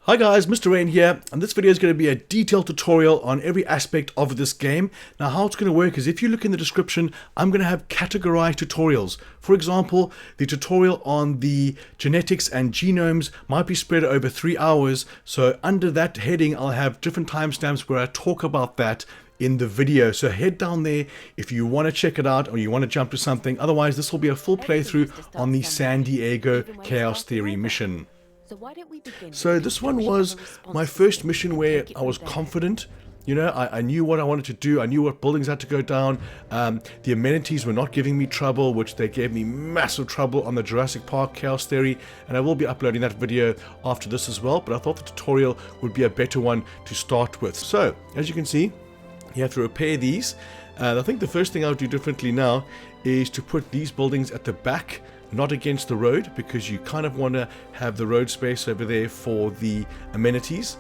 Hi guys, MrReign here, and this video is going to be a detailed tutorial on every aspect of this game. Now how it's going to work is if you look in the description, I'm going to have categorized tutorials. For example, the tutorial on the genetics and genomes might be spread over 3 hours, so under that heading I'll have different timestamps where I talk about that in the video. So head down there if you want to check it out or you want to jump to something. Otherwise this will be a full playthrough on the San Diego Chaos Theory mission. So this one was my first mission where I was confident. You know, I knew what I wanted to do. I knew what buildings had to go down. The amenities were not giving me trouble, which they gave me massive trouble on the Jurassic Park Chaos Theory. And I will be uploading that video after this as well. But I thought the tutorial would be a better one to start with. So, as you can see, you have to repair these. I think the first thing I would do differently now is to put these buildings at the back, not against the road, because you kind of want to have the road space over there for the amenities.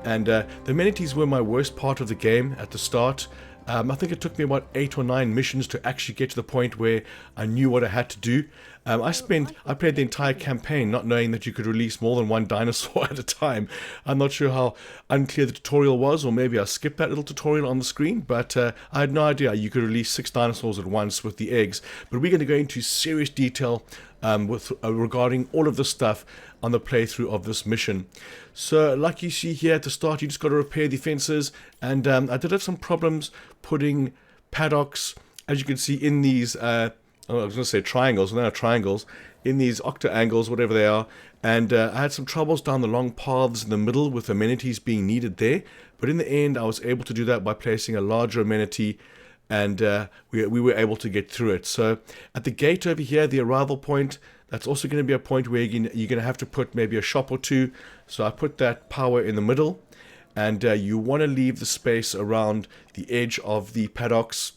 And the amenities were my worst part of the game at the start. I think it took me about 8 or 9 missions to actually get to the point where I knew what I had to do. I played the entire campaign not knowing that you could release more than one dinosaur at a time. I'm not sure how unclear the tutorial was, or maybe I skipped that little tutorial on the screen, but I had no idea you could release 6 dinosaurs at once with the eggs. But we're going to go into serious detail regarding all of this stuff on the playthrough of this mission. So like you see here at the start, you just got to repair the fences, and I did have some problems putting paddocks, as you can see, in these I was going to say triangles, no, triangles, in these octangles, whatever they are, and I had some troubles down the long paths in the middle with amenities being needed there, but in the end I was able to do that by placing a larger amenity, and we were able to get through it. So at the gate over here, the arrival point, that's also going to be a point where you're going to have to put maybe a shop or two. So I put that power in the middle, and you want to leave the space around the edge of the paddocks,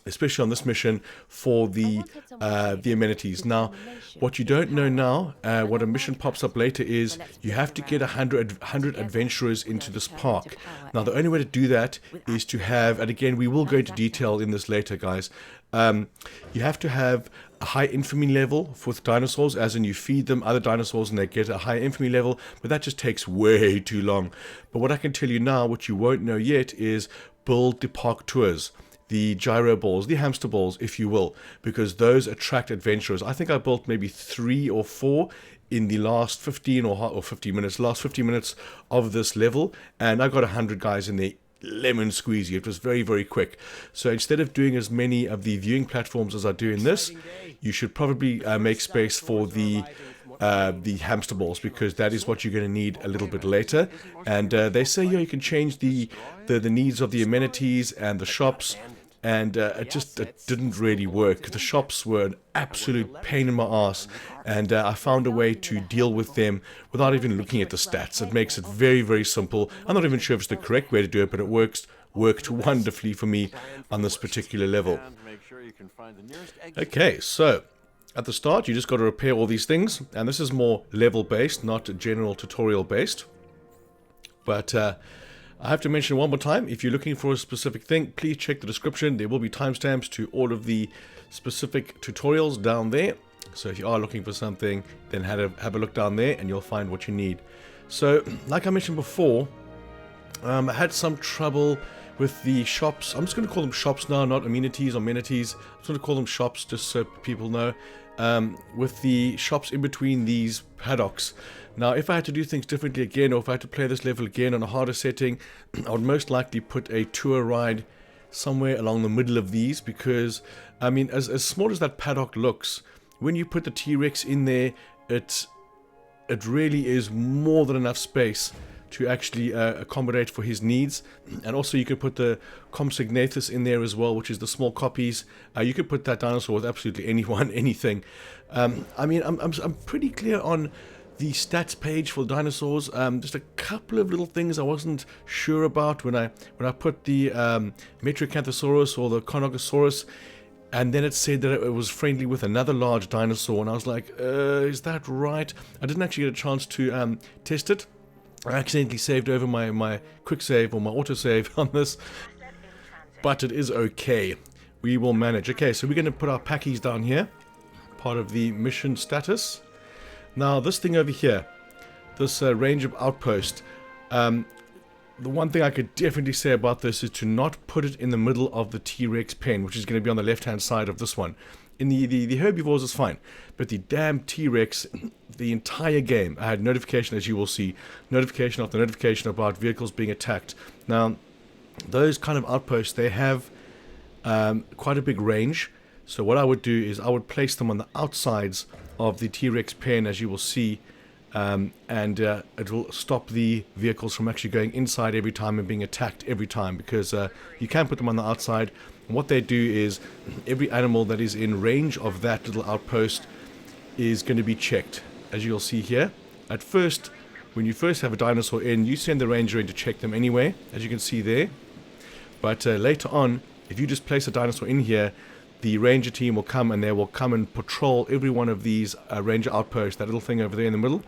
especially on this mission, for the amenities. Now, what you don't know now, what a mission pops up later, is you have to get 100 adventurers into this park. Now, the only way to do that is to have, and again, we will go into detail in this later, guys, you have to have a high infamy level with dinosaurs, as in you feed them other dinosaurs and they get a high infamy level, but that just takes way too long. But what I can tell you now, what you won't know yet, is build the park tours, the gyro balls, the hamster balls, if you will, because those attract adventurers. I think I built maybe 3 or 4 in the last 15 last 50 minutes of this level, and I got 100 guys in there. Lemon squeezy. It was very, very quick. So instead of doing as many of the viewing platforms as I do in this, you should probably make space for the hamster balls, because that is what you're going to need a little bit later. And they say, yeah, you can change the needs of the amenities and the shops, and it didn't really work. The shops were an absolute pain in my ass, and I found a way to deal with them without even looking at the stats. It makes it very, very simple. I'm not even sure if it's the correct way to do it, but it worked wonderfully for me on this particular level. Okay, so at the start you just got to repair all these things, and this is more level based, not general tutorial based. But I have to mention one more time, if you're looking for a specific thing, please check the description. There will be timestamps to all of the specific tutorials down there. So if you are looking for something, then have a look down there and you'll find what you need. So, like I mentioned before, I had some trouble with the shops. I'm just going to call them shops now, not amenities or amenities. I'm just going to call them shops just so people know. With the shops in between these paddocks. Now, if I had to do things differently again, or if I had to play this level again on a harder setting, I would most likely put a tour ride somewhere along the middle of these, because, I mean, as small as that paddock looks, when you put the T-Rex in there, it really is more than enough space to actually accommodate for his needs. And also you can put the COMPSOGNATHUS in there as well, which is the small copies. You could put that dinosaur with absolutely anyone, anything. I mean, I'm pretty clear on the stats page for dinosaurs. Just a couple of little things I wasn't sure about when I put the Metrocanthosaurus or the Carnogosaurus, and then it said that it was friendly with another large dinosaur, and I was like, is that right? I didn't actually get a chance to test it. I accidentally saved over my quick save or my auto save on this, but it is okay. We will manage. Okay, so we're going to put our packies down here, part of the mission status. Now this thing over here, this range of outpost. The one thing I could definitely say about this is to not put it in the middle of the T-Rex pen, which is going to be on the left-hand side of this one. In the herbivores is fine, but the damn T-Rex, the entire game, I had notification, as you will see, notification after notification about vehicles being attacked. Now, those kind of outposts, they have quite a big range. So what I would do is I would place them on the outsides of the T-Rex pen, as you will see, and it will stop the vehicles from actually going inside every time and being attacked every time, because you can put them on the outside. And what they do is every animal that is in range of that little outpost is going to be checked, as you'll see here. At first, when you first have a dinosaur in, you send the ranger in to check them anyway, as you can see there. But later on, if you just place a dinosaur in here, the ranger team will come and they will come and patrol every one of these ranger outposts, that little thing over there in the middle.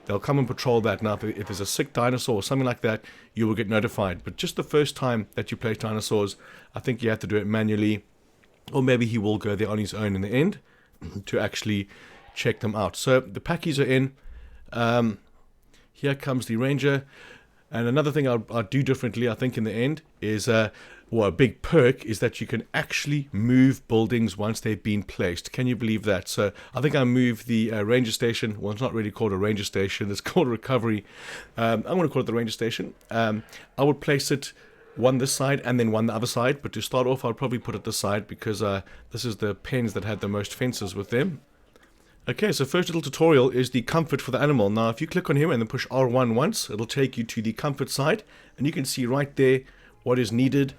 They'll come and patrol that. Now, if there's a sick dinosaur or something like that, you will get notified. But just the first time that you place dinosaurs, I think you have to do it manually. Or maybe he will go there on his own in the end to actually check them out. So the packies are in. Here comes the ranger. And another thing I'll do differently, I think, in the end is... well, a big perk is that you can actually move buildings once they've been placed. Can you believe that? So I think I moved the ranger station. Well, it's not really called a ranger station. It's called a recovery. I'm going to call it the ranger station. I would place it one this side and then one the other side. But to start off, I'll probably put it this side because this is the pens that had the most fences with them. Okay, so first little tutorial is the comfort for the animal. Now, if you click on him and then push R1 once, it'll take you to the comfort side. And you can see right there what is needed.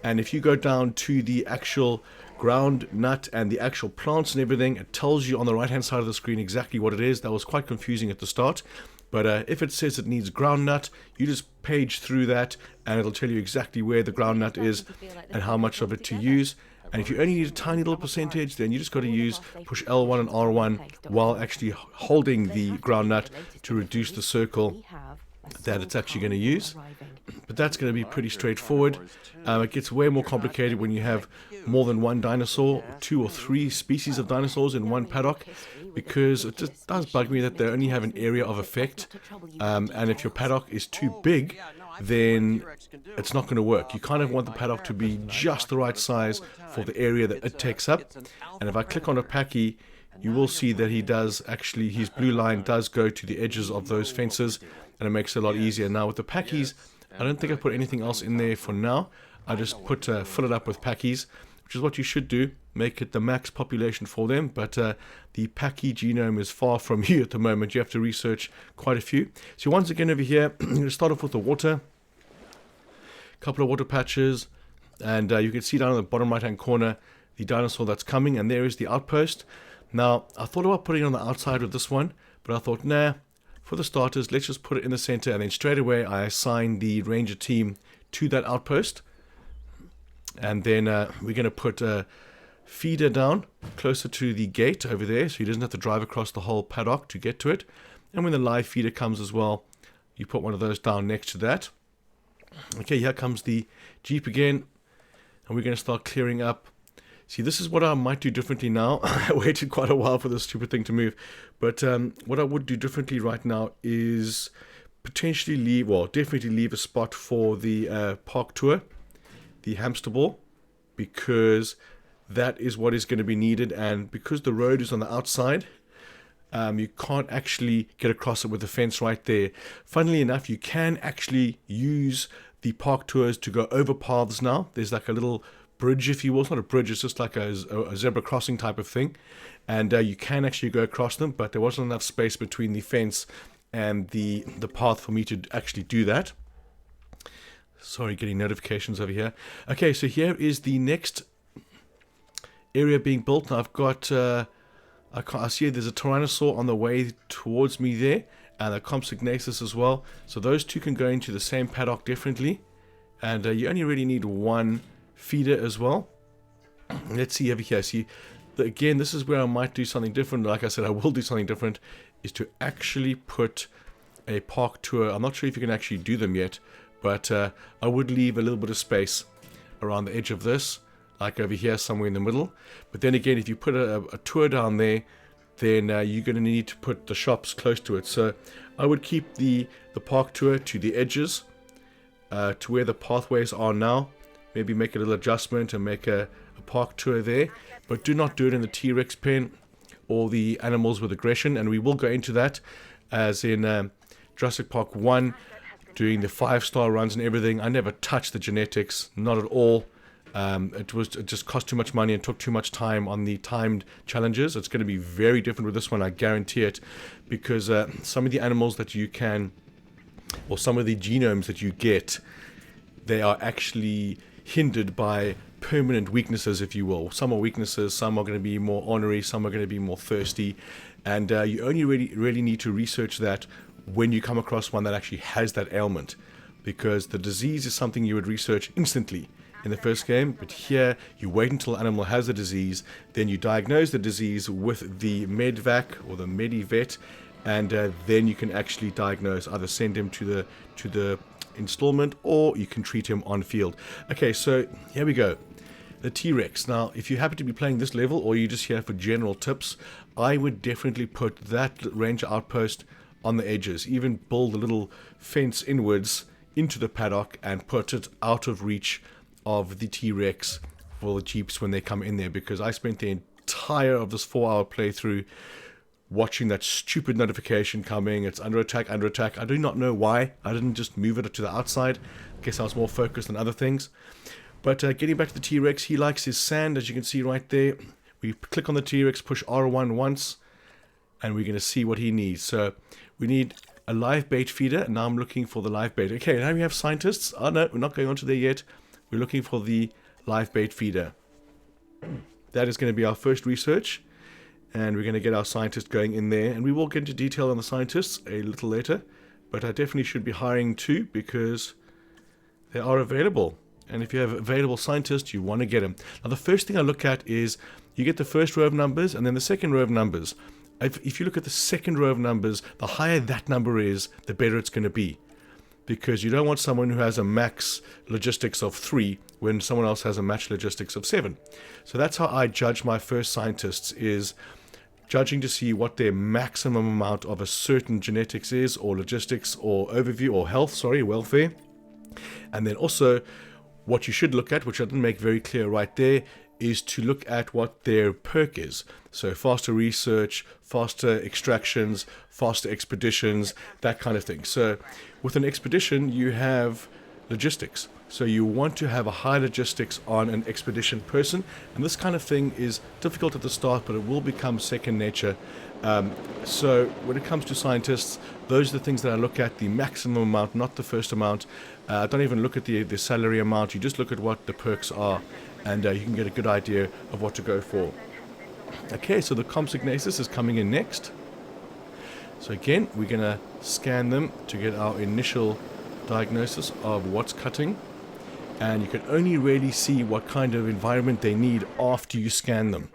And if you go down to the actual ground nut and the actual plants and everything, it tells you on the right hand side of the screen exactly what it is. That was quite confusing at the start. But if it says it needs ground nut, you just page through that and it'll tell you exactly where the ground nut is and how much of it to use. And if you only need a tiny little percentage, then you just got to push L1 and R1 while actually holding the ground nut to reduce the circle that it's actually going to use. But that's going to be pretty straightforward. It gets way more complicated when you have more than one dinosaur, 2 or 3 species of dinosaurs in one paddock, because it just does bug me that they only have an area of effect, and if your paddock is too big, then it's not going to work. You kind of want the paddock to be just the right size for the area that it takes up. And if I click on a packy, you will see that he does actually, his blue line does go to the edges of those fences, and it makes it a lot easier. Now with the packies, I don't think I put anything else in there for now. I just fill it up with packies, which is what you should do. Make it the max population for them. But the packy genome is far from you at the moment. You have to research quite a few. So once again over here, I'm going to start off with the water. A couple of water patches. And you can see down in the bottom right hand corner the dinosaur that's coming. And there is the outpost. Now, I thought about putting it on the outside with this one. But I thought, nah. For the starters, let's just put it in the center, and then straight away I assign the ranger team to that outpost. And then we're going to put a feeder down closer to the gate over there, so he doesn't have to drive across the whole paddock to get to it. And when the live feeder comes as well, you put one of those down next to that. Okay, here comes the Jeep again, and we're going to start clearing up. See, this is what I might do differently now. I waited quite a while for this stupid thing to move. But what I would do differently right now is potentially leave, well, definitely leave a spot for the park tour, the hamster ball, because that is what is going to be needed. And because the road is on the outside, you can't actually get across it with the fence right there. Funnily enough, you can actually use the park tours to go over paths now. There's like a little bridge, if you will. It's not a bridge, it's just like a zebra crossing type of thing, and you can actually go across them, but there wasn't enough space between the fence and the path for me to actually do that. Sorry, getting notifications over here. Okay, so here is the next area being built. Now I've got I see there's a Tyrannosaur on the way towards me there, and a COMPSOGNATHUS as well, so those two can go into the same paddock differently, and you only really need one feeder as well. Let's see over here. See, again, this is where I might do something different. Like I said, I will do something different, is to actually put a park tour. I'm not sure if you can actually do them yet, but I would leave a little bit of space around the edge of this, like over here somewhere in the middle. But then again, if you put a tour down there, then you're going to need to put the shops close to it. So I would keep the park tour to the edges, to where the pathways are now. Maybe make a little adjustment and make a park tour there, but do not do it in the T-Rex pen or the animals with aggression, and we will go into that as in Jurassic Park 1, doing the 5-star runs and everything. I never touched the genetics, not at all. It just cost too much money and took too much time on the timed challenges. It's going to be very different with this one, I guarantee it, because some of the animals that you can, or some of the genomes that you get, they are actually hindered by permanent weaknesses, if you will. Some are weaknesses, some are going to be more ornery, some are going to be more thirsty, and you only really need to research that when you come across one that actually has that ailment, because the disease is something you would research instantly in the first game, but here you wait until the animal has the disease, then you diagnose the disease with the medvac or the medivet, and then you can actually diagnose, either send him to the installment, or you can treat him on field. Okay, so here we go. The T-Rex. Now, if you happen to be playing this level, or you're just here for general tips, I would definitely put that ranger outpost on the edges. Even build a little fence inwards into the paddock and put it out of reach of the T-Rex for the jeeps when they come in there, because I spent the entire of this 4-hour playthrough watching that stupid notification coming. It's under attack, under attack. I do not know why. I didn't just move it to the outside. I guess I was more focused on other things. But getting back to the T-Rex, he likes his sand, as you can see right there. We click on the T-Rex, push R1 once, and we're going to see what he needs. So we need a live bait feeder, and now I'm looking for the live bait. Okay, now we have scientists. Oh no, we're not going on to there yet. We're looking for the live bait feeder. That is going to be our first research, and we're going to get our scientist going in there, and we will get into detail on the scientists a little later, but I definitely should be hiring 2 because they are available. And if you have available scientists, you want to get them. Now, the first thing I look at is you get the first row of numbers and then the second row of numbers. If you look at the second row of numbers, the higher that number is, the better it's going to be. Because you don't want someone who has a max logistics of 3 when someone else has a max logistics of 7. So that's how I judge my first scientists, is judging to see what their maximum amount of a certain genetics is, or logistics, or overview, or health, sorry, welfare. And then also, what you should look at, which I didn't make very clear right there, is to look at what their perk is. So faster research, faster extractions, faster expeditions, that kind of thing. So with an expedition, you have logistics. So you want to have a high logistics on an expedition person. And this kind of thing is difficult at the start, but it will become second nature. So when it comes to scientists, those are the things that I look at, the maximum amount, not the first amount. I don't even look at the salary amount. You just look at what the perks are, and you can get a good idea of what to go for. Okay, so the COMPSOGNATHUS is coming in next. So again, we're going to scan them to get our initial diagnosis of what's cutting. And you can only really see what kind of environment they need after you scan them.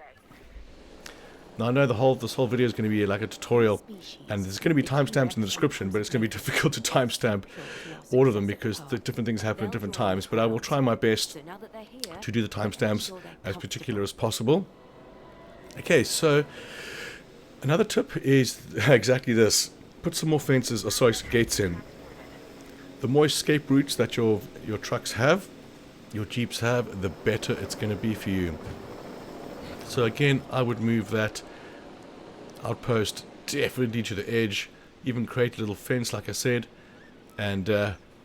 Now I know this whole video is going to be like a tutorial, and there's going to be timestamps in the description, but it's going to be difficult to timestamp all of them because the different things happen at different times. But I will try my best to do the timestamps as particular as possible. Okay, so another tip is exactly this: put some more fences, gates in. The more escape routes that your trucks have, your jeeps have, the better it's going to be for you. So again, I would move that outpost definitely to the edge, even create a little fence like I said, and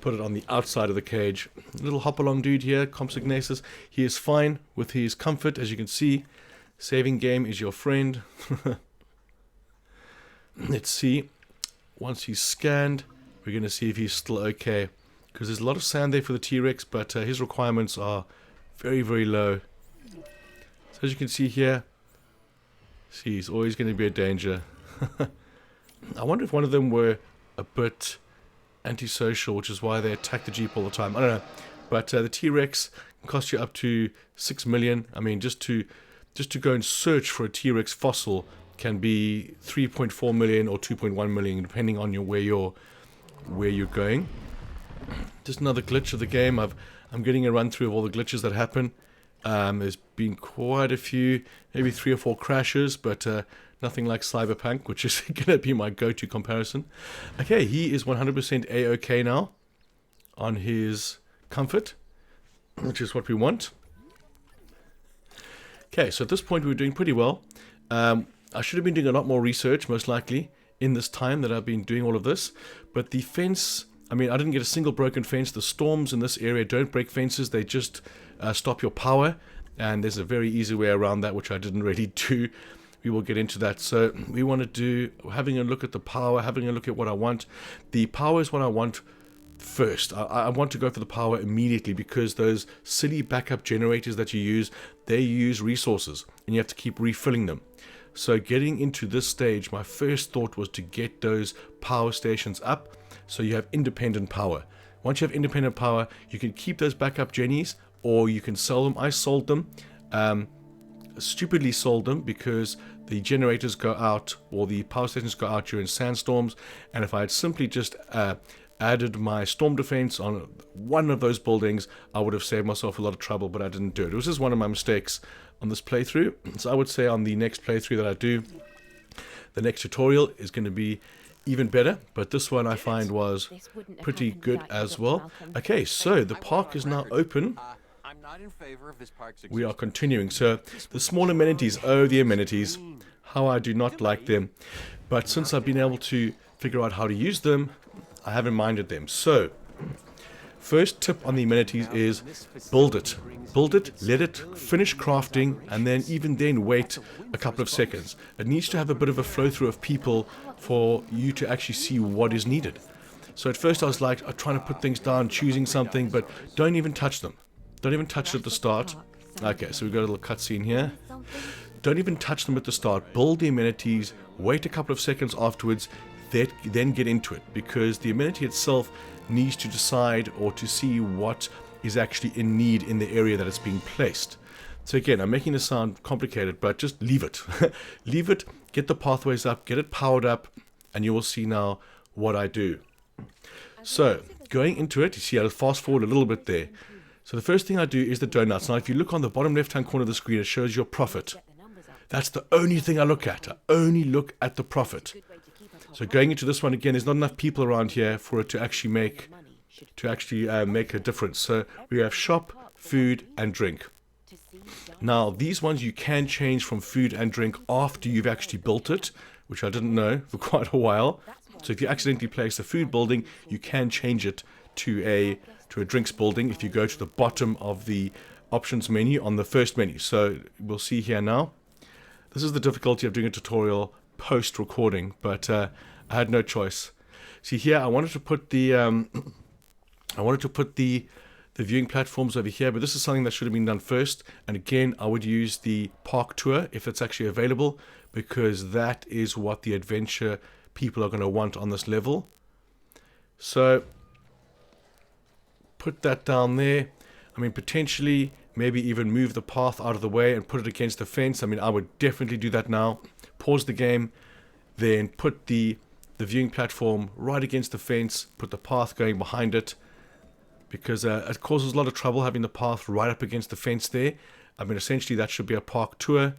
put it on the outside of the cage. Little hop along dude here, COMPSOGNATHUS, he is fine with his comfort, as you can see. Saving game is your friend. Let's see, once he's scanned, we're going to see if he's still okay, because there's a lot of sand there for the T-Rex, but his requirements are very, very low. So as you can see here, he's always going to be a danger. I wonder if one of them were a bit antisocial, which is why they attack the Jeep all the time. I don't know. But the T-Rex can cost you up to 6 million. I mean, just to go and search for a T-Rex fossil can be 3.4 million or 2.1 million, depending on where you're going. Just another glitch of the game. I'm getting a run through of all the glitches that happen. There's been quite a few, maybe 3 or 4 crashes, but nothing like Cyberpunk, which is going to be my go-to comparison. Okay, he is 100% A-OK now on his comfort, which is what we want. Okay, so at this point we're doing pretty well. I should have been doing a lot more research, most likely, in this time that I've been doing all of this. But the fence, I mean, I didn't get a single broken fence. The storms in this area don't break fences. They just stop your power. And there's a very easy way around that, which I didn't really do. We will get into that. So we want to do, having a look at the power, having a look at what I want. The power is what I want first. I want to go for the power immediately because those silly backup generators that you use, they use resources and you have to keep refilling them. So getting into this stage, my first thought was to get those power stations up so you have independent power. Once you have independent power, you can keep those backup jennies or you can sell them. I sold them, stupidly sold them because the generators go out or the power stations go out during sandstorms, and if I had simply just added my storm defense on one of those buildings, I would have saved myself a lot of trouble, but I didn't do it. It was just one of my mistakes on this playthrough. So I would say on the next playthrough that I do, the next tutorial is going to be even better, but this one I find was pretty good as well. Okay, so the park is now open. We are continuing. So the small amenities, oh, the amenities, how I do not like them. But since I've been able to figure out how to use them, I haven't minded them. So, first tip on the amenities is build it. Build it, let it finish crafting, and then even then wait a couple of seconds. It needs to have a bit of a flow through of people for you to actually see what is needed. So at first I was like, I'm trying to put things down, choosing something, but don't even touch them. Don't even touch it at the start. Okay, so we've got a little cutscene here. Don't even touch them at the start. Build the amenities, wait a couple of seconds afterwards, then get into it, because the amenity itself needs to decide or to see what is actually in need in the area that it's being placed. So again, I'm making this sound complicated, but just leave it. Leave it, get the pathways up, get it powered up, and you will see now what I do. So, going into it, you see I'll fast forward a little bit there. So the first thing I do is the donuts. Now if you look on the bottom left hand corner of the screen, it shows your profit. That's the only thing I look at. I only look at the profit. So going into this one again, there's not enough people around here for it to actually make a difference. So we have shop, food, and drink. Now these ones you can change from food and drink after you've actually built it, which I didn't know for quite a while. So if you accidentally place a food building, you can change it to a drinks building if you go to the bottom of the options menu on the first menu. So we'll see here now. This is the difficulty of doing a tutorial post-recording, but I had no choice. See here, I wanted to put the viewing platforms over here, but this is something that should have been done first. And again, I would use the park tour if it's actually available, because that is what the adventure people are going to want on this level. So put that down there. I mean, potentially maybe even move the path out of the way and put it against the fence. I mean, I would definitely do that now. Pause the game, then put the viewing platform right against the fence, put the path going behind it, because it causes a lot of trouble having the path right up against the fence there. I mean, essentially that should be a park tour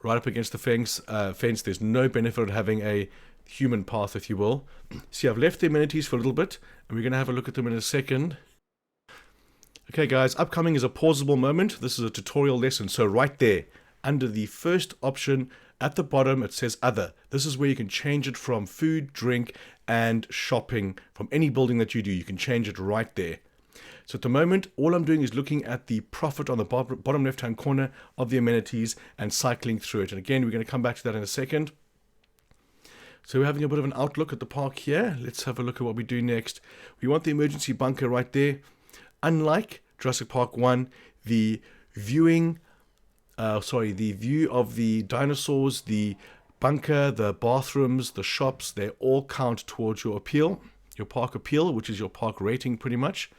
right up against the fence. There's no benefit of having a human path, if you will. See, I've left the amenities for a little bit, and we're going to have a look at them in a second. Okay guys, upcoming is a pausable moment. This is a tutorial lesson. So right there, under the first option at the bottom, it says other. This is where you can change it from food, drink, and shopping. From any building that you do, you can change it right there. So at the moment, all I'm doing is looking at the profit on the bottom left-hand corner of the amenities and cycling through it. And again, we're going to come back to that in a second. So we're having a bit of an outlook at the park here. Let's have a look at what we do next. We want the emergency bunker right there. Unlike Jurassic Park 1, the view of the dinosaurs, the bunker, the bathrooms, the shops, they all count towards your appeal, your park appeal, which is your park rating pretty much.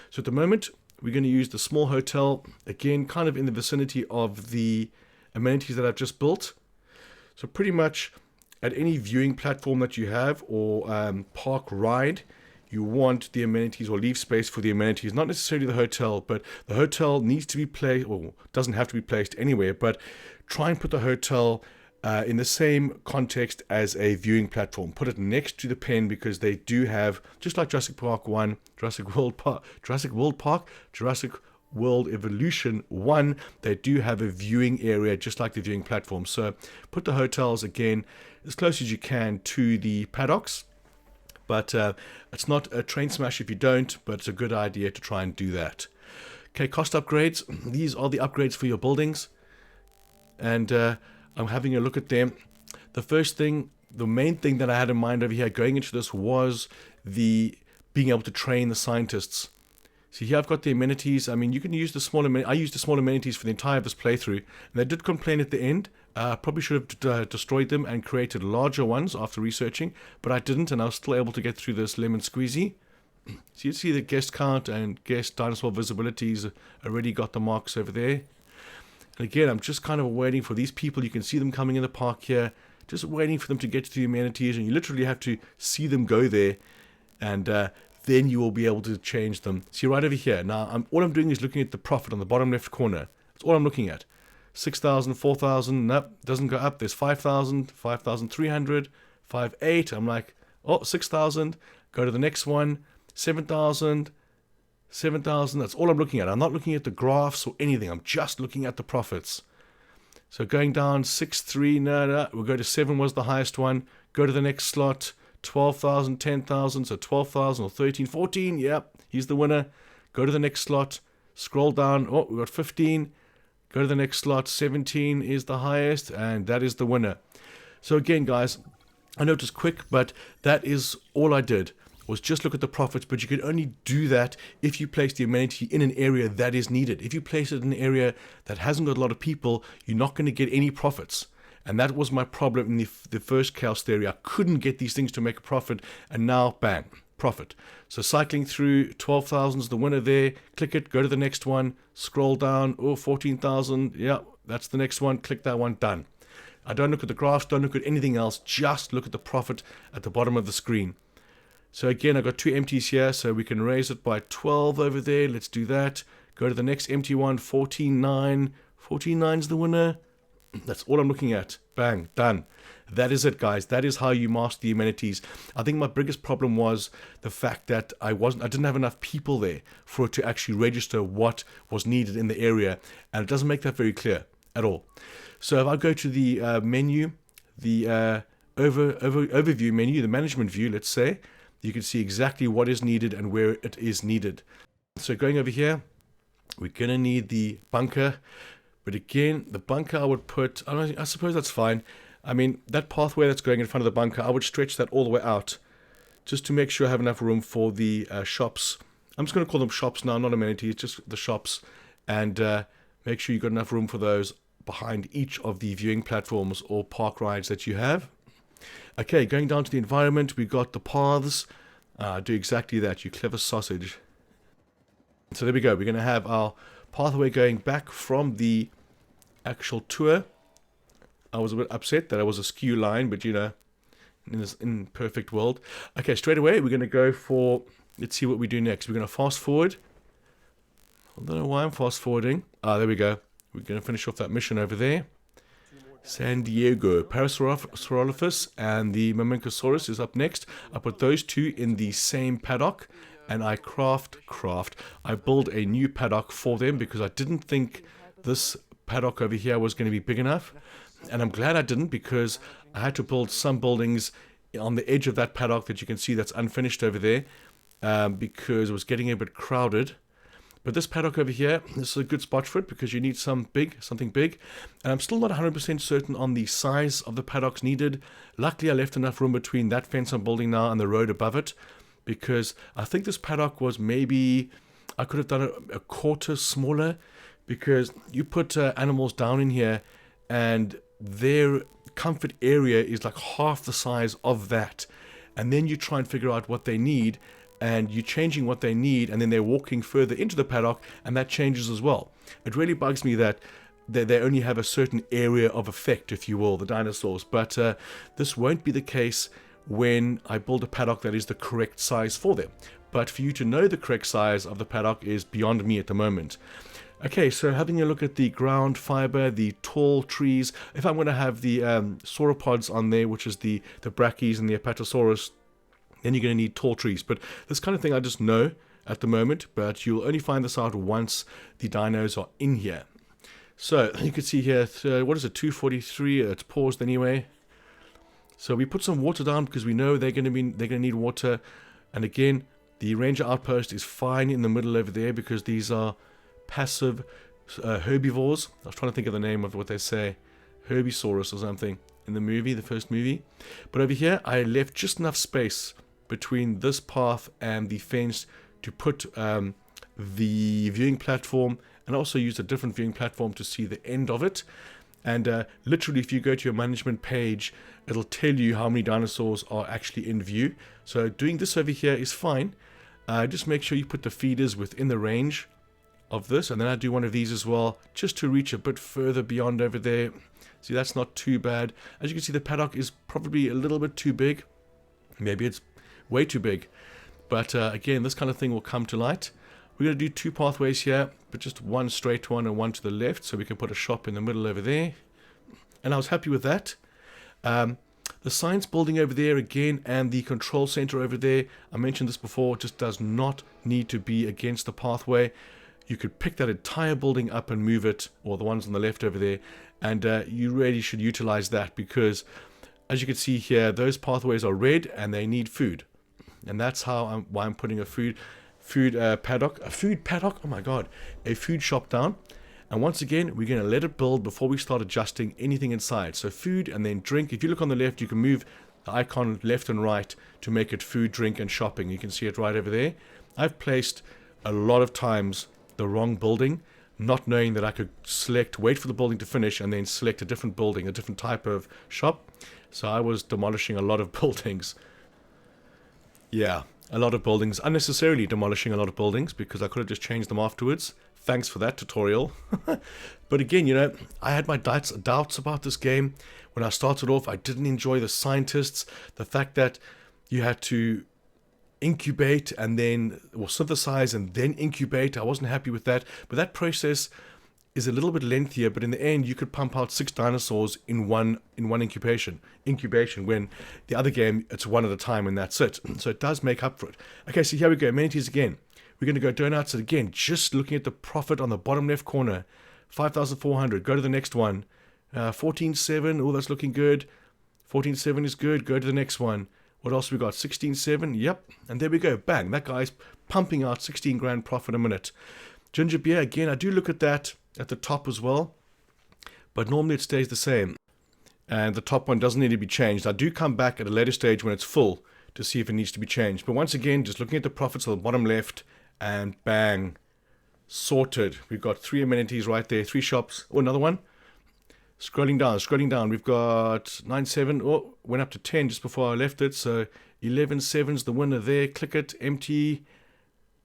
So at the moment, we're going to use the small hotel, again, kind of in the vicinity of the amenities that I've just built. So pretty much at any viewing platform that you have or park ride, you want the amenities or leave space for the amenities, not necessarily the hotel, but the hotel needs to be placed, or doesn't have to be placed anywhere, but try and put the hotel in the same context as a viewing platform. Put it next to the pen, because they do have, just like Jurassic Park 1, Jurassic World Evolution 1, they do have a viewing area just like the viewing platform. So put the hotels again as close as you can to the paddocks, but it's not a train smash if you don't, but it's a good idea to try and do that. Okay, cost upgrades. These are the upgrades for your buildings, and I'm having a look at them. The first thing, the main thing that I had in mind over here going into this was the being able to train the scientists. So here I've got the amenities. I mean, you can use the small amenities. I used the small amenities for the entire of this playthrough, and they did complain at the end. Probably should have destroyed them and created larger ones after researching, but I didn't, and I was still able to get through this lemon squeezy. So you see the guest count and guest dinosaur visibilities already got the marks over there. And again, I'm just kind of waiting for these people. You can see them coming in the park here, just waiting for them to get to the amenities, and you literally have to see them go there, and then you will be able to change them. See right over here. Now, all I'm doing is looking at the profit on the bottom left corner. That's all I'm looking at. 6,000, 4,000, nope, doesn't go up. There's 5,000, 5,300, 5,800. I'm like, oh, 6,000. Go to the next one. 7,000, 7,000. That's all I'm looking at. I'm not looking at the graphs or anything. I'm just looking at the profits. So going down 6,300, no, we'll go to 7 was the highest one. Go to the next slot. 12,000, 10,000, so 12,000 or 13, 14, yep, he's the winner. Go to the next slot, scroll down, oh, we got 15. Go to the next slot, 17 is the highest, and that is the winner. So again, guys, I know it was quick, but that is all I did, was just look at the profits, but you can only do that if you place the amenity in an area that is needed. If you place it in an area that hasn't got a lot of people, you're not going to get any profits. And that was my problem in the first chaos theory. I couldn't get these things to make a profit, and now, bang, profit. So cycling through, 12,000 is the winner there. Click it, go to the next one, scroll down, oh, 14,000, yeah, that's the next one, click that one, done. I don't look at the graphs, don't look at anything else, just look at the profit at the bottom of the screen. So again, I've got 2 empties here, so we can raise it by 12 over there. Let's do that. Go to the next empty one, 14,900. 14,900 is the winner. That's all I'm looking at. Bang, done. That is it, guys. That is how you master the amenities. I think my biggest problem was the fact that I didn't have enough people there for it to actually register what was needed in the area, and it doesn't make that very clear at all. So if I go to the menu, the overview menu, the management view, let's say, you can see exactly what is needed and where it is needed. So going over here, we're going to need the bunker. But again, the bunker I would put, I suppose that's fine. I mean, that pathway that's going in front of the bunker, I would stretch that all the way out just to make sure I have enough room for the shops. I'm just going to call them shops now, not amenities, just the shops. And make sure you've got enough room for those behind each of the viewing platforms or park rides that you have. Okay, going down to the environment, we got the paths. Do exactly that, you clever sausage. So there we go. We're going to have our pathway going back from the actual tour. I was a bit upset that it was a skew line, but you know, in this imperfect world. Okay, straight away we're going to go for, let's see what we do next. We're going to fast forward. I don't know why I'm fast forwarding. There we go. We're going to finish off that mission over there. San Diego. Parasaurolophus and the Mamenchosaurus is up next. I put those two in the same paddock, and I I build a new paddock for them because I didn't think this paddock over here was going to be big enough. And I'm glad I didn't, because I had to build some buildings on the edge of that paddock that you can see that's unfinished over there, because it was getting a bit crowded. But this paddock over here, this is a good spot for it because you need something big. And I'm still not 100% certain on the size of the paddocks needed. Luckily, I left enough room between that fence I'm building now and the road above it, because I think this paddock was maybe, I could have done it a quarter smaller, because you put animals down in here and their comfort area is like half the size of that. And then you try and figure out what they need, and you're changing what they need, and then they're walking further into the paddock, and that changes as well. It really bugs me that they only have a certain area of effect, if you will, the dinosaurs. But this won't be the case when I build a paddock that is the correct size for them. But for you to know the correct size of the paddock is beyond me at the moment. Okay, so having a look at the ground fiber, the tall trees, if I'm going to have the sauropods on there, which is the Brachys and the Apatosaurus, then you're going to need tall trees. But this kind of thing I just know at the moment, but you'll only find this out once the dinos are in here. So you can see here, what is it, 243, it's paused anyway. So we put some water down because we know they're going to need water. And again, the ranger outpost is fine in the middle over there because these are passive herbivores. I was trying to think of the name of what they say, Herbisaurus or something in the movie, the first movie. But over here, I left just enough space between this path and the fence to put the viewing platform, and also used a different viewing platform to see the end of it. And literally, if you go to your management page, it'll tell you how many dinosaurs are actually in view. So doing this over here is fine. Just make sure you put the feeders within the range of this, and then I do one of these as well, just to reach a bit further beyond over there. See, that's not too bad. As you can see, the paddock is probably a little bit too big. Maybe it's way too big. But again, this kind of thing will come to light. We're going to do two pathways here, but just one straight one and one to the left, so we can put a shop in the middle over there. And I was happy with that. The science building over there again, and the control center over there, I mentioned this before, just does not need to be against the pathway. You could pick that entire building up and move it, or the ones on the left over there, and you really should utilize that because, as you can see here, those pathways are red and they need food. And that's why I'm putting a food paddock, oh my god, a food shop down. And once again, we're going to let it build before we start adjusting anything inside. So food and then drink. If you look on the left, you can move the icon left and right to make it food, drink, and shopping. You can see it right over there. I've placed a lot of times the wrong building, not knowing that I could wait for the building to finish, and then select a different building, a different type of shop. So I was demolishing a lot of buildings. Yeah, a lot of buildings, unnecessarily demolishing a lot of buildings because I could have just changed them afterwards. Thanks for that tutorial. But again, you know, I had my doubts about this game. When I started off, I didn't enjoy the scientists, the fact that you had to incubate and then, or synthesize and then incubate. I wasn't happy with that, but that process is a little bit lengthier, but in the end you could pump out 6 dinosaurs in one incubation, when the other game it's one at a time and that's it. So it does make up for it. Okay, so here we go, amenities again. We're going to go donuts, and again, just looking at the profit on the bottom left corner, 5,400. Go to the next one, 14.7. Oh, that's looking good. 14.7 is good. Go to the next one. What else we got? 16.7. Yep. And there we go. Bang. That guy's pumping out 16 grand profit a minute. Ginger beer, again, I do look at that at the top as well, but normally it stays the same. And the top one doesn't need to be changed. I do come back at a later stage when it's full to see if it needs to be changed. But once again, just looking at the profits on the bottom left, and bang, sorted. We've got 3 amenities right there, 3 shops. Oh, another one. Scrolling down, we've got 9.7. Oh, went up to 10 just before I left it. So 11.7's the winner there. Click it, empty.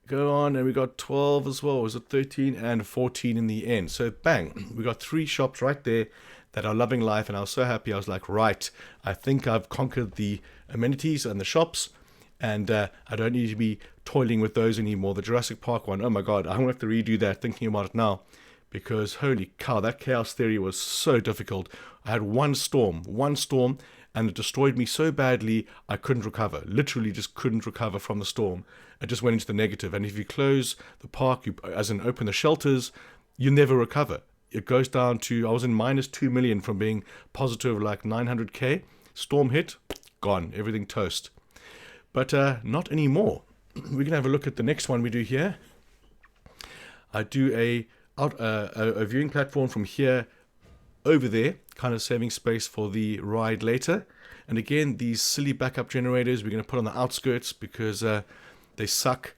Go on, and we got 12 as well. Was it 13 and 14 in the end? So bang, we got 3 shops right there that are loving life, and I was so happy. I was like, right, I think I've conquered the amenities and the shops, and I don't need to be toiling with those anymore. The Jurassic Park one, oh my god, I'm going to have to redo that thinking about it now, because holy cow, that chaos theory was so difficult. I had one storm, and it destroyed me so badly I couldn't recover. Literally just couldn't recover from the storm. It just went into the negative. And if you close the park, as in open the shelters, you never recover. It goes down to, I was in minus 2 million from being positive like 900k. Storm hit, gone, everything toast. But not anymore. We're going to have a look at the next one we do here. I do a viewing platform from here over there, kind of saving space for the ride later. And again, these silly backup generators we're going to put on the outskirts because they suck.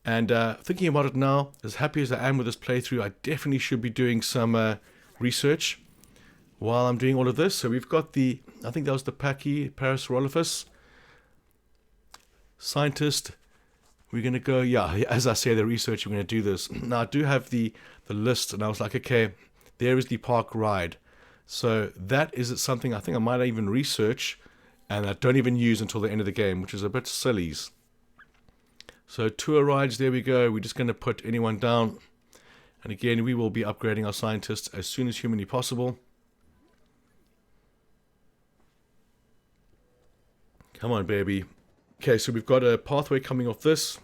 And thinking about it now, as happy as I am with this playthrough, I definitely should be doing some research while I'm doing all of this. So we've got the, I think that was the Parasaurolophus scientist. We're going to go, yeah, as I say, the research, we're going to do this. Now, I do have the list, and I was like, okay, there is the park ride. So that is something I think I might even research and I don't even use until the end of the game, which is a bit silly. So tour rides, there we go. We're just going to put anyone down. And again, we will be upgrading our scientists as soon as humanly possible. Come on, baby. Okay, so we've got a pathway coming off this.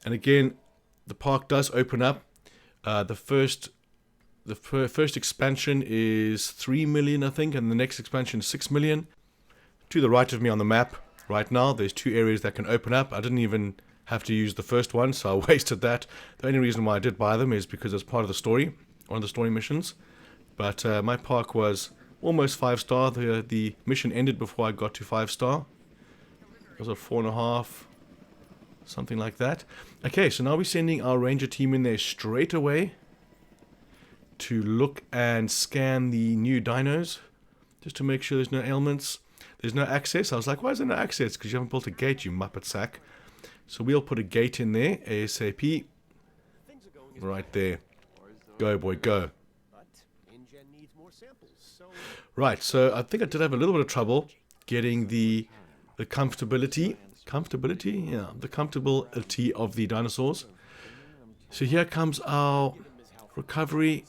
And again, the park does open up. The first expansion is 3 million, I think, and the next expansion is 6 million. To the right of me on the map right now, there's 2 areas that can open up. I didn't even have to use the first one, so I wasted that. The only reason why I did buy them is because it's part of the story, one of the story missions. But my park was almost 5-star. The mission ended before I got to 5-star. It was a 4.5, something like that. Okay, so now we're sending our ranger team in there straight away to look and scan the new dinos, just to make sure there's no ailments. There's no access. I was like, why is there no access? Because you haven't built a gate, you muppet sack. So we'll put a gate in there, ASAP. Right there. Go, boy, go. Right, so I think I did have a little bit of trouble getting the comfortability. Comfortability? Yeah, the comfortability of the dinosaurs. So here comes our recovery,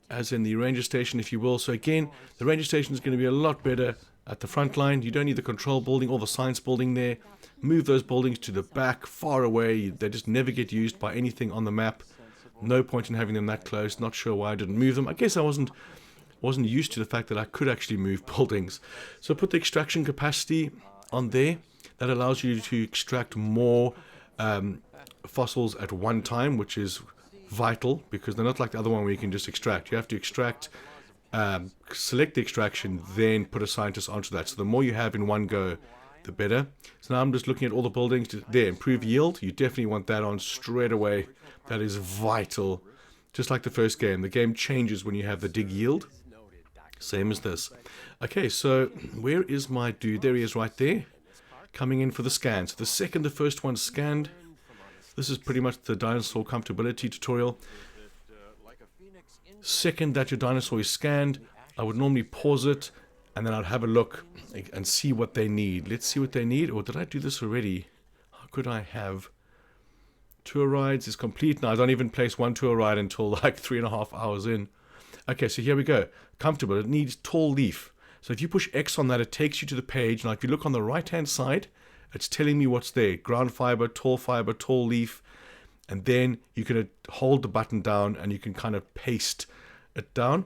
as in the ranger station, if you will. So again, the ranger station is going to be a lot better at the front line. You don't need the control building or the science building there. Move those buildings to the back, far away. They just never get used by anything on the map. No point in having them that close. Not sure why I didn't move them. I guess I wasn't used to the fact that I could actually move buildings. So put the extraction capacity on there. That allows you to extract more fossils at one time, which is vital, because they're not like the other one where you can just extract. You have to extract, select the extraction, then put a scientist onto that. So the more you have in one go, the better. So now I'm just looking at all the buildings. There, improve yield. You definitely want that on straight away. That is vital. Just like the first game. The game changes when you have the dig yield. Same as this. Okay, so where is my dude? There he is right there. Coming in for the scan. So the second the first one's scanned, this is pretty much the dinosaur comfortability tutorial. Second that your dinosaur is scanned, I would normally pause it, and then I'd have a look and see what they need. Let's see what they need. Or did I do this already? How could I have? Tour rides is complete. Now I don't even place one tour ride until like 3.5 hours in. Okay, so here we go. Comfortable. It needs tall leaf. So if you push X on that, it takes you to the page. Now if you look on the right hand side, it's telling me what's there. Ground fiber, tall leaf. And then you can hold the button down and you can kind of paste it down.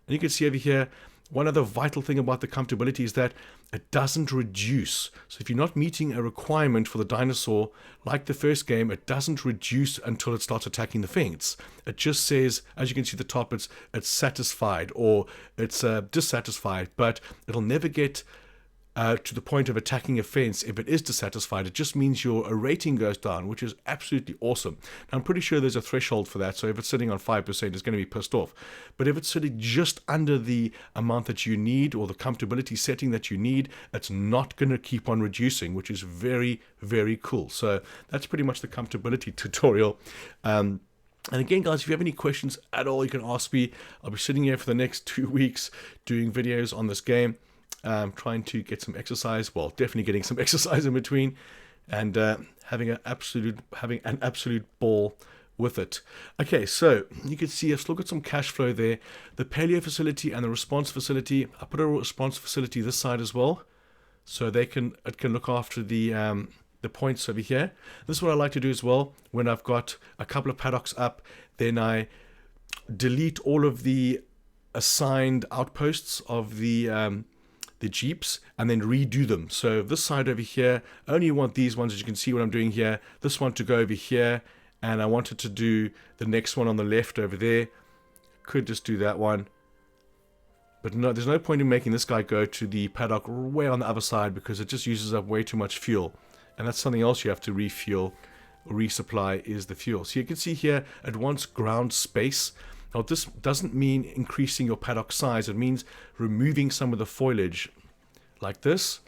And you can see over here, one other vital thing about the comfortability is that it doesn't reduce. So if you're not meeting a requirement for the dinosaur, like the first game, it doesn't reduce until it starts attacking the fence. It just says, as you can see at the top, it's satisfied or it's dissatisfied, but it'll never get to the point of attacking a fence if it is dissatisfied. It just means your rating goes down, which is absolutely awesome. Now, I'm pretty sure there's a threshold for that, so if it's sitting on 5%, it's going to be pissed off. But if it's sitting just under the amount that you need or the comfortability setting that you need, it's not going to keep on reducing, which is very, very cool. So that's pretty much the comfortability tutorial. And again, guys, if you have any questions at all, you can ask me. I'll be sitting here for the next 2 weeks doing videos on this game. Trying to get some exercise, well, definitely getting some exercise in between, and having an absolute ball with it. Okay, so you can see I've still got some cash flow there. The paleo facility and the response facility. I put a response facility this side as well, so it can look after the points over here. This is what I like to do as well. When I've got a couple of paddocks up, then I delete all of the assigned outposts of the jeeps and then redo them. So this side over here, I only want these ones, as you can see what I'm doing here. This one to go over here, and I wanted to do the next one on the left over there. Could just do that one. But no, there's no point in making this guy go to the paddock way on the other side because it just uses up way too much fuel. And that's something else you have to refuel or resupply is the fuel. So you can see here, it wants ground space. Now, this doesn't mean increasing your paddock size. It means removing some of the foliage like this.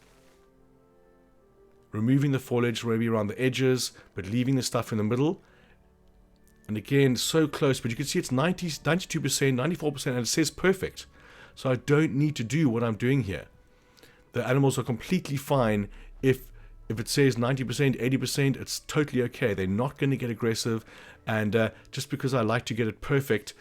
Removing the foliage maybe around the edges, but leaving the stuff in the middle. And again, so close, but you can see it's 92%, 94%, and it says perfect. So I don't need to do what I'm doing here. The animals are completely fine if it says 90%, 80%, it's totally okay. They're not going to get aggressive, and just because I like to get it perfect,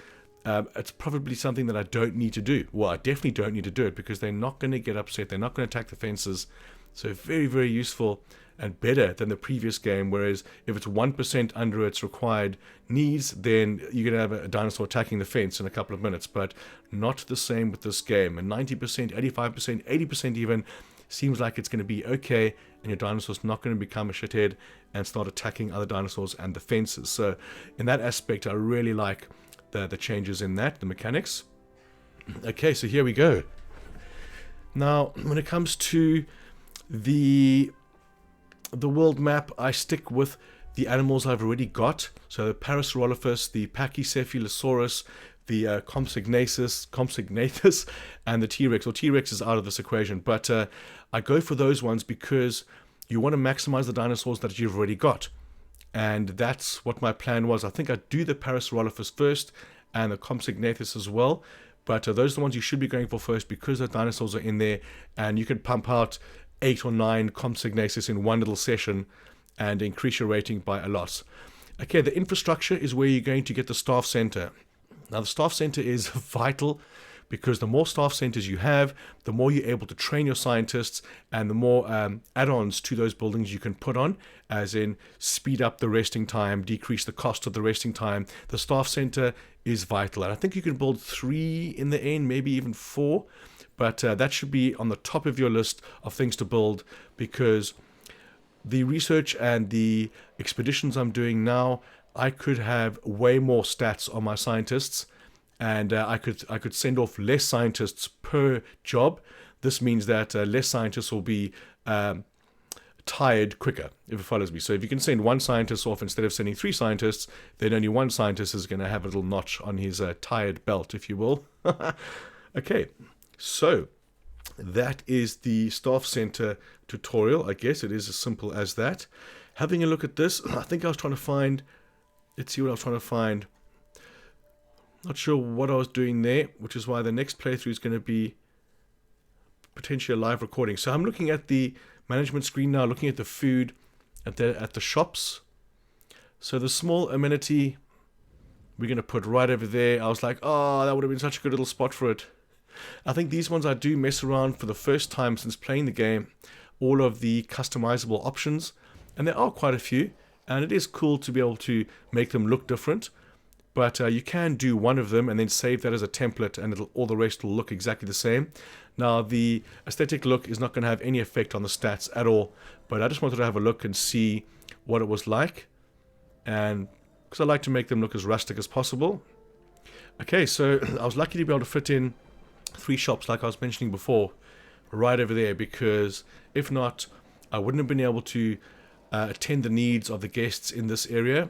it's probably something that I don't need to do. Well, I definitely don't need to do it because they're not going to get upset. They're not going to attack the fences. So very, very useful and better than the previous game, whereas if it's 1% under its required needs, then you're going to have a dinosaur attacking the fence in a couple of minutes, but not the same with this game. And 90%, 85%, 80% even seems like it's going to be okay, and your dinosaur's not going to become a shithead and start attacking other dinosaurs and the fences. So in that aspect, I really like the changes in that, the mechanics. Okay, so here we go. Now, when it comes to the world map, I stick with the animals I've already got. So the Parasaurolophus, the Pachycephalosaurus, the Compsognathus, and the T-Rex. Well, T-Rex is out of this equation, but I go for those ones because you want to maximize the dinosaurs that you've already got. And that's what my plan was. I think I'd do the Parasaurolophus first and the Compsognathus as well. But those are the ones you should be going for first because the dinosaurs are in there, and you can pump out 8 or 9 Compsognathus in one little session and increase your rating by a lot. Okay, the infrastructure is where you're going to get the staff center. Now, the staff center is vital because the more staff centers you have, the more you're able to train your scientists, and the more add-ons to those buildings you can put on, as in speed up the resting time, decrease the cost of the resting time. The staff center is vital, and I think you can build 3 in the end, maybe even 4, but that should be on the top of your list of things to build, because the research and the expeditions I'm doing now, I could have way more stats on my scientists, and I could send off less scientists per job. This means that less scientists will be tired quicker, if it follows me. So if you can send 1 scientist off instead of sending 3 scientists, then only 1 scientist is going to have a little notch on his tired belt, if you will. Okay, so that is the staff center tutorial. I guess it is as simple as that. Having a look at this, I think I was trying to find, let's see what I was trying to find. Not sure what I was doing there, which is why the next playthrough is going to be potentially a live recording. So I'm looking at the management screen now, looking at the food at the shops. So the small amenity we're going to put right over there. I was like, oh, that would have been such a good little spot for it. I think these ones I do mess around for the first time since playing the game, all of the customizable options, and there are quite a few, and it is cool to be able to make them look different. But you can do one of them and then save that as a template, and all the rest will look exactly the same. Now, the aesthetic look is not going to have any effect on the stats at all, but I just wanted to have a look and see what it was like, and because I like to make them look as rustic as possible. Okay, so I was lucky to be able to fit in 3 shops like I was mentioning before, right over there, because if not, I wouldn't have been able to attend the needs of the guests in this area,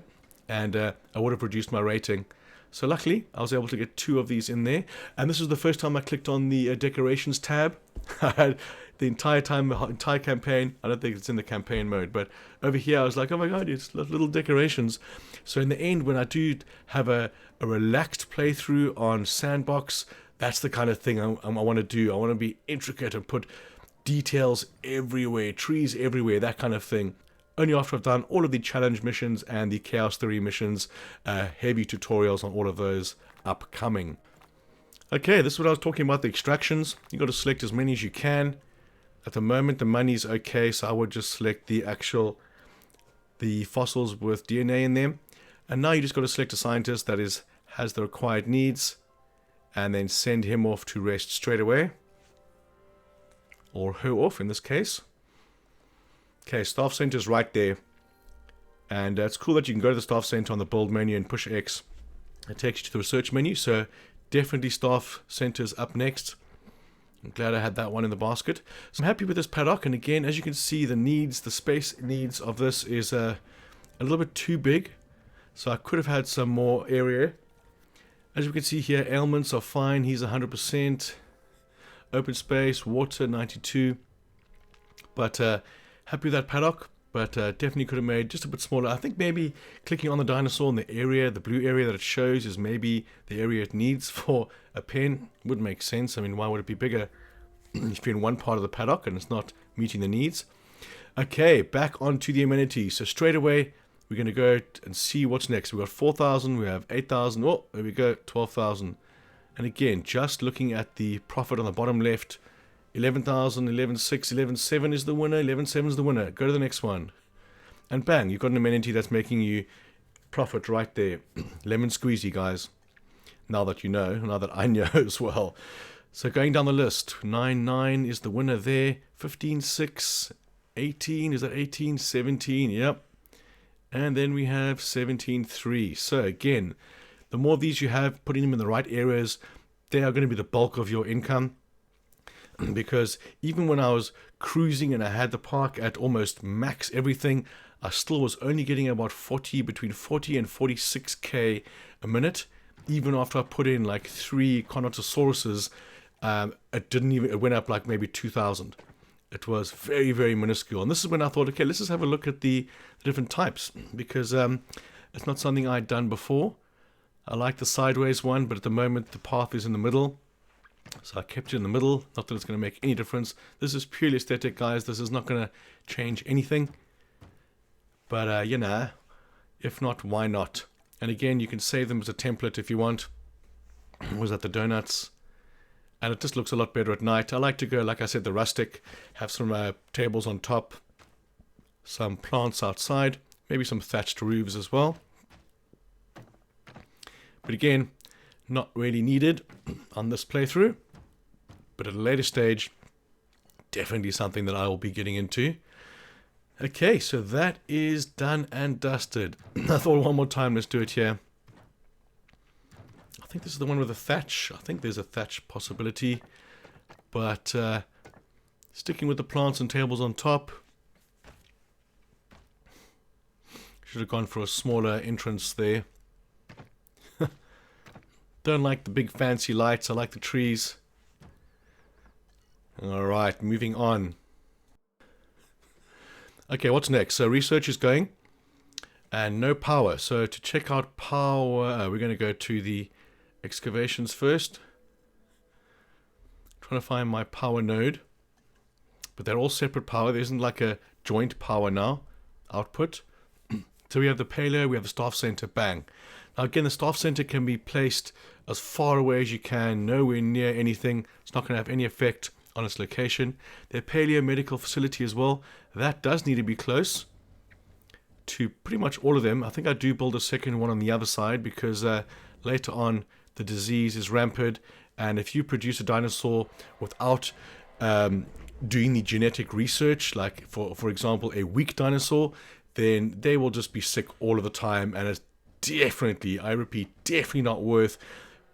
and I would have reduced my rating. So luckily, I was able to get 2 of these in there, and this was the first time I clicked on the decorations tab. I had the entire campaign, I don't think it's in the campaign mode, but over here I was like, oh my god, it's little decorations. So in the end, when I do have a relaxed playthrough on Sandbox, that's the kind of thing I want to do. I want to be intricate and put details everywhere, trees everywhere, that kind of thing. Only after I've done all of the challenge missions and the Chaos Theory missions, heavy tutorials on all of those upcoming. Okay, this is what I was talking about, the extractions. You've got to select as many as you can. At the moment, the money's okay, so I would just select the fossils with DNA in them. And now you just got to select a scientist that has the required needs, and then send him off to rest straight away. Or her off, in this case. Okay, staff center is right there, and it's cool that you can go to the staff center on the build menu and push X. It takes you to the research menu, so definitely staff centers up next. I'm glad I had that one in the basket. So I'm happy with this paddock, and again, as you can see, the space needs of this is a little bit too big, so I could have had some more area. As you can see here, ailments are fine. He's 100%. Open space, water 92, but happy with that paddock, but definitely could have made just a bit smaller. I think maybe clicking on the dinosaur in the area, the blue area that it shows, is maybe the area it needs for a pen. Would make sense. I mean, why would it be bigger if you're in one part of the paddock and it's not meeting the needs? Okay, back onto the amenities. So straight away, we're going to go and see what's next. We've got 4,000, we have 8,000, oh, there we go, 12,000. And again, just looking at the profit on the bottom left, 11,000, 11,600, 11,700 is the winner, 11,700 is the winner. Go to the next one. And bang, you've got an amenity that's making you profit right there. Lemon squeezy, guys. Now that you know, now that I know as well. So going down the list, 9,900 is the winner there, 15,600, 18, is that 18? 17, yep. And then we have 17,300. So again, the more of these you have, putting them in the right areas, they are going to be the bulk of your income. Because even when I was cruising and I had the park at almost max everything, I still was only getting about between 40 and 46k a minute. Even after I put in like 3 Carnotaurauses, it went up like maybe 2,000. It was very, very minuscule. And this is when I thought, okay, let's just have a look at the different types, because it's not something I'd done before. I like the sideways one, but at the moment the path is in the middle. So I kept it in the middle. Not that it's going to make any difference. This is purely aesthetic, guys. This is not going to change anything. But, you know, if not, why not? And again, you can save them as a template if you want. Was that the donuts? And it just looks a lot better at night. I like to go, like I said, the rustic. Have some tables on top. Some plants outside. Maybe some thatched roofs as well. But again, not really needed on this playthrough. But at a later stage, definitely something that I will be getting into. Okay, so that is done and dusted. I thought one more time, let's do it here. I think this is the one with the thatch. I think there's a thatch possibility. But sticking with the plants and tables on top. Should have gone for a smaller entrance there. Don't like the big fancy lights. I like the trees. Alright, moving on. Okay, what's next? So research is going. And no power. So to check out power, we're going to go to the excavations first. Trying to find my power node. But they're all separate power. There isn't like a joint power now. Output. So we have the paleo, we have the staff center, bang. Now again, the staff center can be placed as far away as you can, nowhere near anything. It's not going to have any effect on its location. The paleo medical facility as well, that does need to be close to pretty much all of them. I think I do build a second one on the other side because later on the disease is rampant, and if you produce a dinosaur without doing the genetic research, like for example a weak dinosaur, then they will just be sick all of the time, and it's definitely, I repeat, definitely not worth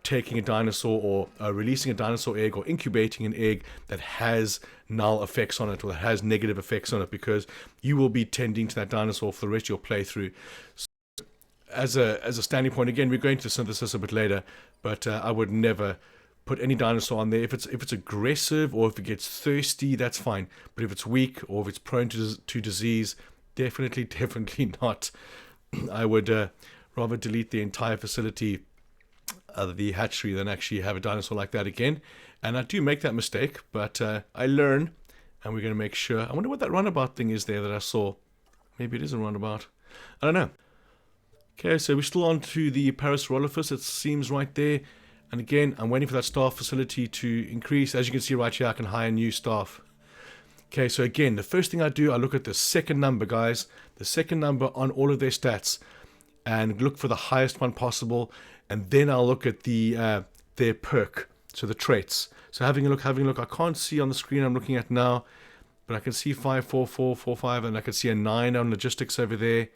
taking a dinosaur or releasing a dinosaur egg or incubating an egg that has null effects on it or that has negative effects on it, because you will be tending to that dinosaur for the rest of your playthrough. So as a standing point, again, we're going to synthesis a bit later, but I would never put any dinosaur on there. If it's aggressive or if it gets thirsty, that's fine. But if it's weak or if it's prone to disease, definitely not. I would rather delete the entire facility, the hatchery, than actually have a dinosaur like that again. And I do make that mistake, but I learn, and we're going to make sure. I wonder what that runabout thing is there that I saw. Maybe it is a runabout. I don't know. Okay, so we're still on to the Parasaurolophus. It seems right there. And again, I'm waiting for that staff facility to increase. As you can see right here, I can hire new staff. Okay, so again, the first thing I do, I look at the second number, guys. The second number on all of their stats. And look for the highest one possible. And then I'll look at their perk, so the traits. So having a look. I can't see on the screen I'm looking at now, but I can see 5, 4, 4, 4, 5, and I can see a 9 on logistics over there.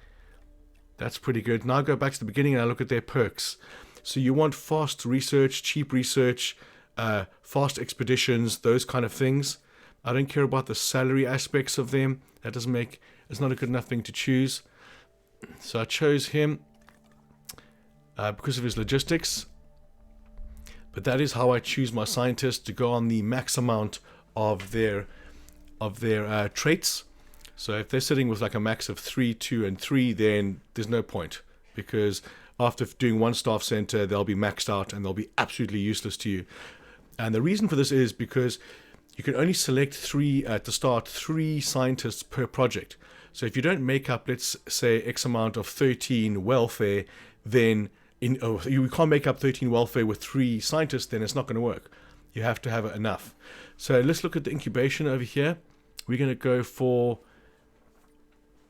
That's pretty good. Now I go back to the beginning and I look at their perks. So you want fast research, cheap research, fast expeditions, those kind of things. I don't care about the salary aspects of them. It's not a good enough thing to choose. So I chose him because of his logistics. But that is how I choose my scientists, to go on the max amount of their traits. So if they're sitting with like a max of 3, 2, and 3, then there's no point, because after doing one staff center, they'll be maxed out and they'll be absolutely useless to you. And the reason for this is because you can only select to start 3 scientists per project. So if you don't make up, let's say, X amount of 13 welfare, then you can't make up 13 welfare with 3 scientists, then it's not going to work. You have to have enough. So let's look at the incubation over here. We're going to go for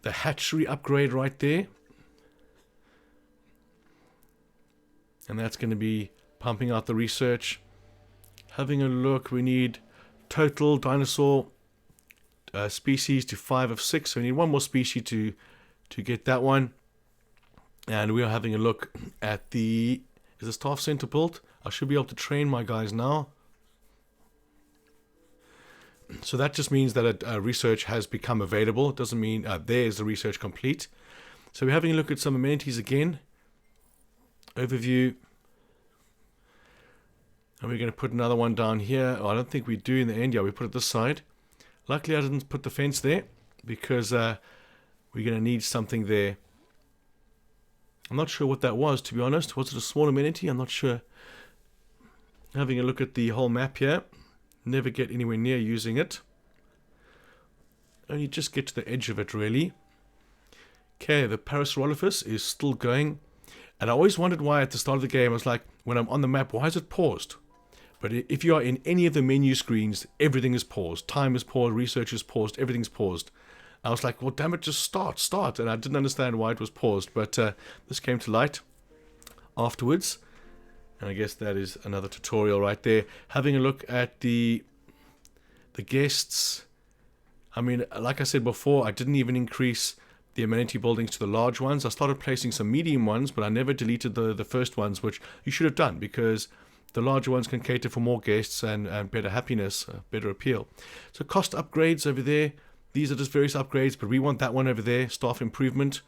the hatchery upgrade right there. And that's going to be pumping out the research. Having a look, we need total dinosaur species to 5 of 6. So we need one more species to get that one. And we are having a look at is the staff center built? I should be able to train my guys now. So that just means that research has become available. It doesn't mean there's the research complete. So we're having a look at some amenities again. Overview. And we're going to put another one down here. Oh, I don't think we do in the end. Yeah, we put it this side. Luckily, I didn't put the fence there because we're going to need something there. I'm not sure what that was, to be honest. Was it a small amenity? I'm not sure. Having a look at the whole map here. Never get anywhere near using it. Only just get to the edge of it, really. Okay, the Parasaurolophus is still going. And I always wondered why at the start of the game, I was like, when I'm on the map, why is it paused? But if you are in any of the menu screens, everything is paused. Time is paused, research is paused, everything's paused. I was like, well, damn it, just start. And I didn't understand why it was paused. But this came to light afterwards. And I guess that is another tutorial right there. Having a look at the guests. I mean, like I said before, I didn't even increase the amenity buildings to the large ones. I started placing some medium ones, but I never deleted the first ones, which you should have done, because the larger ones can cater for more guests and better happiness, better appeal. So cost upgrades over there. These are just various upgrades, but we want that one over there, staff improvement.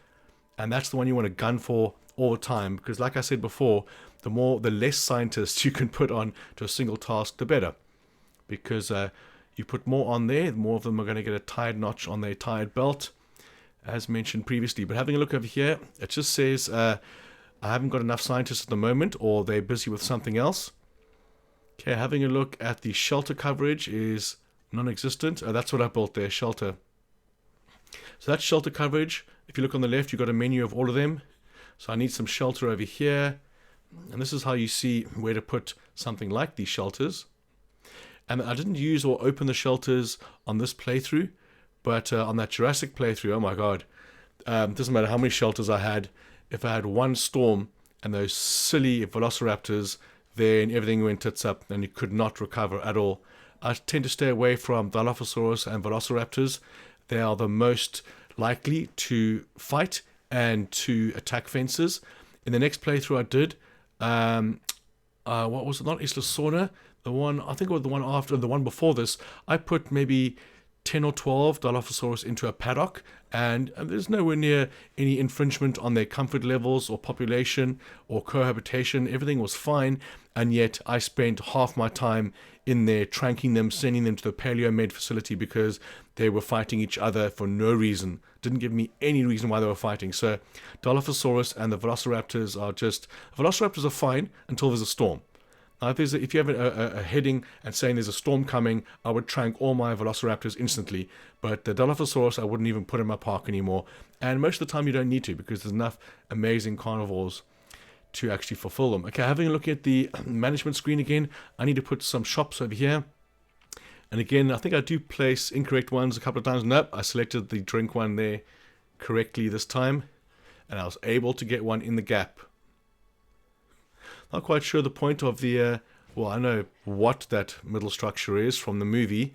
And that's the one you want to gun for all the time, because like I said before, the less scientists you can put on to a single task, the better. Because you put more on there, the more of them are going to get a tired notch on their tired belt, as mentioned previously. But having a look over here, it just says I haven't got enough scientists at the moment, or they're busy with something else. Okay, having a look at the shelter coverage is non-existent. That's what I built there, shelter. So that's shelter coverage. If you look on the left, you've got a menu of all of them. So I need some shelter over here. And this is how you see where to put something like these shelters. And I didn't use or open the shelters on this playthrough, but on that Jurassic playthrough, oh my god. Doesn't matter how many shelters I had. If I had one storm and those silly velociraptors, then everything went tits up and you could not recover at all. I tend to stay away from Dilophosaurus and velociraptors. They are the most likely to fight and to attack fences. In the next playthrough I did, what was it? Not Isla Sorna. The one, I think it was the one after, the one before this. I put maybe 10 or 12 Dilophosaurus into a paddock, and there's nowhere near any infringement on their comfort levels or population or cohabitation. Everything was fine, and yet I spent half my time in there tranking them, sending them to the paleo-med facility because they were fighting each other for no reason. Didn't give me any reason why they were fighting. So Dilophosaurus and the velociraptors are just... Velociraptors are fine until there's a storm. Now, if you have a heading and saying there's a storm coming, I would trank all my velociraptors instantly. But the Dilophosaurus, I wouldn't even put in my park anymore. And most of the time you don't need to, because there's enough amazing carnivores to actually fulfill them. Okay, having a look at the management screen again, I need to put some shops over here. And again, I think I do place incorrect ones a couple of times. Nope, I selected the drink one there correctly this time. And I was able to get one in the gap. Not quite sure the point of the, well, I know what that middle structure is from the movie.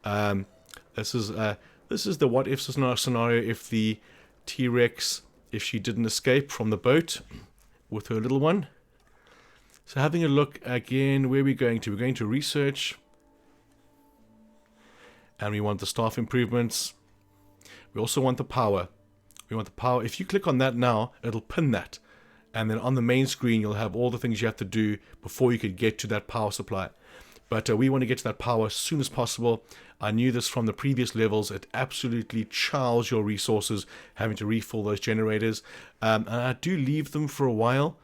This is the what if scenario if the T-Rex, if she didn't escape from the boat with her little one. So having a look again, where are we going to? We're going to research. And we want the staff improvements. We also want the power. We want the power. If you click on that now, it'll pin that. And then on the main screen, you'll have all the things you have to do before you could get to that power supply. But we want to get to that power as soon as possible. I knew this from the previous levels. It absolutely chows your resources, having to refill those generators. And I do leave them for a while,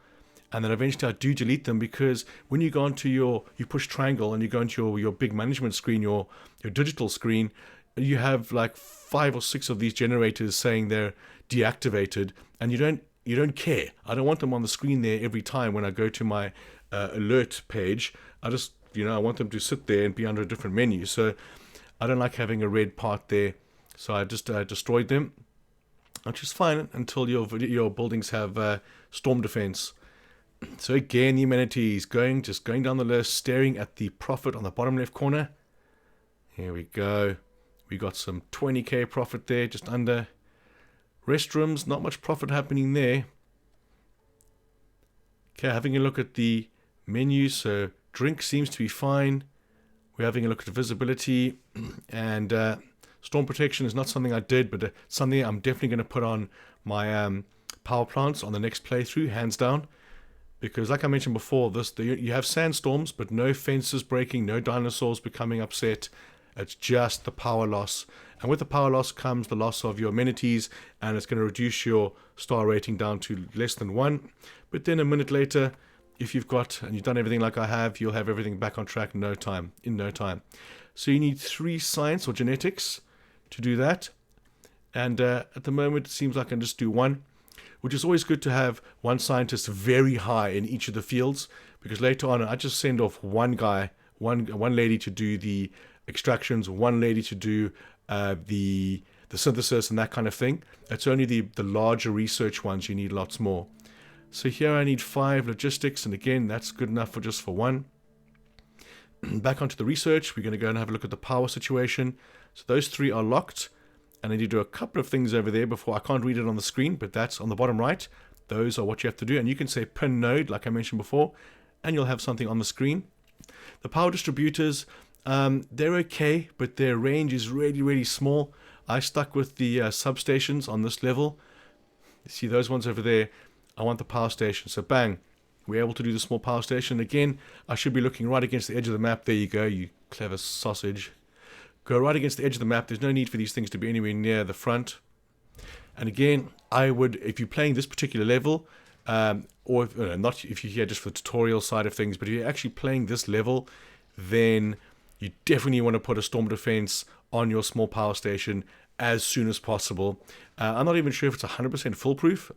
and then eventually I do delete them, because when you go into you push triangle and you go into your big management screen, your digital screen, you have like 5 or 6 of these generators saying they're deactivated, and you don't care. I don't want them on the screen there every time when I go to my alert page. I just, I want them to sit there and be under a different menu. So I don't like having a red part there. So I just destroyed them, which is fine until your buildings have storm defense. So again, the amenities, just going down the list, staring at the profit on the bottom left corner. Here we go. We got some 20k profit there, just under. Restrooms, not much profit happening there. Okay, having a look at the menu. So drink seems to be fine. We're having a look at visibility, and storm protection is not something I did, but something I'm definitely going to put on my power plants on the next playthrough, hands down. Because like I mentioned before, you have sandstorms, but no fences breaking, no dinosaurs becoming upset. It's just the power loss. And with the power loss comes the loss of your amenities, and it's going to reduce your star rating down to less than 1. But then a minute later, if you've done everything like I have, you'll have everything back on track in no time. So you need 3 science or genetics to do that. And at the moment, it seems like I can just do 1. Which is always good to have 1 scientist very high in each of the fields, because later on I just send off 1 guy, one lady to do the extractions, 1 lady to do the synthesis and that kind of thing. It's only the larger research ones you need lots more. So here I need 5 logistics, and again that's good enough for 1. Back onto the research, we're going to go and have a look at the power situation. So those 3 are locked. And I need to do a couple of things over there before. I can't read it on the screen, but that's on the bottom right. Those are what you have to do. And you can say pin node, like I mentioned before, and you'll have something on the screen. The power distributors, they're okay, but their range is really, really small. I stuck with the substations on this level. You see those ones over there? I want the power station. So bang, we're able to do the small power station. Again, I should be looking right against the edge of the map. There you go, you clever sausage. Go right against the edge of the map. There's no need for these things to be anywhere near the front. And again, I would, if you're playing this particular level, or not if you're here just for the tutorial side of things, but if you're actually playing this level, then you definitely want to put a storm defense on your small power station as soon as possible. I'm not even sure if it's 100% foolproof.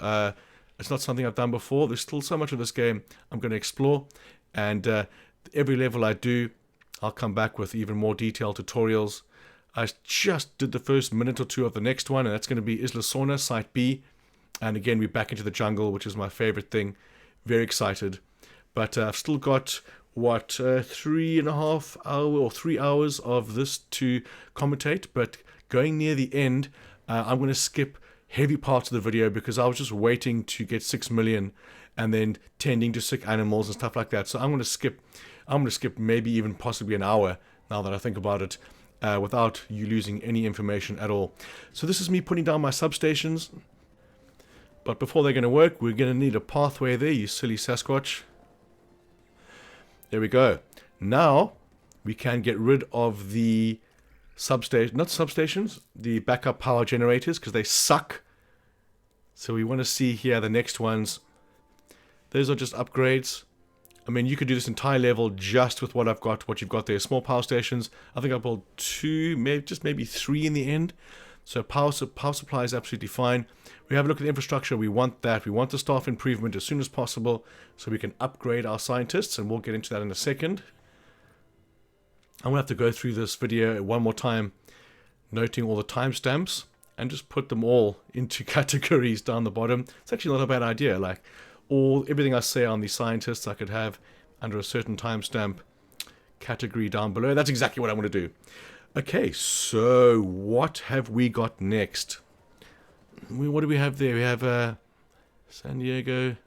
It's not something I've done before. There's still so much of this game I'm going to explore, and every level I do, I'll come back with even more detailed tutorials. I just did the first minute or 2 of the next one, and that's going to be Isla Sorna, Site B. And again, we're back into the jungle, which is my favorite thing. Very excited. But I've still got, 3.5 hours or 3 hours of this to commentate. But going near the end, I'm going to skip heavy parts of the video because I was just waiting to get 6 million and then tending to sick animals and stuff like that. So I'm going to skip maybe even possibly an hour, now that I think about it, without you losing any information at all. So this is me putting down my substations. But before they're going to work, we're going to need a pathway there, you silly Sasquatch. There we go. Now we can get rid of the the backup power generators, because they suck. So we want to see here the next ones. Those are just upgrades. I mean, you could do this entire level just with what I've got, what you've got there. Small power stations. I think I built 2, maybe 3 in the end. So power supply is absolutely fine. We have a look at the infrastructure. We want that. We want the staff improvement as soon as possible so we can upgrade our scientists, and we'll get into that in a second. I'm going to have to go through this video one more time, noting all the timestamps, and just put them all into categories down the bottom. It's actually not a bad idea. Like, everything I say on the scientists, I could have under a certain timestamp category down below. That's exactly what I want to do. Okay, so what have we got next? What do we have there? We have San Diego.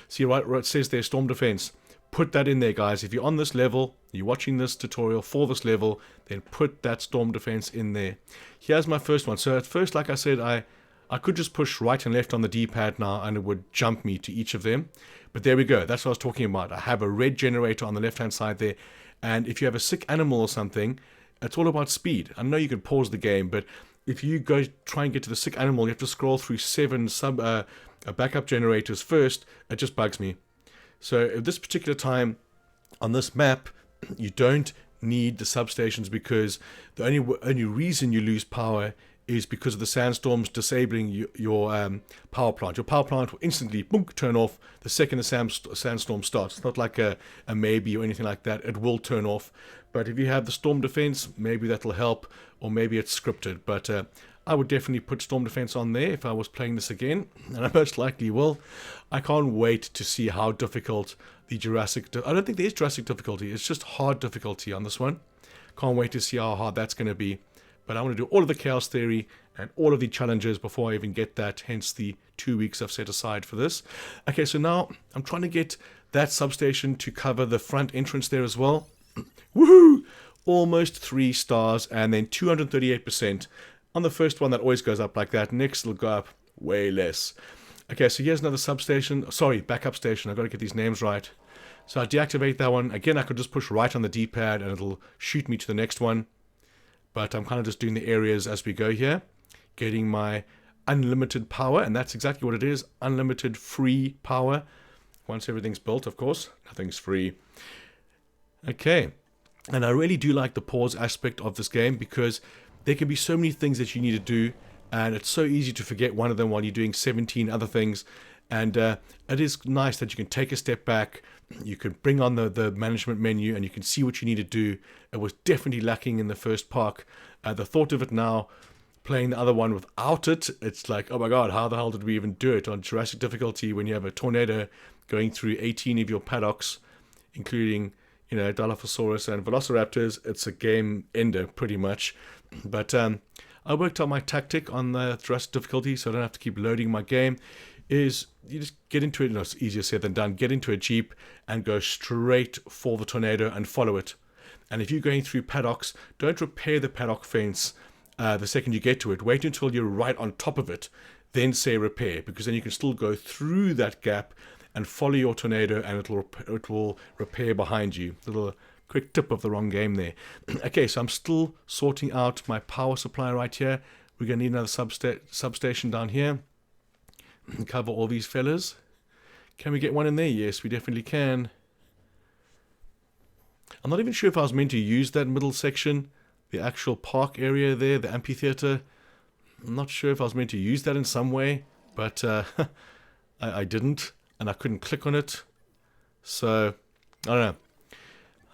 See, right, it says there, storm defense. Put that in there, guys. If you're on this level, you're watching this tutorial for this level, then put that storm defense in there. Here's my first one. So at first, like I said, I could just push right and left on the D-pad now, and it would jump me to each of them. But there we go. That's what I was talking about. I have a red generator on the left-hand side there, And if you have a sick animal or something, it's all about speed. I know you can pause the game, but if you go try and get to the sick animal, you have to scroll through 7 backup generators first. It just bugs me. So at this particular time on this map, you don't need the substations, because the only reason you lose power is because of the sandstorms disabling your power plant. Your power plant will instantly turn off the second the sandstorm starts. It's not like a maybe or anything like that. It will turn off. But if you have the storm defense, maybe that'll help, or maybe it's scripted. But I would definitely put storm defense on there if I was playing this again, and I most likely will. I can't wait to see how difficult the Jurassic... I don't think there is Jurassic difficulty. It's just hard difficulty on this one. Can't wait to see how hard that's going to be. But I want to do all of the chaos theory and all of the challenges before I even get that, hence the 2 weeks I've set aside for this. Okay, so now I'm trying to get that substation to cover the front entrance there as well. Woohoo! Almost 3 stars, and then 238%. On the first one, that always goes up like that. Next, it'll go up way less. Okay, so here's another substation. Sorry, backup station. I've got to get these names right. So I deactivate that one. Again, I could just push right on the D-pad and it'll shoot me to the next one. But I'm kind of just doing the areas as we go here. Getting my unlimited power, and that's exactly what it is. Unlimited free power. Once everything's built, of course. Nothing's free. Okay. And I really do like the pause aspect of this game, because there can be so many things that you need to do, and it's so easy to forget one of them while you're doing 17 other things. And it is nice that you can take a step back, you can bring on the management menu, and you can see what you need to do. It was definitely lacking in the first park. The thought of it now, playing the other one without it, it's like, oh my god, how the hell did we even do it on Jurassic difficulty when you have a tornado going through 18 of your paddocks, including, you know, Dilophosaurus and VELOCIRAPTORS. It's a game ender, pretty much. But I worked out my tactic on the Jurassic difficulty, so I don't have to keep loading my game. Is you just get into it, it's easier said than done, get into a Jeep and go straight for the tornado and follow it. And if you're going through paddocks, don't repair the paddock fence the second you get to it. Wait until you're right on top of it, then say repair, because then you can still go through that gap and follow your tornado, and it will repair behind you. Little quick tip of the wrong game there. Okay, so I'm still sorting out my power supply right here. We're going to need another substation down here. Cover all these fellas. Can we get one in there? Yes, we definitely can. I'm not even sure if I was meant to use that middle section, the actual park area there, the amphitheater. I'm not sure if I was meant to use that in some way, but I didn't, and I couldn't click on it. So, I don't know.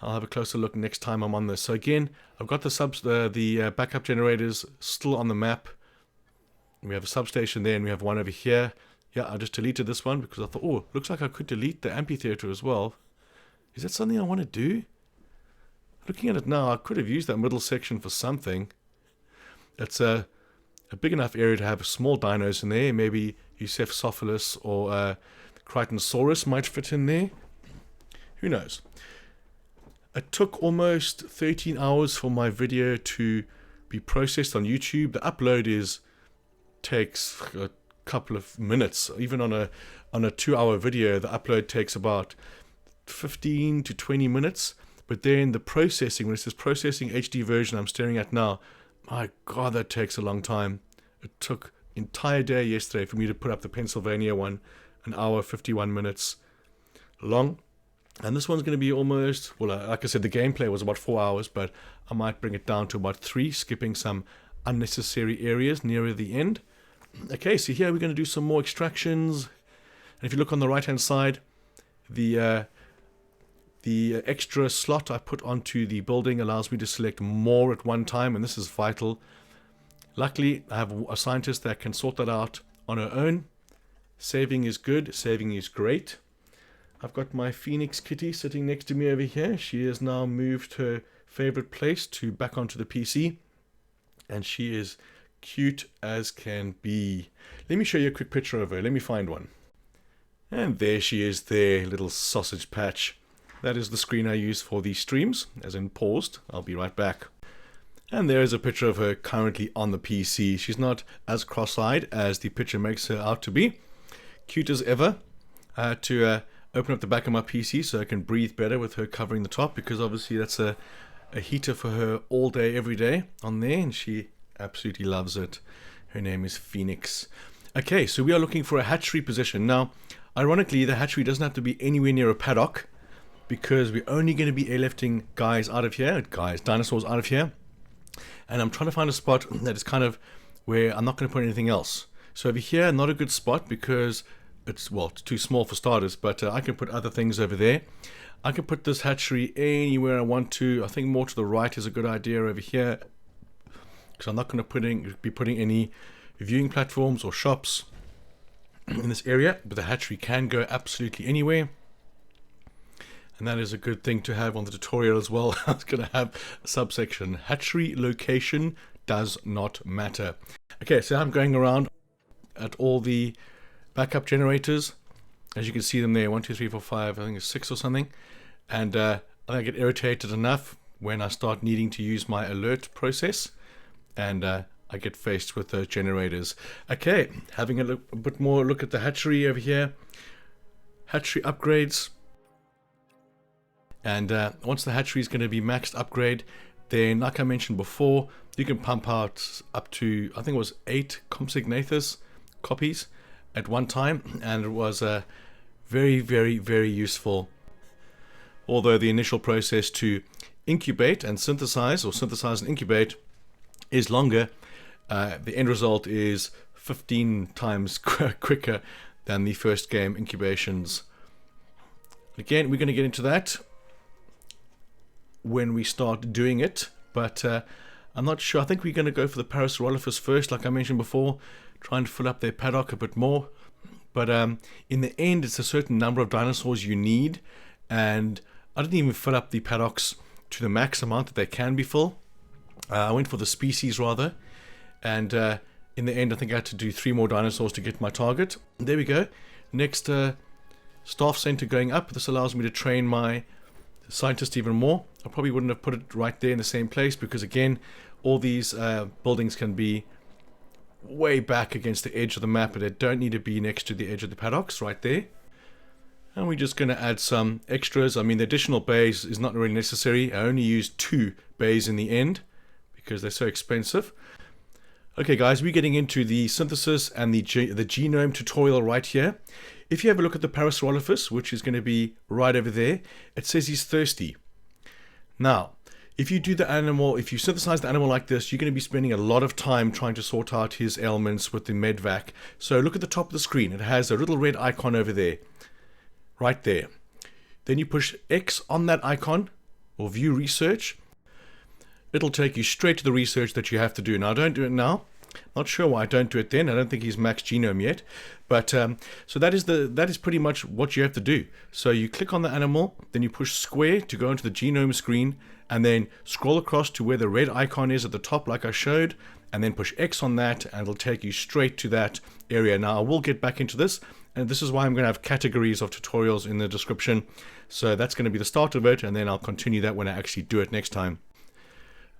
I'll have a closer look next time I'm on this. So again, I've got the backup generators still on the map. We have a substation there, and we have one over here. Yeah, I just deleted this one because I thought, oh, looks like I could delete the amphitheater as well. Is that something I want to do? Looking at it now, I could have used that middle section for something. It's a big enough area to have small dinos in there. Maybe Eucephalus or Crichtonsaurus might fit in there. Who knows? It took almost 13 hours for my video to be processed on YouTube. The upload takes a couple of minutes. Even on a 2-hour video, the upload takes about 15 to 20 minutes. But then the processing, when it says processing HD version I'm staring at now, my god, that takes a long time. It took entire day yesterday for me to put up the Pennsylvania one, 1 hour 51 minutes long. And this one's going to be almost, well, like I said, the gameplay was about 4 hours, but I might bring it down to about 3, skipping some unnecessary areas nearer the end. Okay, so here we're going to do some more extractions. And if you look on the right hand side, the extra slot I put onto the building allows me to select more at one time, and this is vital. Luckily, I have a scientist that can sort that out on her own. Saving is good, saving is great. I've got my Phoenix kitty sitting next to me over here. She has now moved her favorite place to back onto the PC, and she is cute as can be. Let me show you a quick picture of her. Let me find one. And there she is there, little sausage patch. That is the screen I use for these streams, as in paused. I'll be right back. And there is a picture of her currently on the PC. She's not as cross-eyed as the picture makes her out to be. Cute as ever. To open up the back of my PC so I can breathe better with her covering the top, because obviously that's a heater for her all day, every day on there, and she absolutely loves it. Her name is Phoenix. Okay, so we are looking for a hatchery position. Now, ironically, the hatchery doesn't have to be anywhere near a paddock, because we're only going to be airlifting dinosaurs out of here. And I'm trying to find a spot that is kind of where I'm not going to put anything else. So over here, not a good spot because it's too small for starters, but I can put other things over there. I can put this hatchery anywhere I want to. I think more to the right is a good idea over here, because I'm not going to be putting any viewing platforms or shops in this area, but the hatchery can go absolutely anywhere. And that is a good thing to have on the tutorial as well. I was going to have a subsection. Hatchery location does not matter. Okay, so I'm going around at all the backup generators. As you can see them there, 1, 2, 3, 4, 5, I think it's 6 or something. And I get irritated enough when I start needing to use my alert process. And I get faced with those generators. Okay, having a bit more look at the hatchery over here. Hatchery upgrades. And once the hatchery is going to be maxed upgrade, then like I mentioned before, you can pump out up to, I think it was 8 COMPSOGNATHUS copies at one time, and it was very, very, very useful. Although the initial process to incubate and synthesize, or synthesize and incubate, is longer, the end result is 15 times quicker than the first game incubations. Again, we're going to get into that when we start doing it, but I'm not sure. I think we're going to go for the Parasaurolophus first, like I mentioned before, trying to fill up their paddock a bit more. But in the end, it's a certain number of dinosaurs you need, and I didn't even fill up the paddocks to the max amount that they can be full. I went for the species rather, and in the end I think I had to do 3 more dinosaurs to get my target. There we go. Next staff center going up. This allows me to train my scientist even more. I probably wouldn't have put it right there in the same place, because again, all these buildings can be way back against the edge of the map, and they don't need to be next to the edge of the paddocks right there. And we're just going to add some extras. I mean, the additional bays is not really necessary. I only used 2 bays in the end because they're so expensive. Okay guys, we're getting into the synthesis and the genome tutorial right here. If you have a look at the Parasaurolophus, which is going to be right over there, it says he's thirsty. Now, if you synthesize the animal like this, you're going to be spending a lot of time trying to sort out his ailments with the medvac. So look at the top of the screen. It has a little red icon over there, right there. Then you push X on that icon, or view research. It'll take you straight to the research that you have to do. Now, don't do it now. Not sure why I don't do it then. I don't think he's max genome yet. But so that is pretty much what you have to do. So you click on the animal, then you push square to go into the genome screen, and then scroll across to where the red icon is at the top like I showed, and then push X on that, and it'll take you straight to that area. Now I will get back into this, and this is why I'm going to have categories of tutorials in the description. So that's going to be the start of it, and then I'll continue that when I actually do it next time.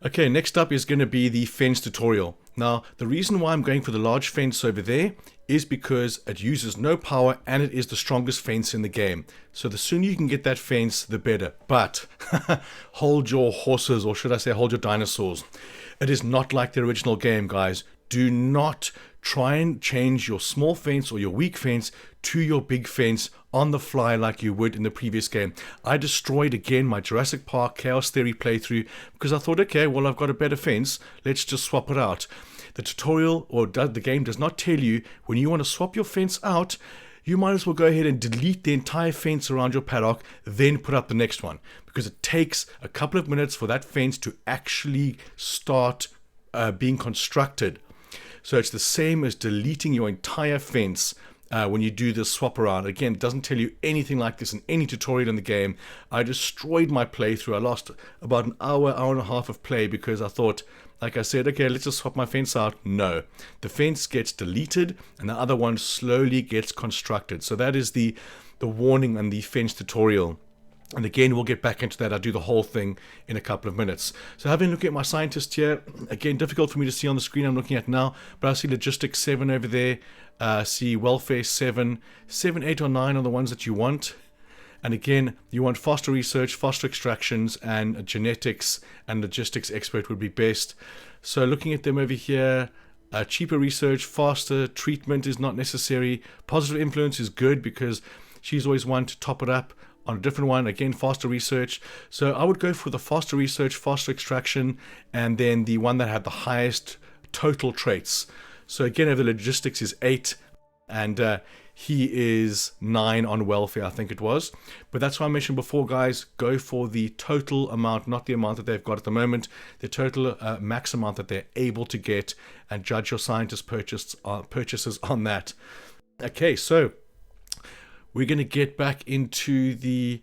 Okay, next up is going to be the fence tutorial. Now, the reason why I'm going for the large fence over there is because it uses no power and it is the strongest fence in the game. So the sooner you can get that fence, the better. But hold your horses, or should I say hold your dinosaurs. It is not like the original game, guys. Do not try and change your small fence or your weak fence to your big fence on the fly like you would in the previous game. I destroyed again my Jurassic Park Chaos Theory playthrough because I thought, okay, well, I've got a better fence. Let's just swap it out. The tutorial or the game does not tell you when you want to swap your fence out. You might as well go ahead and delete the entire fence around your paddock, then put up the next one, because it takes a couple of minutes for that fence to actually start being constructed. So it's the same as deleting your entire fence when you do this swap around. Again, it doesn't tell you anything like this in any tutorial in the game. I destroyed my playthrough. I lost about an hour and a half of play because I thought, like I said, okay, let's just swap my fence out. No, the fence gets deleted and the other one slowly gets constructed. So that is the warning and the fence tutorial. And again, we'll get back into that. I'll do the whole thing in a couple of minutes. So having a look at my scientist here, again, difficult for me to see on the screen I'm looking at now, but I see logistics 7 over there. See welfare 7, 7, 8 or 9 are the ones that you want. And again, you want faster research, faster extractions, and a genetics and logistics expert would be best. So looking at them over here, cheaper research, faster treatment is not necessary. Positive influence is good because she's always one to top it up on a different one. Again, faster research. So I would go for the faster research, faster extraction, and then the one that had the highest total traits. So again, over the logistics is 8, and he is 9 on welfare, I think it was. But that's why I mentioned before, guys, go for the total amount, not the amount that they've got at the moment, the total max amount that they're able to get, and judge your scientist purchases on that. Okay, so we're going to get back into the...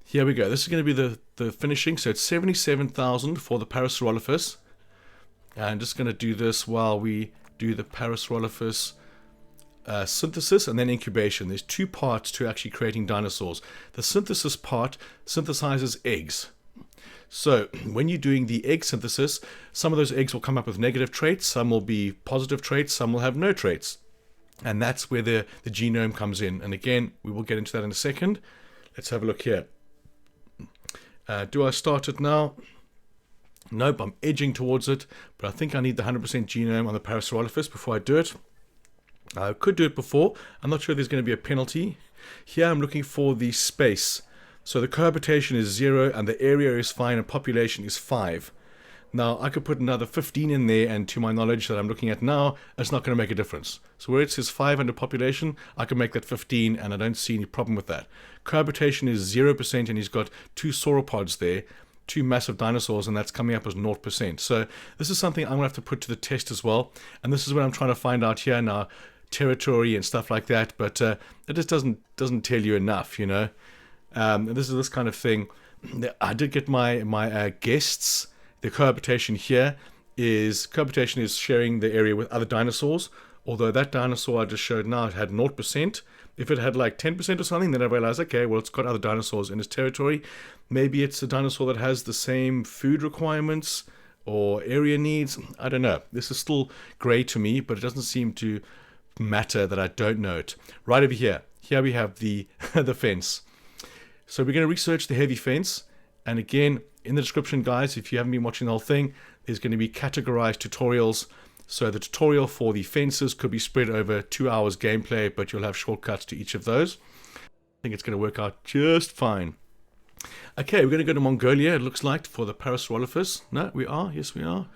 Here we go. This is going to be the finishing. So it's 77,000 for the Parasaurolophus. I'm just going to do this while we do the Parasaurolophus synthesis and then incubation. There's 2 parts to actually creating dinosaurs. The synthesis part synthesizes eggs. So when you're doing the egg synthesis, some of those eggs will come up with negative traits, some will be positive traits, some will have no traits. And that's where the genome comes in. And again, we will get into that in a second. Let's have a look here. Do I start it now? Nope, I'm edging towards it, but I think I need the 100% genome on the Parasaurolophus before I do it. I could do it before. I'm not sure there's going to be a penalty. Here I'm looking for the space. So the cohabitation is 0 and the area is fine and population is 5. Now I could put another 15 in there, and to my knowledge that I'm looking at now, it's not going to make a difference. So where it says 5 under population, I can make that 15 and I don't see any problem with that. Cohabitation is 0% and he's got 2 sauropods there, 2 massive dinosaurs, and that's coming up as 0%. So this is something I'm going to have to put to the test as well. And this is what I'm trying to find out here now, territory and stuff like that, but it just doesn't tell you enough, you know. This is this kind of thing. I did get my guests. The cohabitation here is sharing the area with other dinosaurs, although that dinosaur I just showed now, it had 0%. If it had like 10% or something, then I realized, okay, well, it's got other dinosaurs in its territory. Maybe it's a dinosaur that has the same food requirements or area needs. I don't know. This is still gray to me, but it doesn't seem to matter that I don't know it. Right over here. Here we have the the fence. So we're going to research the heavy fence. And again, in the description, guys, if you haven't been watching the whole thing, there's going to be categorized tutorials. So the tutorial for the fences could be spread over 2 hours gameplay, but you'll have shortcuts to each of those. I think it's going to work out just fine. Okay, we're going to go to Mongolia, it looks like, for the Parasaurolophus. No, we are. Yes, we are.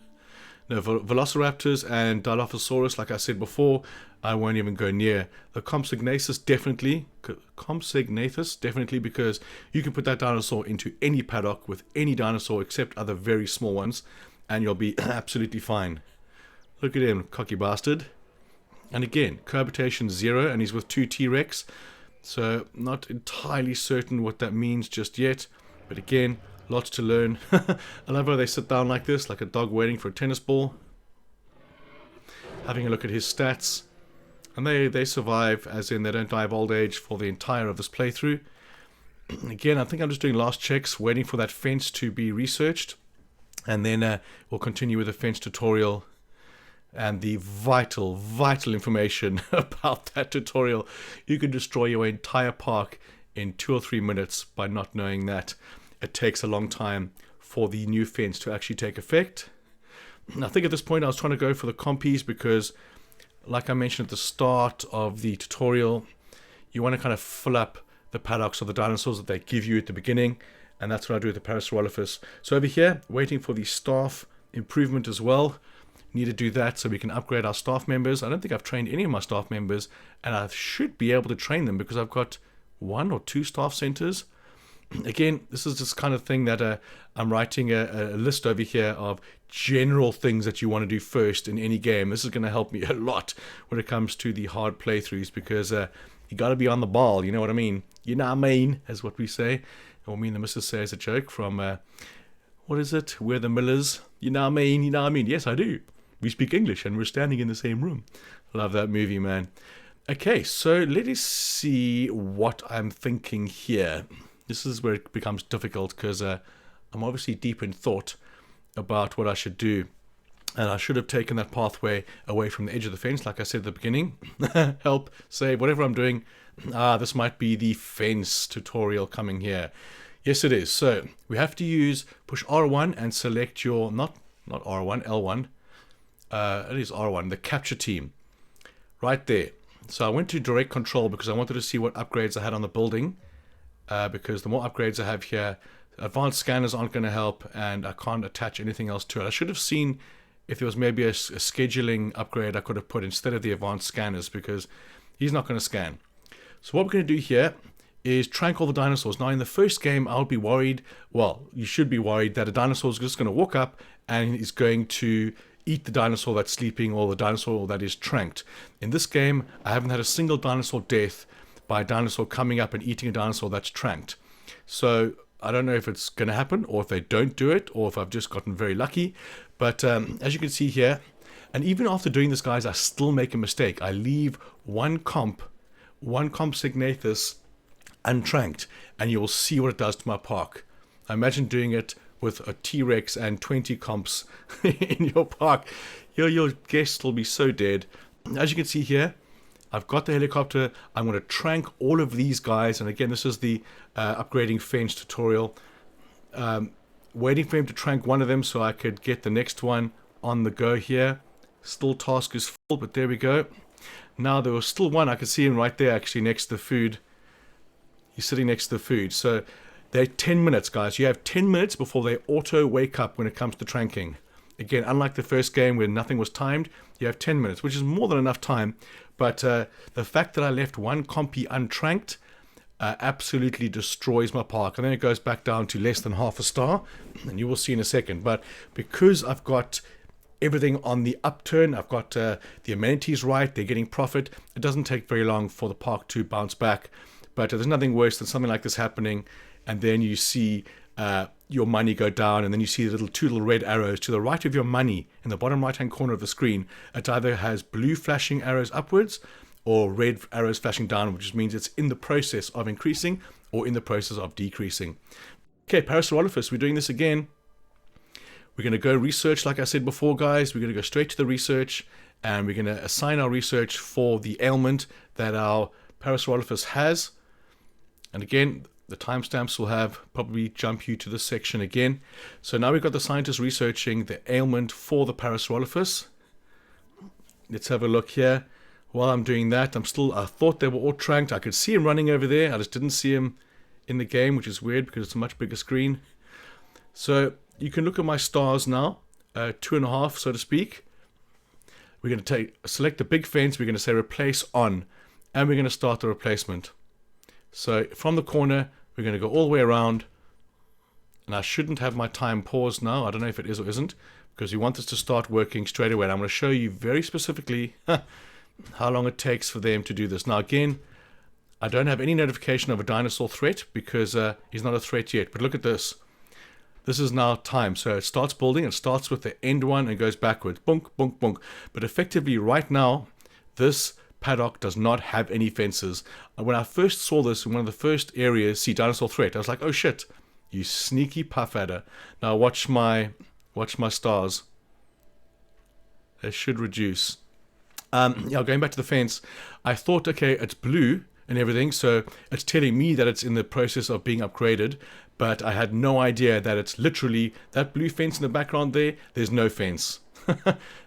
No, VELOCIRAPTORS and DILOPHOSAURUS, like I said before, I won't even go near. The COMPSOGNATHUS definitely, because you can put that dinosaur into any paddock with any dinosaur except other very small ones, and you'll be absolutely fine. Look at him, cocky bastard. And again, cohabitation 0, and he's with 2 T-Rex. So not entirely certain what that means just yet. But again, lots to learn. I love how they sit down like this, like a dog waiting for a tennis ball. Having a look at his stats. And they survive, as in they don't die of old age for the entire of this playthrough. Again, I think I'm just doing last checks, waiting for that fence to be researched. And then we'll continue with the fence tutorial. And the vital information about that tutorial. You can destroy your entire park in 2 or 3 minutes by not knowing that. It takes a long time for the new fence to actually take effect. I think at this point I was trying to go for the compies because, like I mentioned at the start of the tutorial, you want to kind of fill up the paddocks of the dinosaurs that they give you at the beginning, and that's what I do with the Parasaurolophus. So over here, waiting for the staff improvement as well. Need to do that so we can upgrade our staff members. I don't think I've trained any of my staff members, and I should be able to train them because I've got 1 or 2 staff centers. Again, this is just kind of thing that I'm writing a list over here of general things that you want to do first in any game. This is going to help me a lot when it comes to the hard playthroughs because you got to be on the ball, you know what I mean? You know what I mean, is what we say. Or me and the missus say as a joke from, what is it? We're the Millers. You know what I mean? You know what I mean? Yes, I do. We speak English and we're standing in the same room. Love that movie, man. Okay, so let us see what I'm thinking here. This is where it becomes difficult because I'm obviously deep in thought about what I should do. And I should have taken that pathway away from the edge of the fence, like I said at the beginning. Help, save, whatever I'm doing, This might be the fence tutorial coming here. Yes, it is. So we have to push R1 and select your, not R1, L1. It is R1, the capture team. Right there. So I went to direct control because I wanted to see what upgrades I had on the building. Because the more upgrades I have here, advanced scanners aren't going to help, and I can't attach anything else to it. I should have seen if there was maybe a scheduling upgrade I could have put instead of the advanced scanners, because he's not going to scan. So what we're going to do here is trank all the dinosaurs. Now in the first game, I would be worried, well, you should be worried that a dinosaur is just going to walk up and is going to eat the dinosaur that's sleeping or the dinosaur that is tranked. In this game, I haven't had a single dinosaur death by a dinosaur coming up and eating a dinosaur that's tranked. So I don't know if it's going to happen, or if they don't do it, or if I've just gotten very lucky. But as you can see here, and even after doing this, guys, I still make a mistake. I leave one COMPSOGNATHUS untranked, and you will see what it does to my park. I imagine doing it with a T-Rex and 20 comps in your park. Your guests will be so dead. As you can see here, I've got the helicopter. I'm going to trank all of these guys. And again, this is the upgrading fence tutorial. Waiting for him to trank one of them so I could get the next one on the go here. Still task is full, but there we go. Now there was still one. I could see him right there actually next to the food. He's sitting next to the food. So they're 10 minutes, guys. You have 10 minutes before they auto wake up when it comes to tranking. Again, unlike the first game where nothing was timed, you have 10 minutes, which is more than enough time. But the fact that I left one compy untranked absolutely destroys my park. And then it goes back down to less than half a star, and you will see in a second. But because I've got everything on the upturn, I've got the amenities right, they're getting profit, it doesn't take very long for the park to bounce back. But there's nothing worse than something like this happening, and then you see your money go down, and then you see the two little red arrows to the right of your money in the bottom right hand corner of the screen. It either has blue flashing arrows upwards or red arrows flashing down, which means it's in the process of increasing or in the process of decreasing. Okay, Parasaurolophus, we're doing this again. We're going to go research, like I said before, guys. We're going to go straight to the research, and we're going to assign our research for the ailment that our Parasaurolophus has. And again, the timestamps will probably jump you to this section again. So now we've got the scientists researching the ailment for the Parasaurolophus. Let's have a look here. While I'm doing that, I thought they were all tranked. I could see him running over there. I just didn't see him in the game, which is weird because it's a much bigger screen. So you can look at my stars now, 2.5, so to speak. We're going to select the big fence. We're going to say replace on, and we're going to start the replacement. So from the corner, we're going to go all the way around, and I shouldn't have my time paused now. I don't know if it is or isn't, because we want this to start working straight away. And I'm going to show you very specifically how long it takes for them to do this. Now again, I don't have any notification of a dinosaur threat because he's not a threat yet. But look at this. This is now time. So it starts building. It starts with the end one and goes backwards. Bunk, bunk, bunk. But effectively right now, this paddock does not have any fences. When I first saw this in one of the first areas, see dinosaur threat, I was like, oh shit, you sneaky puff adder. Now watch my stars. They should reduce. Going back to the fence, I thought, okay, it's blue and everything, so it's telling me that it's in the process of being upgraded, but I had no idea that it's literally that blue fence in the background there. There's no fence.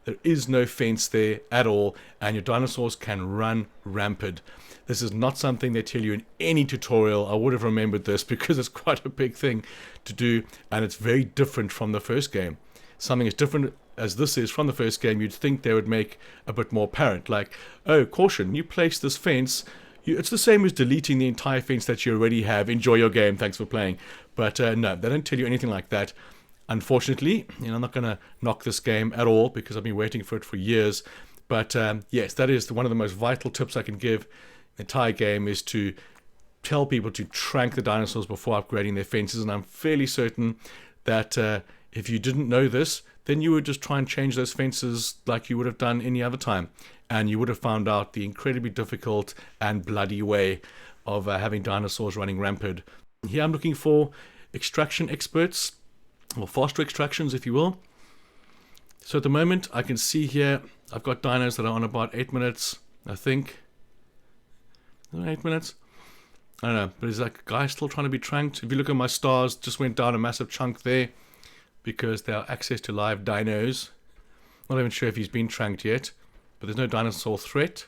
There is no fence there at all, and your dinosaurs can run rampant. This is not something they tell you in any tutorial. I would have remembered this because it's quite a big thing to do, and it's very different from the first game. Something as different as this is from the first game, you'd think they would make a bit more apparent. Like, oh, caution, you place this fence. It's the same as deleting the entire fence that you already have. Enjoy your game. Thanks for playing. But no, they don't tell you anything like that. Unfortunately, I'm not going to knock this game at all because I've been waiting for it for years. But yes, that is one of the most vital tips I can give. The entire game is to tell people to trank the dinosaurs before upgrading their fences. And I'm fairly certain that if you didn't know this, then you would just try and change those fences like you would have done any other time. And you would have found out the incredibly difficult and bloody way of having dinosaurs running rampant. Here I'm looking for extraction experts, or faster extractions, if you will. So at the moment, I can see here, I've got dinos that are on about 8 minutes, I think. 8 minutes? I don't know, but is that guy still trying to be tranked? If you look at my stars, just went down a massive chunk there because they are access to live dinos. Not even sure if he's been tranked yet, but there's no dinosaur threat.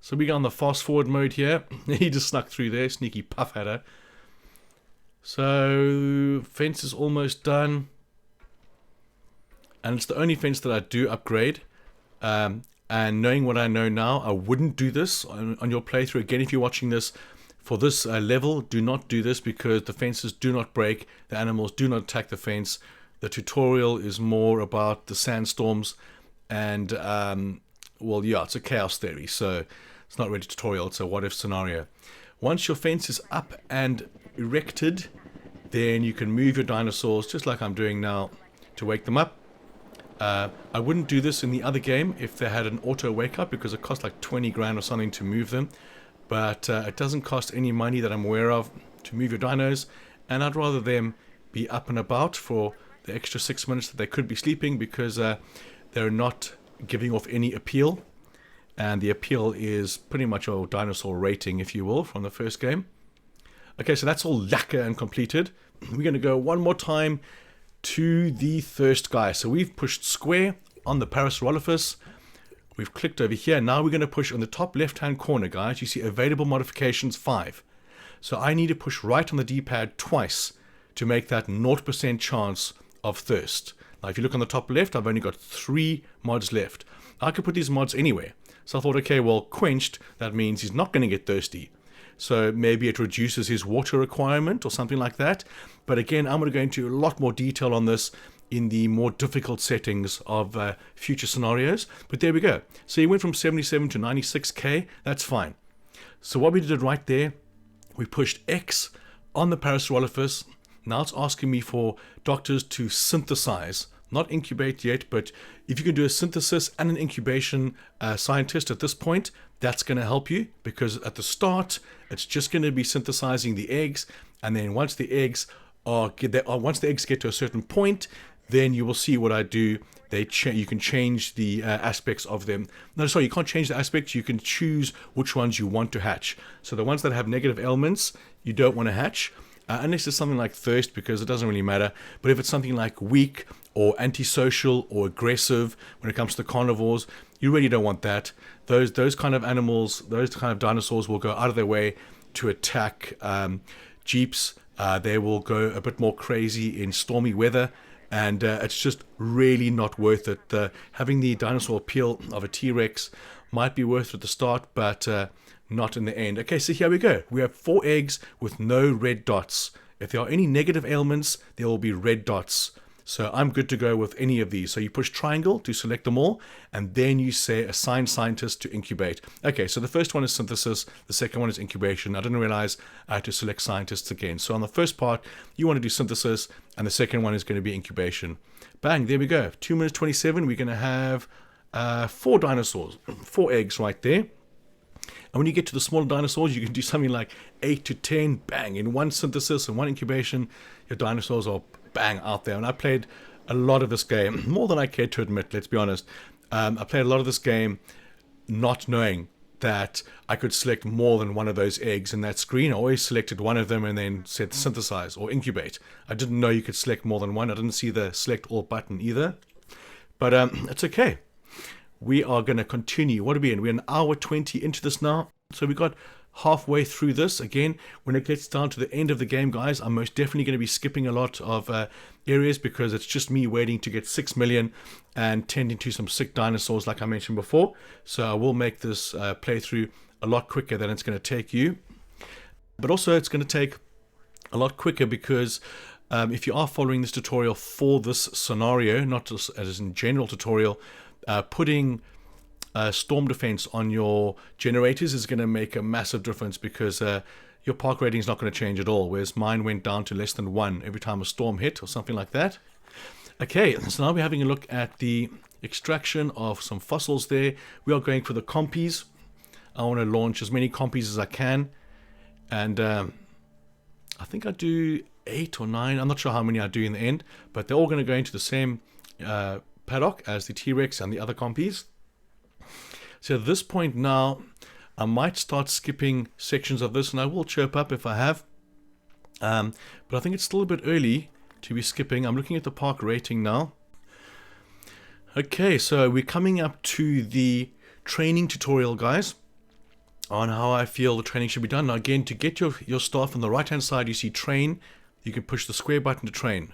So we go on the fast forward mode here. He just snuck through there, sneaky puff at her. So fence is almost done. And it's the only fence that I do upgrade. And knowing what I know now, I wouldn't do this on your playthrough. Again, if you're watching this for this level, do not do this because the fences do not break. The animals do not attack the fence. The tutorial is more about the sandstorms and, well, yeah, it's a chaos theory. So it's not really a tutorial. It's a what-if scenario. Once your fence is up and erected, then you can move your dinosaurs, just like I'm doing now, to wake them up. I wouldn't do this in the other game if they had an auto wake up because it costs like 20 grand or something to move them. But it doesn't cost any money that I'm aware of to move your dinos, and I'd rather them be up and about for the extra 6 minutes that they could be sleeping because they're not giving off any appeal, and the appeal is pretty much a dinosaur rating, if you will, from the first game. Okay, so that's all lacquer and completed. We're going to go one more time to the first guy. So we've pushed square on the Parasaurolophus. We've clicked over here. Now we're going to push on the top left-hand corner, guys. You see available modifications 5. So I need to push right on the D-pad twice to make that 0% chance of thirst. Now, if you look on the top left, I've only got 3 mods left. I could put these mods anywhere. So I thought, okay, well, quenched, that means he's not going to get thirsty. So maybe it reduces his water requirement or something like that. But again, I'm going to go into a lot more detail on this in the more difficult settings of future scenarios. But there we go. So he went from 77 to 96k. That's fine. So what we did right there, we pushed X on the Parasaurolophus. Now it's asking me for doctors to synthesize. Not incubate yet, but if you can do a synthesis and an incubation scientist at this point, that's going to help you because at the start, it's just going to be synthesizing the eggs. And then once the eggs get to a certain point, then you will see what I do. You can change the aspects of them. No, sorry, you can't change the aspects. You can choose which ones you want to hatch. So the ones that have negative ailments, you don't want to hatch. Unless it's something like thirst, because it doesn't really matter. But if it's something like weak or antisocial or aggressive when it comes to carnivores, you really don't want that. Those kind of animals, those kind of dinosaurs will go out of their way to attack jeeps. They will go a bit more crazy in stormy weather. And it's just really not worth it. Having the dinosaur appeal of a T-Rex might be worth it at the start, but not in the end. Okay, so here we go. We have 4 eggs with no red dots. If there are any negative ailments, there will be red dots. So I'm good to go with any of these. So you push triangle to select them all, and then you say assign scientist to incubate. Okay, so the first one is synthesis, the second one is incubation. I didn't realize I had to select scientists again. So on the first part, you want to do synthesis, and the second one is going to be incubation. Bang, there we go. 2 minutes 27, we're going to have 4 dinosaurs, 4 eggs right there. And when you get to the smaller dinosaurs, you can do something like 8 to 10, bang, in one synthesis and one incubation, your dinosaurs are bang out there. And I played a lot of this game, more than I care to admit, let's be honest. I played a lot of this game not knowing that I could select more than one of those eggs in that screen. I always selected one of them and then said synthesize or incubate. I didn't know you could select more than one. I didn't see the select all button either. But it's okay. We are going to continue. What are we in? We're an hour 20 into this now. So we got halfway through this. Again, when it gets down to the end of the game, guys, I'm most definitely going to be skipping a lot of areas because it's just me waiting to get 6 million and tending to some sick dinosaurs like I mentioned before. So I will make this playthrough a lot quicker than it's going to take you. But also it's going to take a lot quicker because if you are following this tutorial for this scenario, not just as in general tutorial, putting storm defense on your generators is going to make a massive difference because your park rating is not going to change at all, whereas mine went down to less than 1 every time a storm hit or something like that. Okay, so now we're having a look at the extraction of some fossils there. We are going for the compies. I want to launch as many compies as I can, and I think I do 8 or 9. I'm not sure how many I do in the end, but they're all going to go into the same paddock as the T-Rex and the other compies. So at this point now, I might start skipping sections of this, and I will chirp up if I have. But I think it's still a bit early to be skipping. I'm looking at the park rating now. Okay, so we're coming up to the training tutorial, guys, on how I feel the training should be done. Now again, to get your staff on the right hand side, you see train. You can push the square button to train.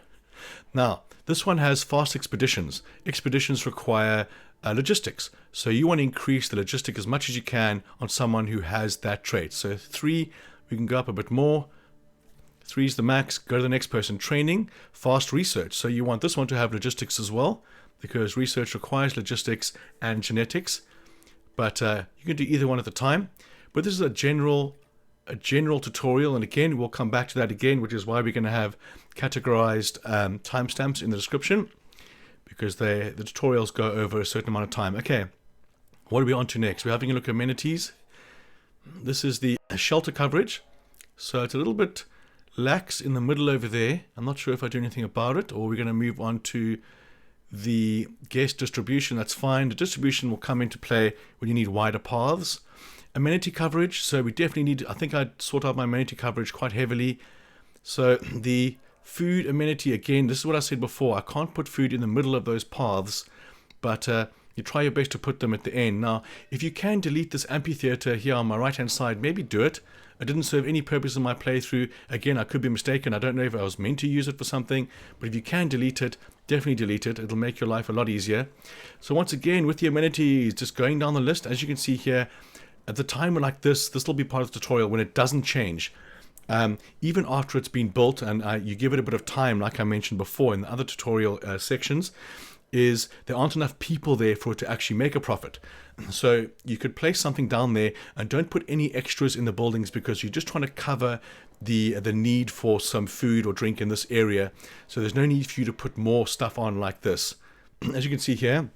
Now, this one has fast expeditions. Expeditions require logistics. So you want to increase the logistic as much as you can on someone who has that trait. So 3, we can go up a bit more. 3 is the max. Go to the next person. Training, fast research. So you want this one to have logistics as well, because research requires logistics and genetics. But you can do either one at a time. But this is a general tutorial, and again, we'll come back to that again, which is why we're going to have categorized timestamps in the description, because the tutorials go over a certain amount of time. Okay, what are we on to next? We're having a look at amenities. This is the shelter coverage. So it's a little bit lax in the middle over there. I'm not sure if I do anything about it, or we're going to move on to the guest distribution. That's fine. The distribution will come into play when you need wider paths. Amenity coverage. So we definitely need, I think I'd sort out my amenity coverage quite heavily. So the food amenity, again, this is what I said before. I can't put food in the middle of those paths, but you try your best to put them at the end. Now, if you can delete this amphitheater here on my right hand side, maybe do it. It didn't serve any purpose in my playthrough. Again, I could be mistaken. I don't know if I was meant to use it for something, but if you can delete it, definitely delete it. It'll make your life a lot easier. So once again, with the amenities, just going down the list, as you can see here, at the time like this will be part of the tutorial when it doesn't change. Even after it's been built and you give it a bit of time, like I mentioned before in the other tutorial sections, is there aren't enough people there for it to actually make a profit. So you could place something down there and don't put any extras in the buildings, because you're just trying to cover the need for some food or drink in this area. So there's no need for you to put more stuff on like this. As you can see here,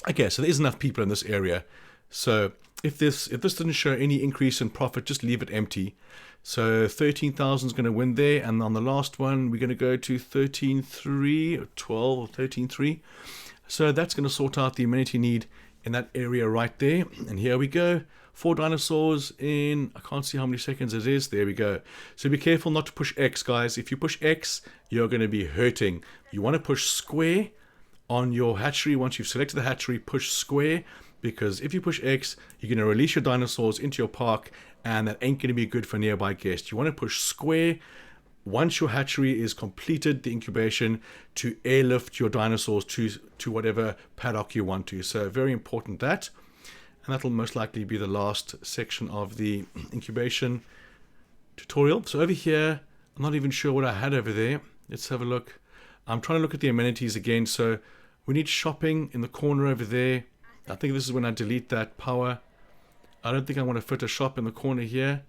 okay, so there is enough people in this area. So if this didn't show any increase in profit, just leave it empty. So 13,000 is going to win there, and on the last one we're going to go to 13.3 or 12 or 13.3. So that's going to sort out the amenity need in that area right there. And here we go, 4 dinosaurs in, I can't see how many seconds it is. There we go. So be careful not to push X, guys. If you push X, you're going to be hurting. You want to push square on your hatchery. Once you've selected the hatchery, push square, because if you push X, you're going to release your dinosaurs into your park, and that ain't going to be good for nearby guests. You want to push square once your hatchery is completed, the incubation, to airlift your dinosaurs to whatever paddock you want to. So very important that. And that'll most likely be the last section of the incubation tutorial. So over here, I'm not even sure what I had over there. Let's have a look. I'm trying to look at the amenities again. So we need shopping in the corner over there. I think this is when I delete that power. I don't think I want to fit a shop in the corner here.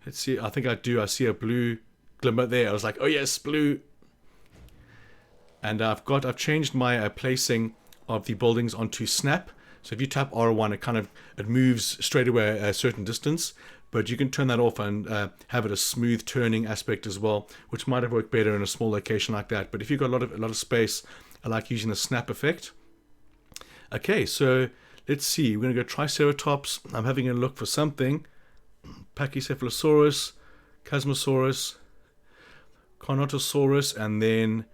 Let's see. I think I do. I see a blue glimmer there. I was like, oh yes, blue. And I've changed my placing of the buildings onto snap. So if you tap R1, it moves straight away a certain distance. But you can turn that off and have it a smooth turning aspect as well, which might have worked better in a small location like that. But if you've got a lot of space, I like using the snap effect. Okay, so let's see. We're going to go Triceratops. I'm having a look for something. Pachycephalosaurus, Chasmosaurus, Carnotaurus, and then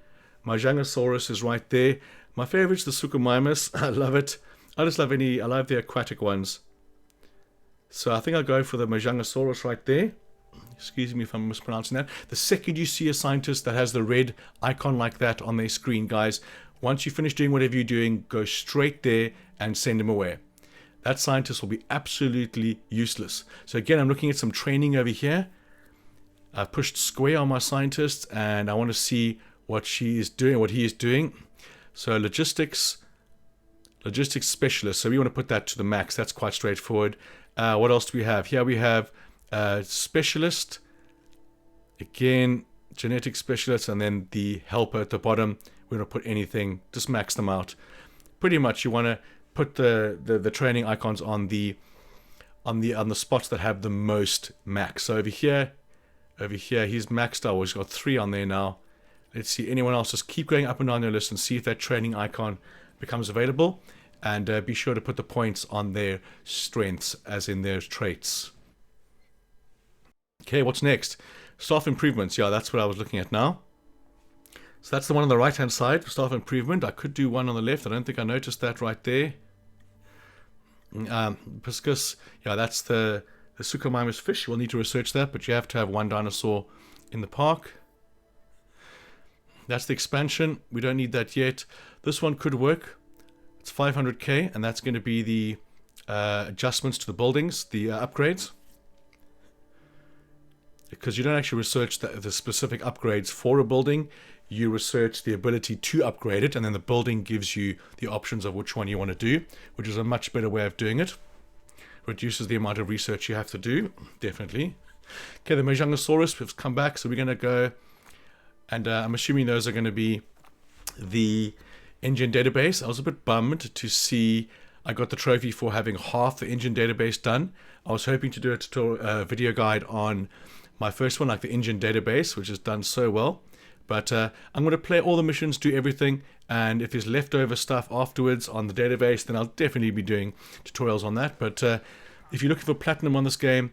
Majangosaurus is right there. My favorite's the Suchomimus. I love it. I love the aquatic ones. So I think I'll go for the Majangosaurus right there. Excuse me if I'm mispronouncing that. The second you see a scientist that has the red icon like that on their screen, guys, once you finish doing whatever you're doing, go straight there and send him away. That scientist will be absolutely useless. So again, I'm looking at some training over here. I've pushed square on my scientist, and I want to see what she is doing, what he is doing. So logistics specialist. So we want to put that to the max. That's quite straightforward. What else do we have? Here we have specialist. Again, genetic specialist, and then the helper at the bottom. We don't put anything, just max them out. Pretty much you want to put the training icons on the spots that have the most max. So over here he's maxed out. He's got 3 on there now. Let's see anyone else. Just keep going up and down your list and see if that training icon becomes available. and be sure to put the points on their strengths, as in their traits. Okay, what's next? Staff improvements. Yeah, that's what I was looking at now. So that's the one on the right hand side for staff improvement. I could do one on the left. I don't think I noticed that right there. Piscus, yeah, that's the SUCHOMIMUS fish. We'll need to research that, but you have to have one dinosaur in the park. That's the expansion. We don't need that yet. This one could work. It's 500k, and that's going to be the adjustments to the buildings, the upgrades. Because you don't actually research the specific upgrades for a building. You research the ability to upgrade it, and then the building gives you the options of which one you want to do, which is a much better way of doing it. Reduces the amount of research you have to do, definitely. Okay, the Mejangosaurus has come back, so we're going to go, and I'm assuming those are going to be the engine database. I was a bit bummed to see I got the trophy for having half the engine database done. I was hoping to do a tutorial, video guide on my first one, like the engine database, which is done so well. But I'm going to play all the missions, do everything, and if there's leftover stuff afterwards on the database, then I'll definitely be doing tutorials on that. But if you're looking for platinum on this game,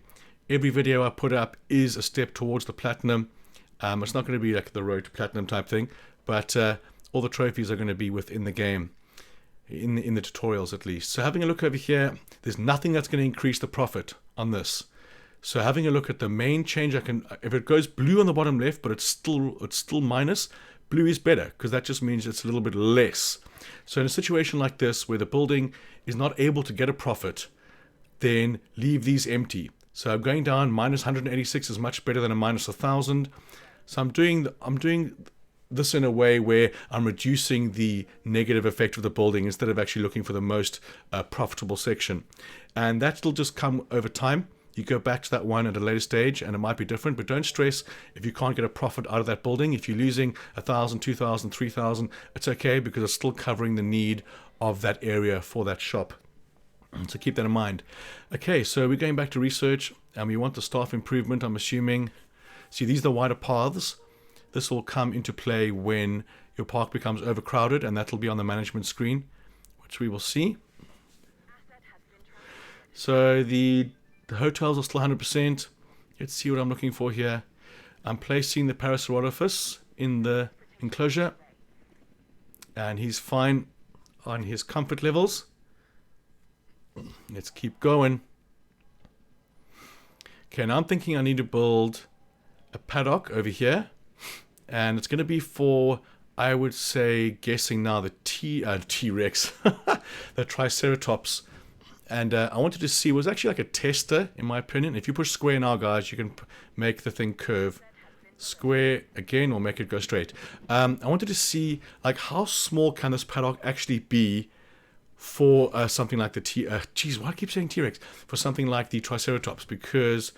every video I put up is a step towards the platinum. It's not going to be like the road to platinum type thing, but all the trophies are going to be within the game, in the tutorials at least. So having a look over here, there's nothing that's going to increase the profit on this. So having a look at the main change, I can, if it goes blue on the bottom left, but it's still minus, blue is better, because that just means it's a little bit less. So in a situation like this, where the building is not able to get a profit, then leave these empty. So I'm going down, minus 186 is much better than a minus 1,000. So I'm doing this in a way where I'm reducing the negative effect of the building instead of actually looking for the most profitable section. And that'll just come over time. You go back to that one at a later stage and it might be different, but don't stress if you can't get a profit out of that building. If you're losing 1,000, 2,000, 3,000, it's okay, because it's still covering the need of that area for that shop. So keep that in mind. Okay, so we're going back to research, and we want the staff improvement, I'm assuming. See, these are the wider paths. This will come into play when your park becomes overcrowded, and that will be on the management screen, which we will see. So the hotels are still 100%. Let's see what I'm looking for here. I'm placing the Parasaurolophus in the enclosure, and he's fine on his comfort levels. Let's keep going. Okay, now I'm thinking I need to build a paddock over here, and it's going to be for, I would say, guessing now, the T-Rex, the Triceratops. And I wanted to see, it was actually like a tester, in my opinion. If you push square now, guys, you can make the thing curve. Square again, or make it go straight. I wanted to see, like, how small can this paddock actually be for something like the geez, why do I keep saying T-Rex? For something like the Triceratops, because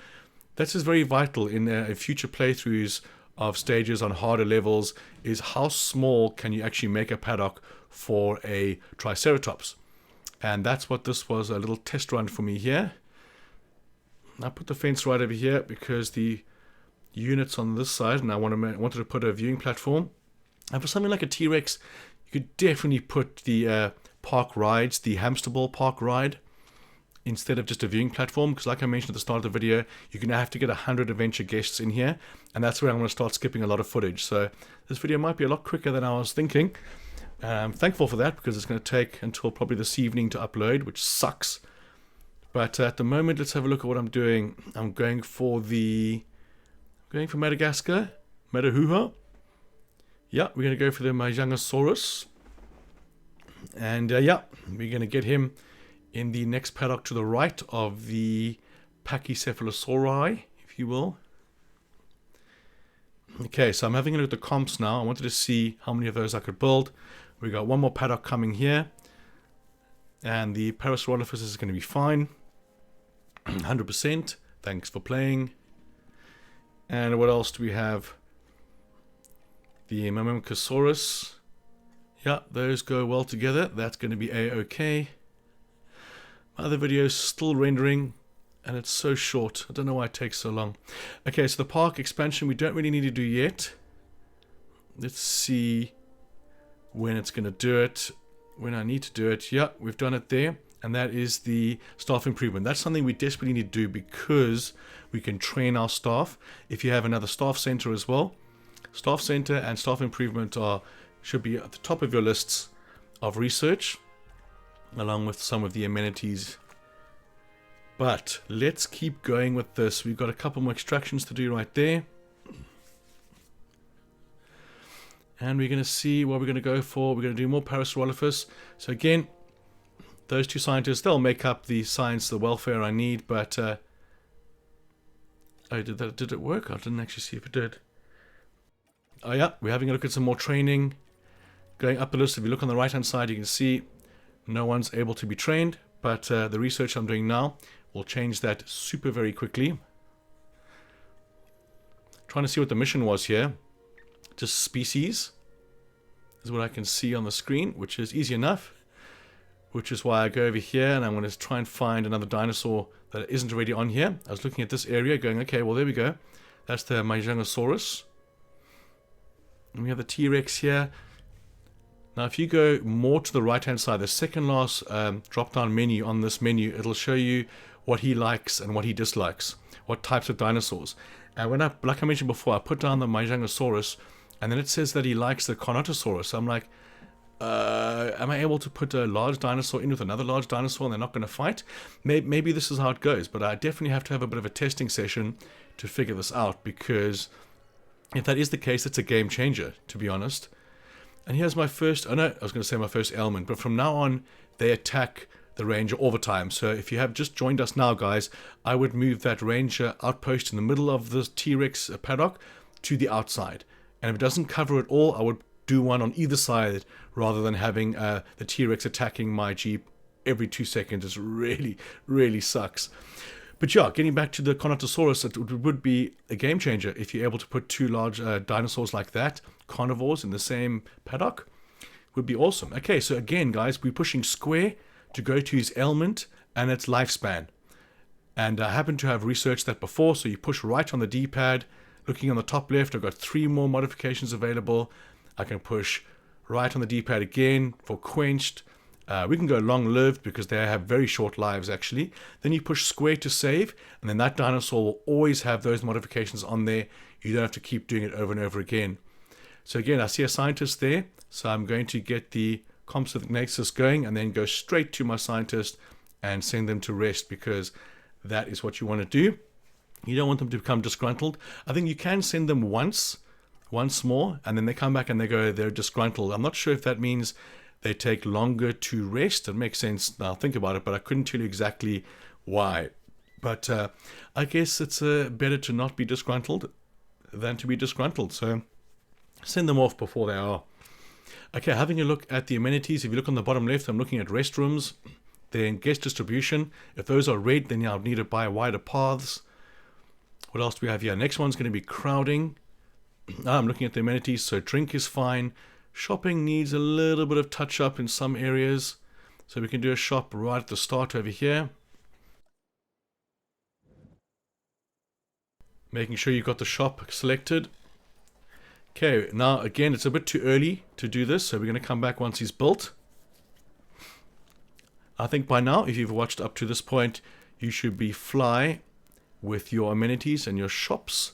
that's just very vital in future playthroughs of stages on harder levels, is how small can you actually make a paddock for a Triceratops. And that's what this was, a little test run for me here. I put the fence right over here because the unit's on this side, and I wanted to put a viewing platform. And for something like a T-Rex, you could definitely put the park rides, the hamster ball park ride, instead of just a viewing platform, because like I mentioned at the start of the video, you're going to have to get 100 adventure guests in here, and that's where I'm going to start skipping a lot of footage. So this video might be a lot quicker than I was thinking. I'm thankful for that, because it's going to take until probably this evening to upload, which sucks. But at the moment, let's have a look at what I'm doing. I'm going for Madagascar, Madahuha. Yeah, we're going to go for the Mejangosaurus. And yeah, we're going to get him in the next paddock to the right of the Pachycephalosauri, if you will. Okay, so I'm having a look at the comps now. I wanted to see how many of those I could build. We got one more paddock coming here, and the Parasaurolophus is going to be fine. 100%. Thanks for playing. And what else do we have? The Myrmecosaurus. Yeah, those go well together. That's going to be a-okay. My other video is still rendering, and it's so short. I don't know why it takes so long. Okay, so the park expansion we don't really need to do yet. Let's see when it's going to do it. when I need to do it. Yeah, we've done it there. And that is the staff improvement. That's something we desperately need to do because we can train our staff. If you have another staff center as well, staff center and staff improvement should be at the top of your lists of research, along with some of the amenities. But let's keep going with this. We've got a couple more extractions to do right there. And we're going to see what we're going to go for. We're going to do more Parasaurolophus. So again, those two scientists, they'll make up the science, the welfare I need, but oh, did it work? I didn't actually see if it did. Oh yeah, we're having a look at some more training. Going up the list, if you look on the right hand side, you can see no one's able to be trained, but the research I'm doing now will change that super very quickly. Trying to see what the mission was here. Just species is what I can see on the screen, which is easy enough. Which is why I go over here and I'm going to try and find another dinosaur that isn't already on here. I was looking at this area going, okay, well there we go. That's the Dinosaurus. And we have the T-Rex here. Now if you go more to the right hand side, the second last drop down menu on this menu, it'll show you what he likes and what he dislikes. What types of dinosaurs. And when like I mentioned before, I put down the Dinosaurus and then it says that he likes the Carnotaurus. I'm like, am I able to put a large dinosaur in with another large dinosaur and they're not going to fight? Maybe this is how it goes, but I definitely have to have a bit of a testing session to figure this out, because if that is the case, it's a game changer, to be honest. And here's my first, oh no, I was going to say my first ailment, but from now on, they attack the ranger all the time. So if you have just joined us now, guys, I would move that ranger outpost in the middle of the T-Rex paddock to the outside. And if it doesn't cover it all, I would do one on either side rather than having the T-Rex attacking my Jeep every 2 seconds. It really, really sucks. But yeah, getting back to the Carnotaurus, it would be a game changer if you're able to put two large dinosaurs like that, carnivores, in the same paddock. Would be awesome. Okay, so again, guys, we're pushing square to go to his ailment and its lifespan. And I happen to have researched that before, so you push right on the D-pad. Looking on the top left, I've got 3 more modifications available. I can push right on the D-pad again for quenched. We can go long-lived because they have very short lives, actually. Then you push square to save, and then that dinosaur will always have those modifications on there. You don't have to keep doing it over and over again. So again, I see a scientist there, so I'm going to get the COMPSOGNATHUS going and then go straight to my scientist and send them to rest, because that is what you want to do. You don't want them to become disgruntled. I think you can send them once more, and then they come back and they're disgruntled. I'm not sure if that means they take longer to rest. It makes sense now, think about it, but I couldn't tell you exactly why. But I guess it's better to not be disgruntled than to be disgruntled. So send them off before they are. Okay, having a look at the amenities. If you look on the bottom left, I'm looking at restrooms. Then guest distribution. If those are red, then I'll need to buy wider paths. What else do we have here? Next one's going to be crowding. I'm looking at the amenities, so drink is fine. Shopping needs a little bit of touch up in some areas. So we can do a shop right at the start over here. Making sure you've got the shop selected. Okay, now again, it's a bit too early to do this, so we're going to come back once he's built. I think by now, if you've watched up to this point, you should be fly with your amenities and your shops.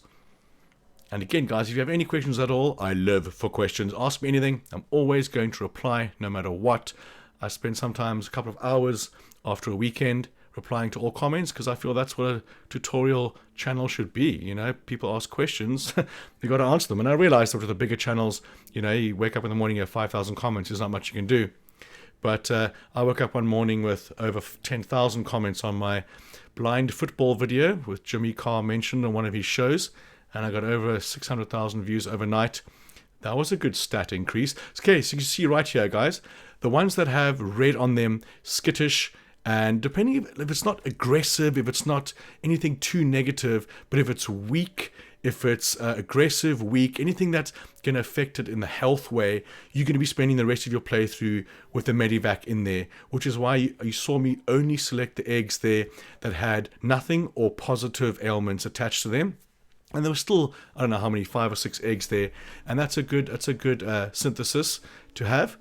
And again, guys, if you have any questions at all, I live for questions. Ask me anything. I'm always going to reply no matter what. I spend sometimes a couple of hours after a weekend replying to all comments, because I feel that's what a tutorial channel should be. You know, people ask questions, you got to answer them. And I realize that with the bigger channels, you know, you wake up in the morning, you have 5,000 comments. There's not much you can do. But I woke up one morning with over 10,000 comments on my blind football video with Jimmy Carr mentioned on one of his shows. And I got over 600,000 views overnight. That was a good stat increase. Okay, so you can see right here, guys, the ones that have red on them, skittish, and depending if it's not aggressive, if it's not anything too negative, but if it's weak, if it's aggressive, weak, anything that's going to affect it in the health way, you're going to be spending the rest of your playthrough with the Medivac in there, which is why you saw me only select the eggs there that had nothing or positive ailments attached to them. And there was still, I don't know how many, 5 or 6 eggs there. And that's a good synthesis to have.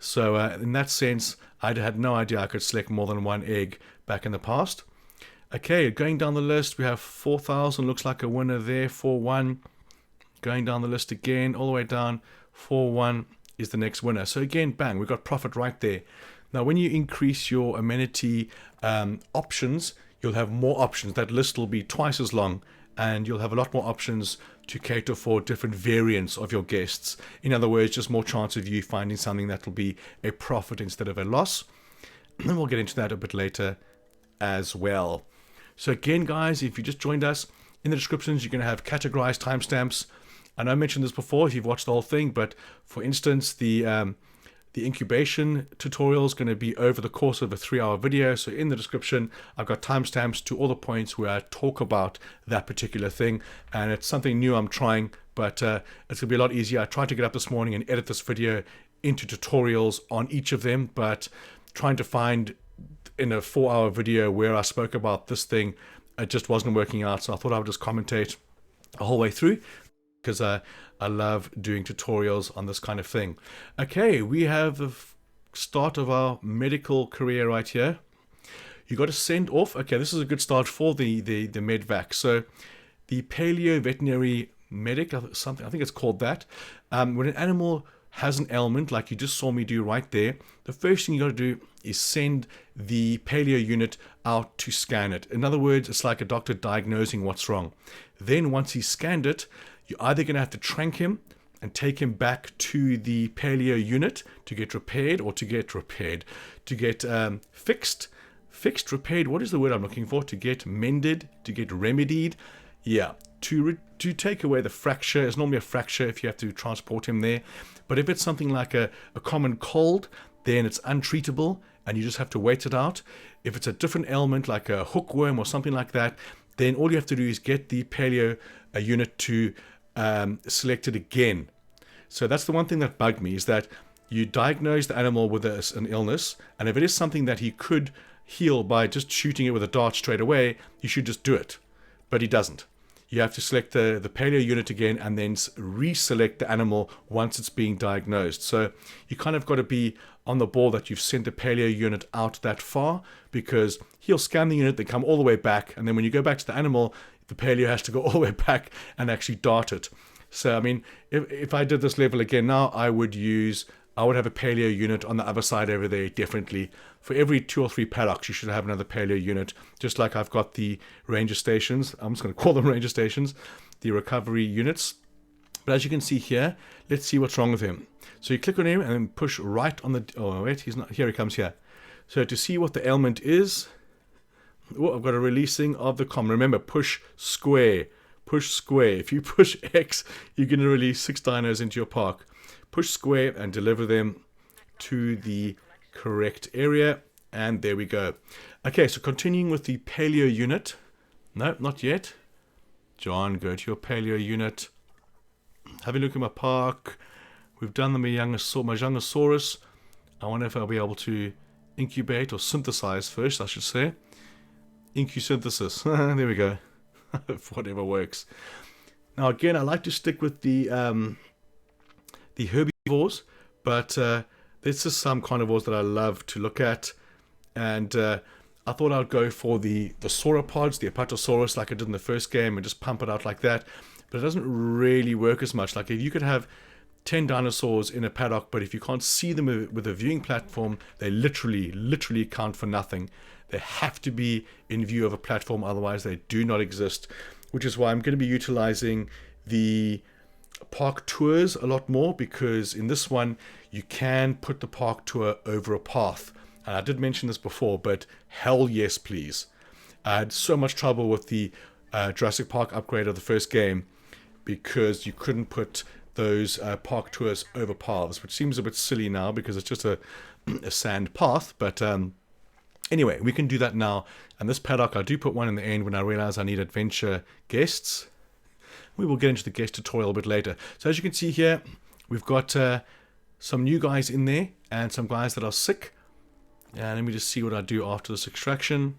So in that sense, I had no idea I could select more than one egg back in the past. Okay, going down the list, we have 4,000, looks like a winner there, 4-1. Going down the list again, all the way down, 4-1 is the next winner. So again, bang, we got profit right there. Now, when you increase your amenity options, you'll have more options. That list will be twice as long, and you'll have a lot more options to cater for different variants of your guests. In other words, just more chance of you finding something that will be a profit instead of a loss. And we'll get into that a bit later as well. So again, guys, if you just joined us, in the descriptions, you're going to have categorized timestamps. And I mentioned this before if you've watched the whole thing, but for instance, the incubation tutorial is going to be over the course of a 3-hour video. So in the description, I've got timestamps to all the points where I talk about that particular thing. And it's something new I'm trying, but it's going to be a lot easier. I tried to get up this morning and edit this video into tutorials on each of them, but trying to find in a 4-hour video where I spoke about this thing, it just wasn't working out. So I thought I would just commentate the whole way through, because I love doing tutorials on this kind of thing. Okay, we have the start of our medical career right here. You got to send off. Okay, this is a good start for the medvac. So the paleo veterinary medic, something I think it's called that. When an animal has an ailment, like you just saw me do right there, the first thing you got to do is send the paleo unit out to scan it. In other words, it's like a doctor diagnosing what's wrong. Then once he's scanned it, you're either going to have to trank him and take him back to the paleo unit to get repaired, or to get fixed, repaired. What is the word I'm looking for? To get mended, to get remedied. Yeah, to take away the fracture. It's normally a fracture if you have to transport him there. But if it's something like a common cold, then it's untreatable and you just have to wait it out. If it's a different ailment like a hookworm or something like that, then all you have to do is get the paleo unit to select it again. So that's the one thing that bugged me, is that you diagnose the animal with an illness, and if it is something that he could heal by just shooting it with a dart straight away, you should just do it. But he doesn't. You have to select the paleo unit again and then reselect the animal once it's being diagnosed. So you kind of got to be on the ball that you've sent the paleo unit out that far, because he'll scan the unit, then come all the way back, and then when you go back to the animal, the paleo has to go all the way back and actually dart it. So, I mean, if I did this level again now, I would have a paleo unit on the other side over there, definitely. For every 2 or 3 paddocks, you should have another paleo unit, just like I've got the ranger stations. I'm just going to call them ranger stations, the recovery units. But as you can see here, let's see what's wrong with him. So you click on him and then push right on the... Oh, wait, he's not... Here he comes here. So to see what the ailment is... Oh, I've got a releasing of the common. Remember, push square. Push square. If you push X, you're going to release 6 dinos into your park. Push square and deliver them to the correct area. And there we go. Okay, so continuing with the paleo unit. No, not yet. John, go to your paleo unit. Have a look at my park. We've done the Mahjungosaurus. I wonder if I'll be able to incubate or synthesize first, I should say. Incusynthesis. There we go. Whatever works. Now again, I like to stick with the herbivores, but there's just some carnivores that I love to look at, and I thought I'd go for the sauropods, the Apatosaurus, like I did in the first game, and just pump it out like that. But it doesn't really work as much. Like if you could have 10 dinosaurs in a paddock, but if you can't see them with a viewing platform, they literally count for nothing. They have to be in view of a platform, otherwise they do not exist. Which is why I'm going to be utilizing the park tours a lot more, because in this one you can put the park tour over a path. And I did mention this before, but hell yes please. I had so much trouble with the Jurassic Park upgrade of the first game, because you couldn't put those park tours over paths, which seems a bit silly now because it's just a sand path. But anyway, we can do that now. And this paddock, I do put one in the end when I realize I need adventure guests. We will get into the guest tutorial a bit later. So as you can see here, we've got some new guys in there and some guys that are sick. And let me just see what I do after this extraction.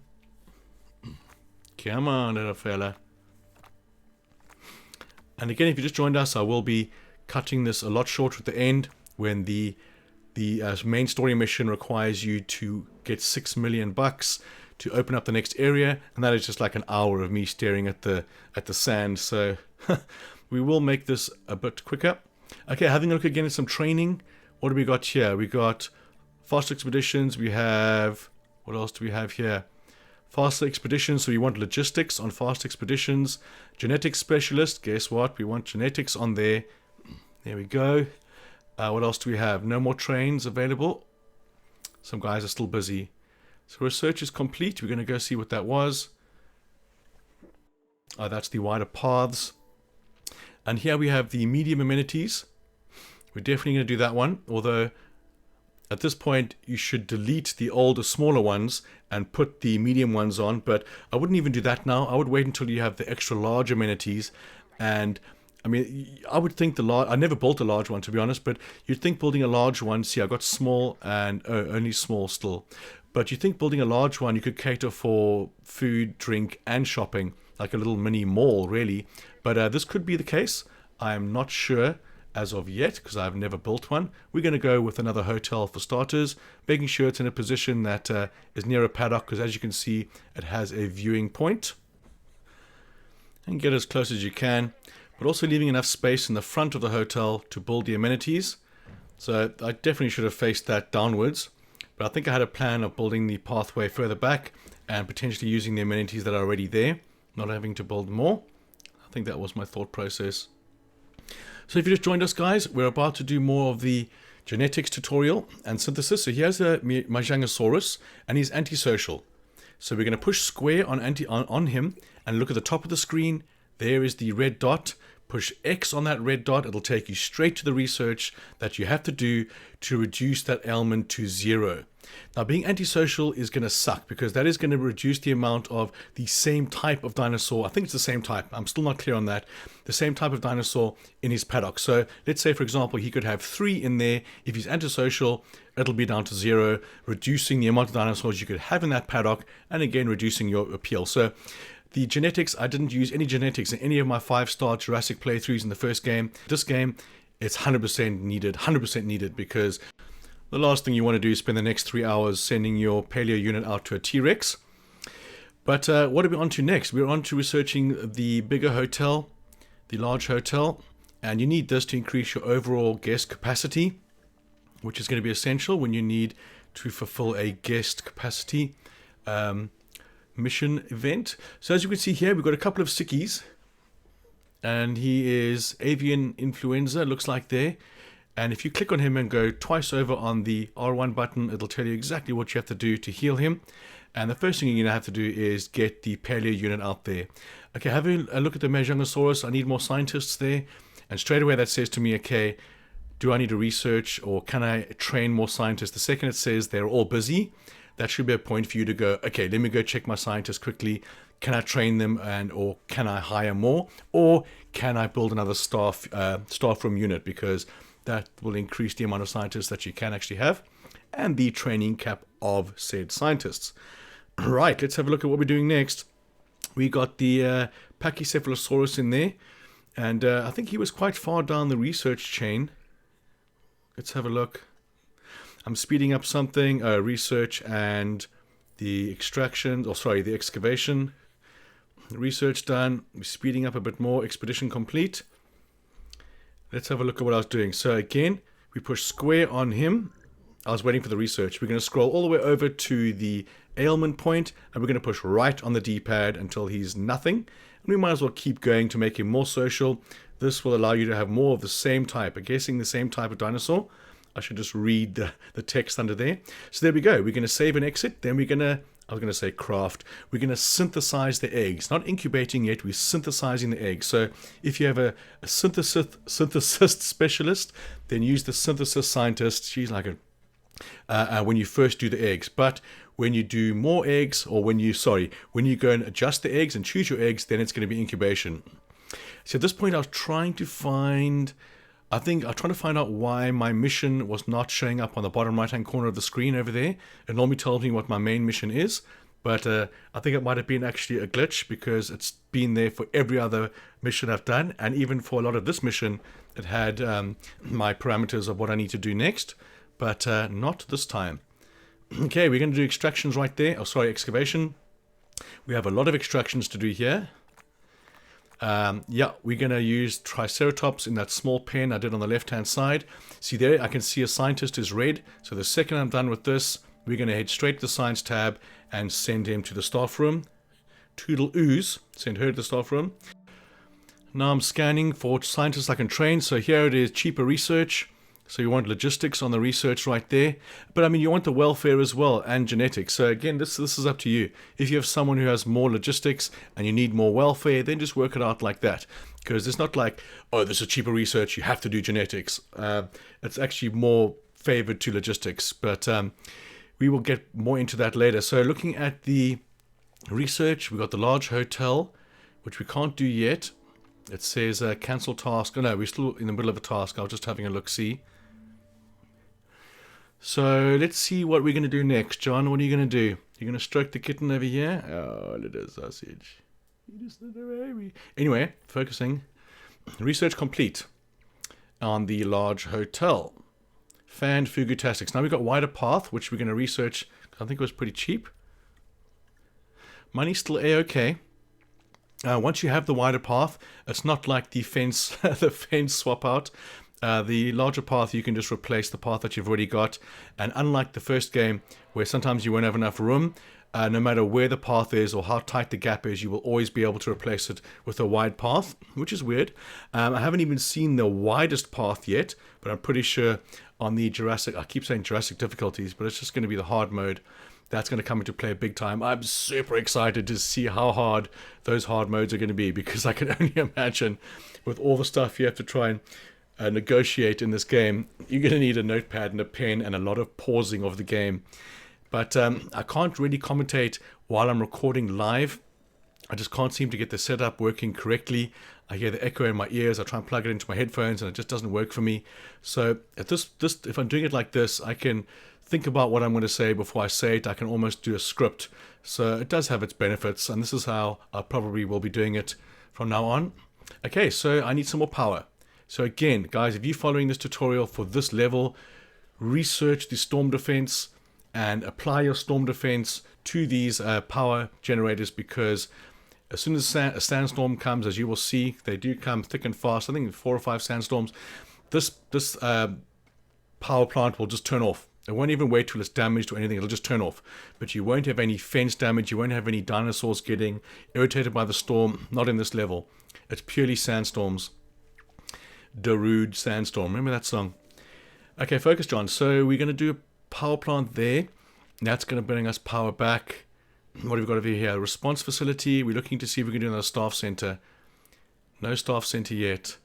Come on, little fella. And again, if you just joined us, I will be cutting this a lot shorter at the end when the The main story mission requires you to get $6 million to open up the next area, and that is just like an hour of me staring at the sand. So we will make this a bit quicker. Okay, having a look again at some training. What do we got here? We got faster expeditions. We have, what else do we have here? Faster expeditions, so we want logistics on fast expeditions. Genetics specialist, guess what? We want genetics on there. There we go. What else do we have? No more trains available. Some guys are still busy. So research is complete. We're going to go see what that was. That's the wider paths. And here we have the medium amenities. We're definitely going to do that one. Although at this point you should delete the older, smaller ones and put the medium ones on. But I wouldn't even do that now. I would wait until you have the extra large amenities. And I mean, I would think the large, I never built a large one to be honest, but you'd think building a large one, see I got small and only small still. But you think building a large one, you could cater for food, drink and shopping, like a little mini mall really. But this could be the case. I'm not sure as of yet because I've never built one. We're going to go with another hotel for starters, making sure it's in a position that is near a paddock because as you can see, it has a viewing point. And get as close as you can, but also leaving enough space in the front of the hotel to build the amenities. So I definitely should have faced that downwards, but I think I had a plan of building the pathway further back and potentially using the amenities that are already there, not having to build more. I think that was my thought process. So if you just joined us guys, we're about to do more of the genetics tutorial and synthesis. So here's a Majungasaurus and he's antisocial. So we're going to push square on him and look at the top of the screen. There is the red dot. Push X on that red dot. It'll take you straight to the research that you have to do to reduce that ailment to 0. Now being antisocial is going to suck because that is going to reduce the amount of the same type of dinosaur. I think it's the same type. I'm still not clear on that. The same type of dinosaur in his paddock. So let's say for example he could have 3 in there. If he's antisocial, it'll be down to 0, reducing the amount of dinosaurs you could have in that paddock and again reducing your appeal. So the genetics, I didn't use any genetics in any of my 5-star Jurassic playthroughs in the first game. This game, it's 100% needed because the last thing you want to do is spend the next 3 hours sending your paleo unit out to a T-Rex. But what are we on to next? We're on to researching the bigger hotel, the large hotel, and you need this to increase your overall guest capacity, which is going to be essential when you need to fulfill a guest capacity mission event. So as you can see here, we've got a couple of sickies, and he is avian influenza, looks like there. And if you click on him and go twice over on the R1 button, it'll tell you exactly what you have to do to heal him. And the first thing you're going to have to do is get the paleo unit out there. Okay, having a look at the Majungasaurus, I need more scientists there. And straight away that says to me, okay, do I need to research or can I train more scientists? The second it says they're all busy, that should be a point for you to go, okay, let me go check my scientists quickly. Can I train them or can I hire more? Or can I build another staff room unit? Because that will increase the amount of scientists that you can actually have and the training cap of said scientists. Right, let's have a look at what we're doing next. We got the Pachycephalosaurus in there, and I think he was quite far down the research chain. Let's have a look. I'm speeding up something, research and the extraction, the excavation. Research done, we're speeding up a bit more, expedition complete. Let's have a look at what I was doing. So again, we push square on him. I was waiting for the research. We're going to scroll all the way over to the ailment point, and we're going to push right on the D-pad until he's nothing. And we might as well keep going to make him more social. This will allow you to have more of the same type, I'm guessing the same type of dinosaur. I should just read the text under there. So there we go. We're going to save and exit. Then we're going to, I was going to say craft. We're going to synthesize the eggs. Not incubating yet. We're synthesizing the eggs. So if you have a synthesist specialist, then use the synthesis scientist. She's like when you first do the eggs. But when you do more eggs, or when you go and adjust the eggs and choose your eggs, then it's going to be incubation. So at this point, I was trying to find... I'm trying to find out why my mission was not showing up on the bottom right-hand corner of the screen over there. It normally tells me what my main mission is, but I think it might have been actually a glitch because it's been there for every other mission I've done, and even for a lot of this mission, it had my parameters of what I need to do next. but not this time. Okay, we're going to do extractions right there. Oh, sorry, excavation. We have a lot of extractions to do here. Yeah, we're going to use Triceratops in that small pen I did on the left-hand side. See there, I can see a scientist is red. So the second I'm done with this, we're going to head straight to the science tab and send him to the staff room. Toodle ooze, send her to the staff room. Now I'm scanning for scientists I can train. So here it is, cheaper research. So you want logistics on the research right there. But I mean, you want the welfare as well and genetics. So again, this is up to you. If you have someone who has more logistics and you need more welfare, then just work it out like that. Because it's not like, oh, this is cheaper research, you have to do genetics. It's actually more favored to logistics. But we will get more into that later. So looking at the research, we've got the large hotel, which we can't do yet. It says cancel task. Oh no, we're still in the middle of a task. I was just having a look-see. So let's see what we're going to do next. John, what are you going to do? You're going to stroke the kitten over here? Oh, little sausage. It is the baby. Anyway, focusing. Research complete on the large hotel. Fan Fugutastics. Now we've got wider path, which we're going to research. I think it was pretty cheap. Money's still A-okay. Once you have the wider path, it's not like the fence, the fence swap out. The larger path, you can just replace the path that you've already got. And unlike the first game, where sometimes you won't have enough room, no matter where the path is or how tight the gap is, you will always be able to replace it with a wide path, which is weird. I haven't even seen the widest path yet, but I'm pretty sure on the Jurassic, I keep saying Jurassic difficulties, but it's just going to be the hard mode. That's going to come into play big time. I'm super excited to see how hard those hard modes are going to be, because I can only imagine with all the stuff you have to try and negotiate in this game, you're going to need a notepad and a pen and a lot of pausing of the game. But I can't really commentate while I'm recording live. I just can't seem to get the setup working correctly. I hear the echo in my ears. I try and plug it into my headphones and it just doesn't work for me. So at this if I'm doing it like this, I can think about what I'm going to say before I say it. I can almost do a script. So it does have its benefits, and this is how I probably will be doing it from now on. Okay, so I need some more power. So again, guys, if you're following this tutorial for this level, research the storm defense and apply your storm defense to these power generators, because as soon as a sandstorm comes, as you will see, they do come thick and fast. I think 4 or 5 sandstorms. This power plant will just turn off. It won't even wait till it's damaged or anything. It'll just turn off. But you won't have any fence damage. You won't have any dinosaurs getting irritated by the storm. Not in this level. It's purely sandstorms. Darude Sandstorm. Remember that song? Okay, focus, John. So we're going to do a power plant there. That's going to bring us power back. What have we got over here? Response facility. We're looking to see if we can do another staff center. No staff center yet.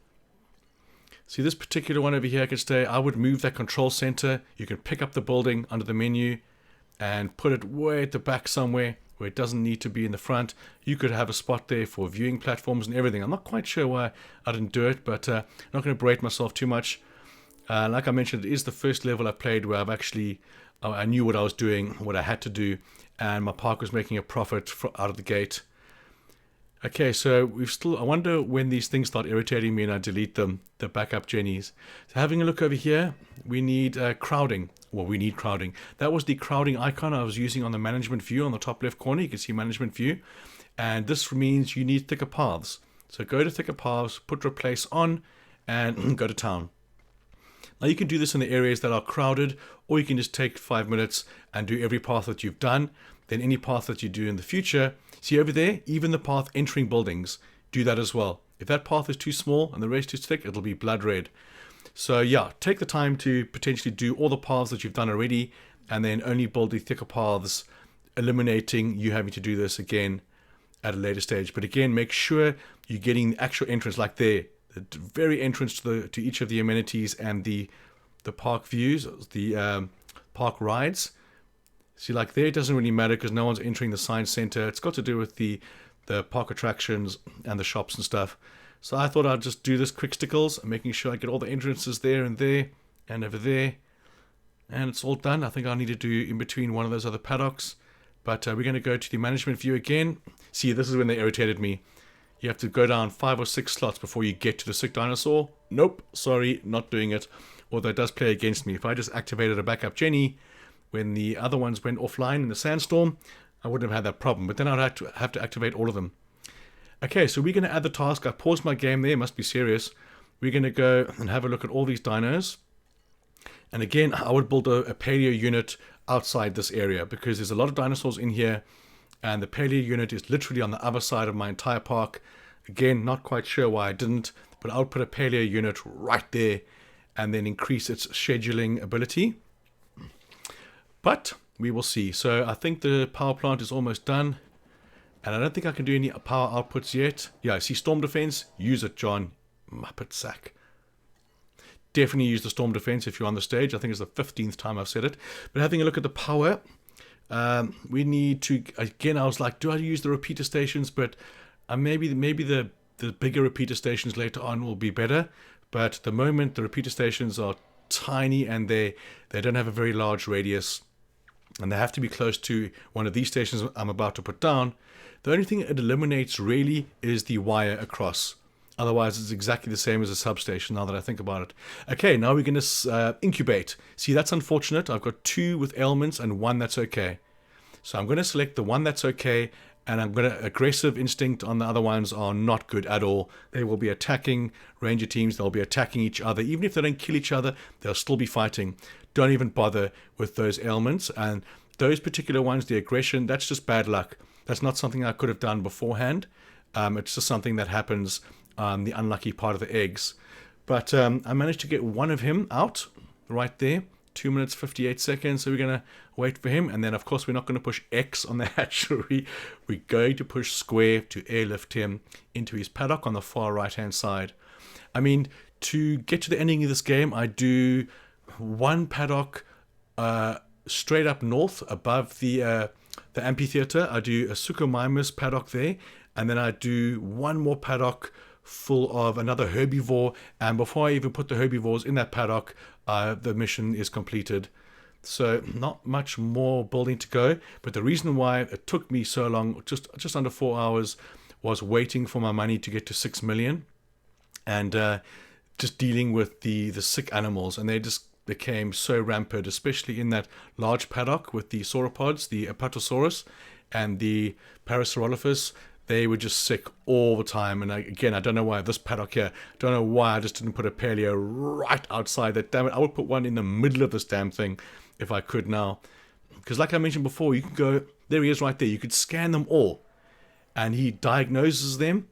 See, this particular one over here, I could say I would move that control center. You can pick up the building under the menu and put it way at the back somewhere where it doesn't need to be in the front. You could have a spot there for viewing platforms and everything. I'm not quite sure why I didn't do it, but I'm not going to berate myself too much. Like I mentioned, it is the first level I played where I knew what I was doing, what I had to do, and my park was making a profit out of the gate. Okay, so I wonder when these things start irritating me and I delete them, the backup jennies. So having a look over here, we need crowding. Well, we need crowding. That was the crowding icon I was using on the management view on the top left corner. You can see management view. And this means you need thicker paths. So go to thicker paths, put replace on, and go to town. Now you can do this in the areas that are crowded, or you can just take 5 minutes and do every path that you've done. Then any path that you do in the future. See over there, even the path entering buildings, do that as well. If that path is too small and the rest is thick, it'll be blood red. So yeah, take the time to potentially do all the paths that you've done already, and then only build the thicker paths, eliminating you having to do this again at a later stage. But again, make sure you're getting the actual entrance, like there, the very entrance to each of the amenities and the park views, the park rides. See, like there, it doesn't really matter because no one's entering the science center. It's got to do with the park attractions and the shops and stuff. So I thought I'd just do this quick stickles, making sure I get all the entrances there and over there. And it's all done. I think I need to do in between one of those other paddocks. But we're going to go to the management view again. See, this is when they irritated me. You have to go down 5 or 6 slots before you get to the sick dinosaur. Nope, sorry, not doing it. although it does play against me. If I just activated a backup Jenny when the other ones went offline in the sandstorm, I wouldn't have had that problem. But then I'd have to activate all of them. Okay, so we're going to add the task. I paused my game there, must be serious. We're going to go and have a look at all these dinos. And again, I would build a paleo unit outside this area because there's a lot of dinosaurs in here. And the paleo unit is literally on the other side of my entire park. Again, not quite sure why I didn't, but I'll put a paleo unit right there and then increase its scheduling ability. But we will see. So I think the power plant is almost done. And I don't think I can do any power outputs yet. Yeah, I see storm defense. Use it, John. Muppet sack. Definitely use the storm defense if you're on the stage. I think it's the 15th time I've said it. But having a look at the power, we need to, again, I was like, do I use the repeater stations? But maybe the bigger repeater stations later on will be better. But at the moment, the repeater stations are tiny and they don't have a very large radius. And they have to be close to one of these stations I'm about to put down. The only thing it eliminates really is the wire across. Otherwise, it's exactly the same as a substation now that I think about it. Okay, now we're going to incubate. See, that's unfortunate. I've got 2 with ailments and 1 that's okay. So I'm going to select the 1 that's okay, and I'm going to aggressive instinct on the other ones are not good at all. They will be attacking ranger teams. They'll be attacking each other. Even if they don't kill each other, they'll still be fighting. Don't even bother with those ailments. And those particular ones, the aggression, that's just bad luck. That's not something I could have done beforehand. It's just something that happens on the unlucky part of the eggs. But I managed to get one of him out right there. 2 minutes, 58 seconds. So we're going to wait for him. And then, of course, we're not going to push X on the hatchery. We're going to push square to airlift him into his paddock on the far right-hand side. I mean, to get to the ending of this game, I do 1 paddock straight up north above the amphitheater. I do a SUCHOMIMUS paddock there. And then I do 1 more paddock full of another herbivore. And before I even put the herbivores in that paddock, the mission is completed. So not much more building to go. But the reason why it took me so long, just under 4 hours, was waiting for my money to get to 6 million. And just dealing with the sick animals. And they just became so rampant, especially in that large paddock with the sauropods, the Apatosaurus and the Parasaurolophus. They were just sick all the time. And again, I don't know why this paddock here, I don't know why I just didn't put a paleo right outside that. Damn it, I would put one in the middle of this damn thing if I could now. Because like I mentioned before, you can go, there he is right there. You could scan them all. And he diagnoses them.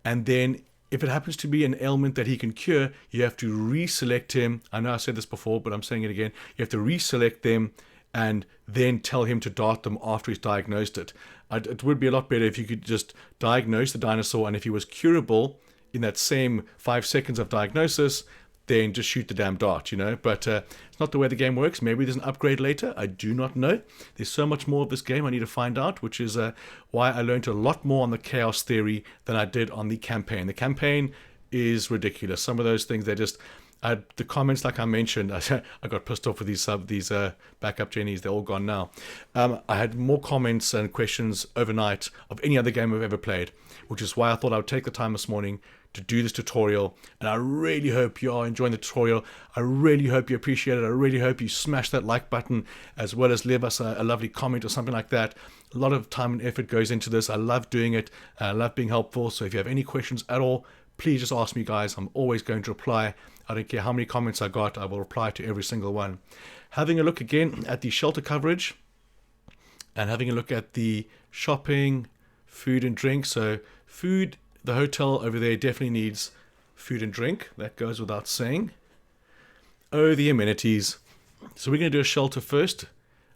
And then if it happens to be an ailment that he can cure, you have to reselect him. I know I said this before, but I'm saying it again. You have to reselect them and then tell him to dart them after he's diagnosed it. It would be a lot better if you could just diagnose the dinosaur, and if he was curable in that same 5 seconds of diagnosis, then just shoot the damn dart, you know. But it's not the way the game works. Maybe there's an upgrade later. I do not know. There's so much more of this game I need to find out, which is why I learned a lot more on the chaos theory than I did on the campaign. The campaign is ridiculous. Some of those things, they just... the comments, like I mentioned, I got pissed off with these backup Jennies. They're all gone now. I had more comments and questions overnight of any other game I've ever played, which is why I thought I would take the time this morning to do this tutorial. And I really hope you are enjoying the tutorial. I really hope you appreciate it. I really hope you smash that like button, as well as leave us a lovely comment or something like that. A lot of time and effort goes into this. I love doing it. I love being helpful. So if you have any questions at all, please just ask me, guys. I'm always going to reply. I don't care how many comments I got, I will reply to every single one. Having a look again at the shelter coverage and having a look at the shopping, food and drink. So food, the hotel over there definitely needs food and drink. That goes without saying. Oh, the amenities. So we're going to do a shelter first,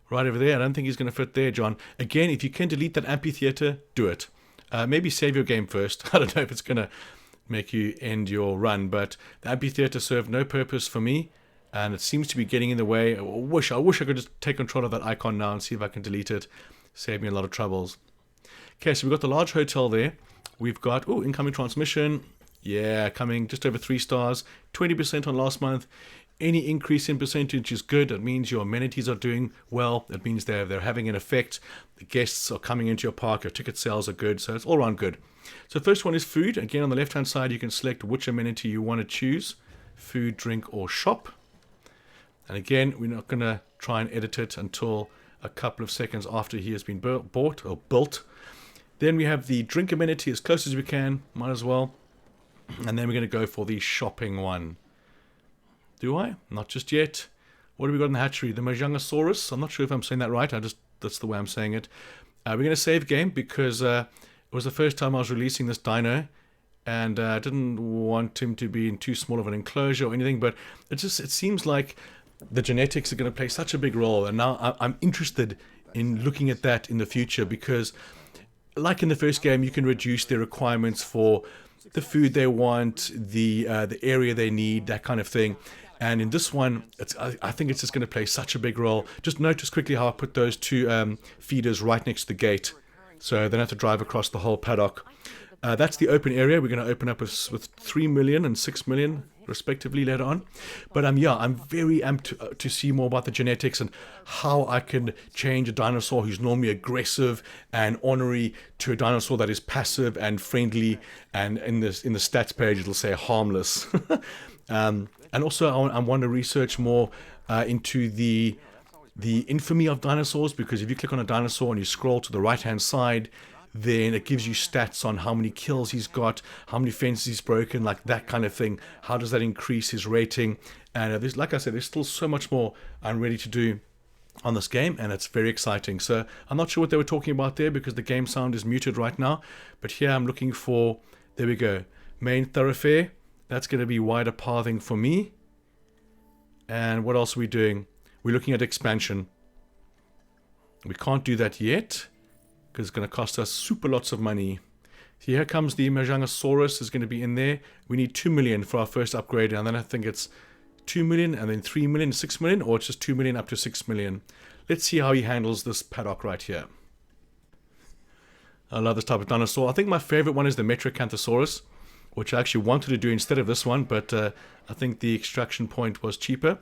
right over there. I don't think he's going to fit there, John. Again, if you can delete that amphitheater, do it. Maybe save your game first. I don't know if it's going to make you end your run, but the amphitheater served no purpose for me, and it seems to be getting in the way. I wish I could just take control of that icon now and see if I can delete it. Save me a lot of troubles. Okay, so we've got the large hotel there. We've got incoming transmission. Yeah, coming just over 3 stars. 20% on last month. Any increase in percentage is good. It means your amenities are doing well. It means they're having an effect. The guests are coming into your park. Your ticket sales are good. So it's all around good. So the first one is food. Again, on the left-hand side, you can select which amenity you want to choose. Food, drink, or shop. And again, we're not going to try and edit it until a couple of seconds after he has been bought or built. Then we have the drink amenity as close as we can, might as well. And then we're going to go for the shopping one. Do I? Not just yet. What have we got in the hatchery? The Mojangosaurus. I'm not sure if I'm saying that right. That's the way I'm saying it. We're going to save game because it was the first time I was releasing this dino. And I didn't want him to be in too small of an enclosure or anything. But it seems like the genetics are going to play such a big role. And now I'm interested in looking at that in the future. Because like in the first game, you can reduce their requirements for the food they want, the area they need, that kind of thing. And in this one, I think it's just going to play such a big role. Just notice quickly how I put those two feeders right next to the gate, so they don't have to drive across the whole paddock. That's the open area. We're going to open up with 3 million and 6 million respectively later on. But yeah, I'm very amped to see more about the genetics and how I can change a dinosaur who's normally aggressive and ornery to a dinosaur that is passive and friendly. And in the stats page, it'll say harmless. And also, I want to research more into the infamy of dinosaurs, because if you click on a dinosaur and you scroll to the right-hand side, then it gives you stats on how many kills he's got, how many fences he's broken, like that kind of thing. How does that increase his rating? And there's, like I said, there's still so much more I'm ready to do on this game, and it's very exciting. So I'm not sure what they were talking about there because the game sound is muted right now. But here I'm looking for, there we go, main thoroughfare. That's going to be wider pathing for me. And what else are we doing? We're looking at expansion. We can't do that yet because it's going to cost us super lots of money. So here comes the Mojangosaurus is going to be in there. We need 2 million for our first upgrade, and then I think it's 2 million and then 3 million, 6 million, or it's just 2 million up to 6 million. Let's see how he handles this paddock right here. I love this type of dinosaur. I think my favorite one is the Metracanthosaurus, which I actually wanted to do instead of this one, but I think the extraction point was cheaper.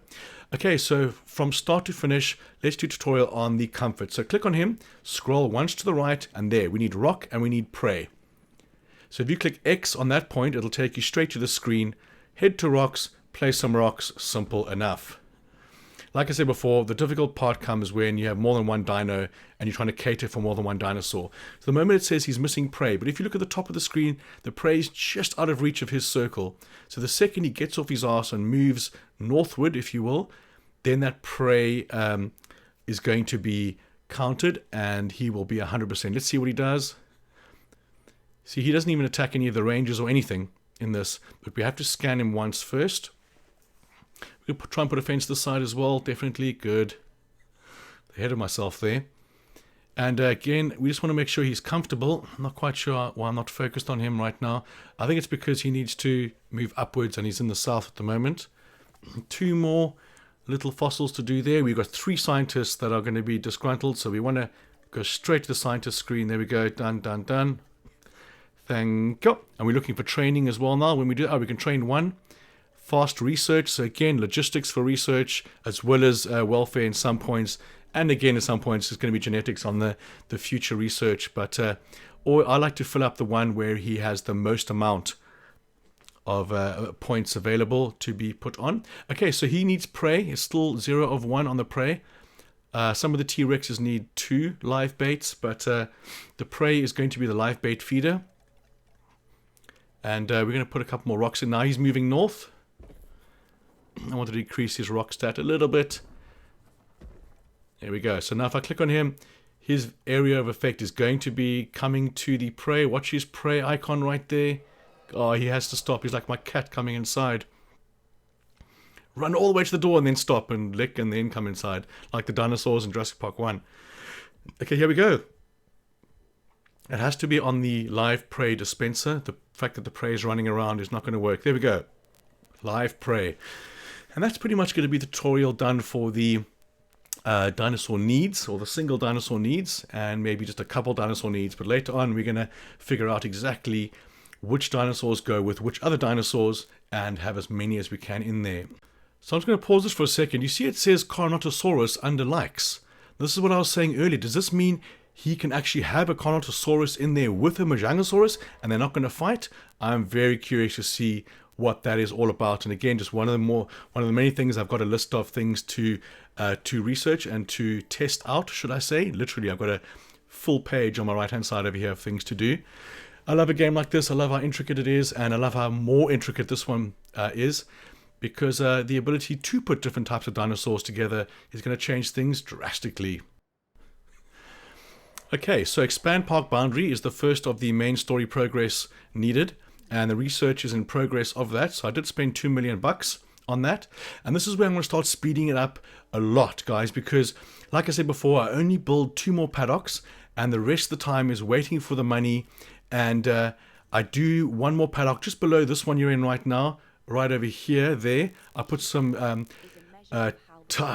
Okay, so from start to finish, let's do a tutorial on the comfort. So click on him, scroll once to the right, and there, we need rock and we need prey. So if you click X on that point, it'll take you straight to the screen. Head to rocks, place some rocks, simple enough. Like I said before, the difficult part comes when you have more than one dino and you're trying to cater for more than one dinosaur. So the moment it says he's missing prey, but if you look at the top of the screen, the prey is just out of reach of his circle. So the second he gets off his ass and moves northward, if you will, then that prey is going to be counted and he will be 100%. Let's see what he does. See, he doesn't even attack any of the rangers or anything in this, but we have to scan him once first. We can try and put a fence to the side as well. Definitely good. Ahead of myself there. And again, we just want to make sure he's comfortable. I'm not quite sure why I'm not focused on him right now. I think it's because he needs to move upwards and he's in the south at the moment. 2 more little fossils to do there. We've got 3 scientists that are going to be disgruntled. So we want to go straight to the scientist screen. There we go. Done, done, done. Thank you. And we're looking for training as well now. When we do, we can train 1. Fast research, so again, logistics for research, as well as welfare in some points, and again, at some points, it's going to be genetics on the future research, but or I like to fill up the one where he has the most amount of points available to be put on. Okay, so he needs prey. It's still 0 of 1 on the prey. Some of the T-Rexes need 2 live baits, but the prey is going to be the live bait feeder. And we're going to put a couple more rocks in. Now he's moving north. I want to decrease his rock stat a little bit. There we go. So now if I click on him, his area of effect is going to be coming to the prey. Watch his prey icon right there. Oh, he has to stop. He's like my cat coming inside. Run all the way to the door and then stop and lick and then come inside. Like the dinosaurs in Jurassic Park 1. Okay, here we go. It has to be on the live prey dispenser. The fact that the prey is running around is not going to work. There we go. Live prey. And that's pretty much going to be the tutorial done for the dinosaur needs, or the single dinosaur needs, and maybe just a couple dinosaur needs. But later on, we're going to figure out exactly which dinosaurs go with which other dinosaurs and have as many as we can in there. So I'm just going to pause this for a second. You see it says Carnotaurus under likes. This is what I was saying earlier. Does this mean he can actually have a Carnotaurus in there with a Mojangosaurus and they're not going to fight? I'm very curious to see what that is all about. And again, just one of the many things. I've got a list of things to research and to test out, should I say. Literally, I've got a full page on my right hand side over here of things to do. I love a game like this. I love how intricate it is, and I love how more intricate this one is, because the ability to put different types of dinosaurs together is going to change things drastically. Okay, so expand park boundary is the first of the main story progress needed, and the research is in progress of that. So I did spend $2 million on that, and this is where I'm going to start speeding it up a lot, guys, because like I said before, I only build 2 more paddocks, and the rest of the time is waiting for the money. And I do 1 more paddock just below this one you're in right now, right over here. There, I put some I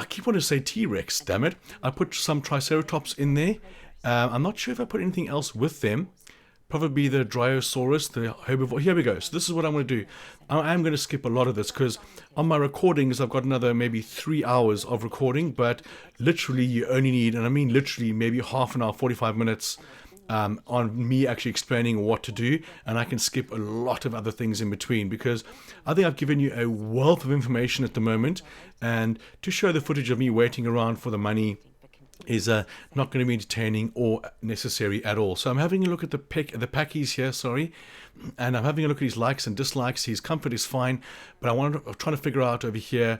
keep wanting to say T-Rex, damn it. I put some Triceratops in there. I'm not sure if I put anything else with them. Probably the Dryosaurus, the herbivore. Here we go. So this is what I'm going to do. I am going to skip a lot of this because on my recordings I've got another maybe 3 hours of recording, but literally you only need, and I mean literally, maybe half an hour, 45 minutes on me actually explaining what to do, and I can skip a lot of other things in between, because I think I've given you a wealth of information at the moment, and to show the footage of me waiting around for the money is not going to be entertaining or necessary at all. So I'm having a look at the packies here, sorry, and I'm having a look at his likes and dislikes. His comfort is fine, but I'm trying to figure out over here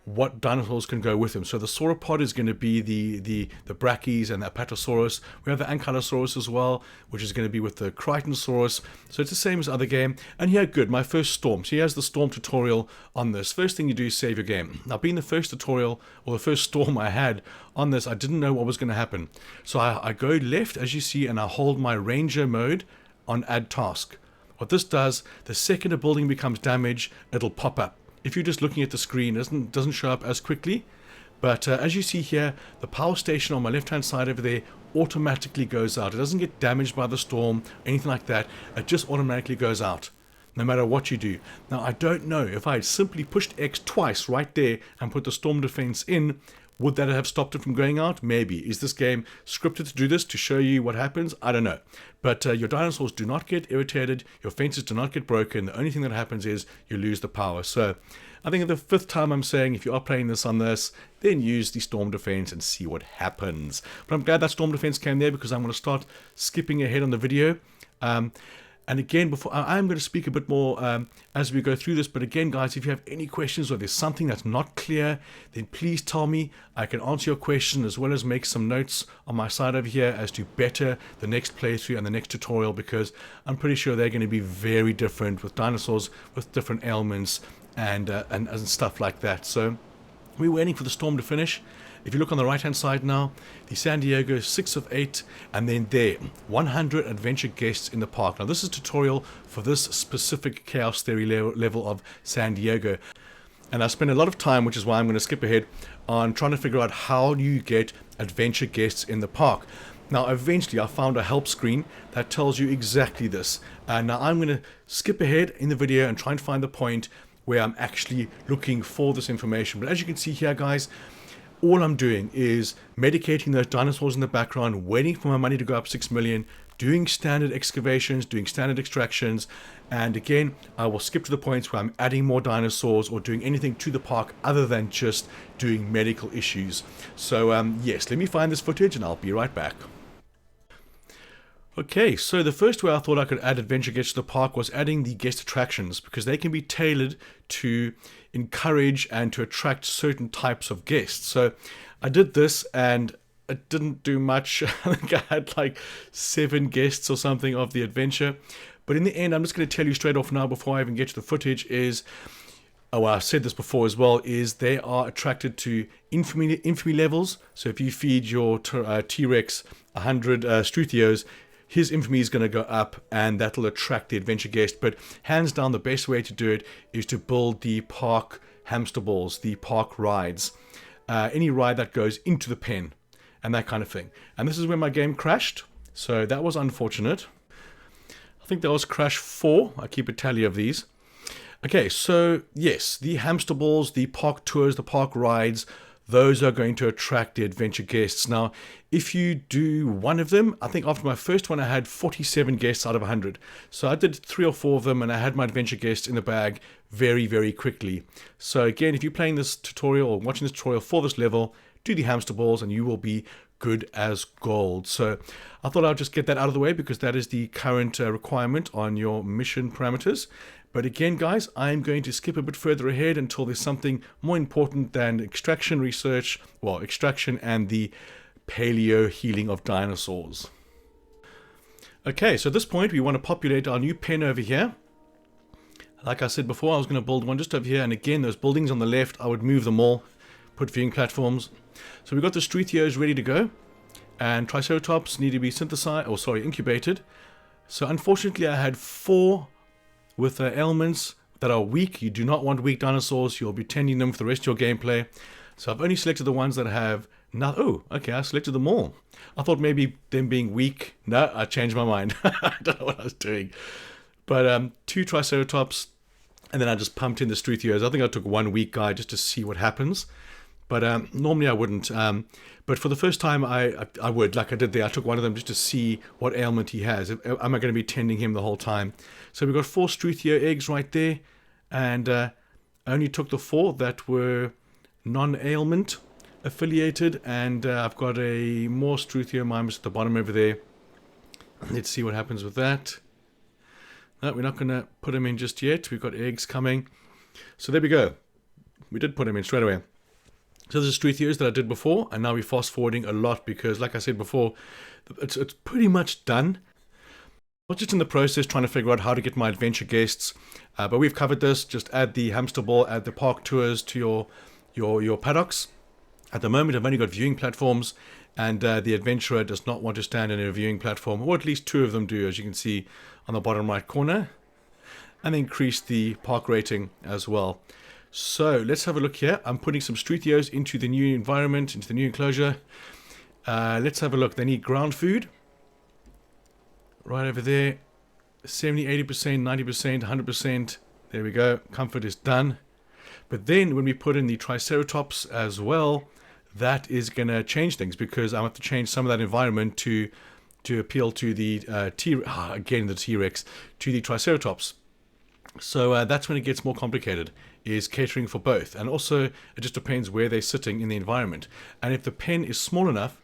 what dinosaurs can go with him. So the sauropod is going to be the Brachys and the Apatosaurus. We have the Ankylosaurus as well, which is going to be with the Crichtonsaurus. So it's the same as the other game. And here, good, my first storm. So here's the storm tutorial on this. First thing you do is save your game. Now, being the first tutorial, or the first storm I had on this, I didn't know what was going to happen. So I go left, as you see, and I hold my ranger mode on add task. What this does, the second a building becomes damaged, it'll pop up. If you're just looking at the screen, it doesn't show up as quickly. But as you see here, the power station on my left-hand side over there automatically goes out. It doesn't get damaged by the storm, anything like that. It just automatically goes out, no matter what you do. Now, I don't know if I had simply pushed X twice right there and put the storm defense in, would that have stopped it from going out? Maybe. Is this game scripted to do this, to show you what happens? I don't know. But your dinosaurs do not get irritated. Your fences do not get broken. The only thing that happens is you lose the power. So I think the 5th time I'm saying, if you are playing this on this, then use the storm defense and see what happens. But I'm glad that storm defense came there, because I'm going to start skipping ahead on the video. And again, before I'm going to speak a bit more as we go through this. But again, guys, if you have any questions or there's something that's not clear, then please tell me. I can answer your question, as well as make some notes on my side over here as to better the next playthrough and the next tutorial, because I'm pretty sure they're going to be very different with dinosaurs with different ailments and stuff like that. So we're waiting for the storm to finish. If you look on the right hand side now, the San Diego 6 of 8, and then there 100 adventure guests in the park. Now this is a tutorial for this specific chaos theory level of San Diego, and I spent a lot of time, which is why I'm going to skip ahead, on trying to figure out how do you get adventure guests in the park. Now eventually I found a help screen that tells you exactly this, and now I'm going to skip ahead in the video and try and find the point where I'm actually looking for this information. But as you can see here, guys, all I'm doing is medicating those dinosaurs in the background, waiting for my money to go up 6 million, doing standard excavations, doing standard extractions, and again, I will skip to the points where I'm adding more dinosaurs or doing anything to the park other than just doing medical issues. So yes, let me find this footage and I'll be right back. Okay, so the first way I thought I could add adventure guests to the park was adding the guest attractions, because they can be tailored to encourage and to attract certain types of guests. So I did this and it didn't do much. I think I had like 7 guests or something of the adventure. But in the end, I'm just going to tell you straight off now, before I even get to the footage, is, oh, well, I've said this before as well, is they are attracted to infamy levels. So if you feed your T-Rex 100 Struthios, his infamy is going to go up, and that'll attract the adventure guest. But hands down, the best way to do it is to build the park hamster balls, the park rides, any ride that goes into the pen, and that kind of thing. And this is where my game crashed, so that was unfortunate. I think that was crash 4. I keep a tally of these. Okay, so yes, the hamster balls, the park tours, the park rides, those are going to attract the adventure guests. Now, if you do one of them, I think after my first one I had 47 guests out of 100. So I did 3 or 4 of them and I had my adventure guests in the bag very, very quickly. So again, if you're playing this tutorial or watching this tutorial for this level, do the hamster balls and you will be good as gold. So I thought I'd just get that out of the way because that is the current requirement on your mission parameters. But again, guys, I'm going to skip a bit further ahead until there's something more important than extraction research, well, extraction and the paleo healing of dinosaurs. Okay, so at this point, we want to populate our new pen over here. Like I said before, I was going to build one just over here. And again, those buildings on the left, I would move them all, put viewing platforms. So we've got the Strutheos ready to go. And Triceratops need to be synthesized, or sorry, incubated. So unfortunately, I had 4 with ailments that are weak. You do not want weak dinosaurs. You'll be tending them for the rest of your gameplay. So I've only selected the ones that have not. Oh, okay, I selected them all. I thought maybe them being weak. No, I changed my mind. I don't know what I was doing. But 2 Triceratops, and then I just pumped in the Strutheos. I think I took 1 weak guy just to see what happens. But normally I wouldn't. But for the first time, I would, like I did there. I took one of them just to see what ailment he has. Am I going to be tending him the whole time? So we've got 4 Strutheo eggs right there. And I only took the 4 that were non-ailment affiliated. And I've got a more Strutheo-mimus at the bottom over there. Let's see what happens with that. No, we're not going to put him in just yet. We've got eggs coming. So there we go. We did put him in straight away. So there's the Strutheos that I did before, and now we're fast forwarding a lot because, like I said before, it's pretty much done. I'm just in the process trying to figure out how to get my adventure guests, but we've covered this. Just add the hamster ball, add the park tours to your paddocks. At the moment, I've only got viewing platforms, and the adventurer does not want to stand in a viewing platform, or at least 2 of them do, as you can see on the bottom right corner, and increase the park rating as well. So let's have a look here. I'm putting some Strutheos into the new environment, into the new enclosure. Let's have a look. They need ground food. Right over there. 70, 80%, 90%, 100%. There we go. Comfort is done. But then when we put in the Triceratops as well, that is going to change things because I have to change some of that environment to appeal to the the T-Rex, to the Triceratops. So that's when it gets more complicated, is catering for both. And also, it just depends where they're sitting in the environment. And if the pen is small enough,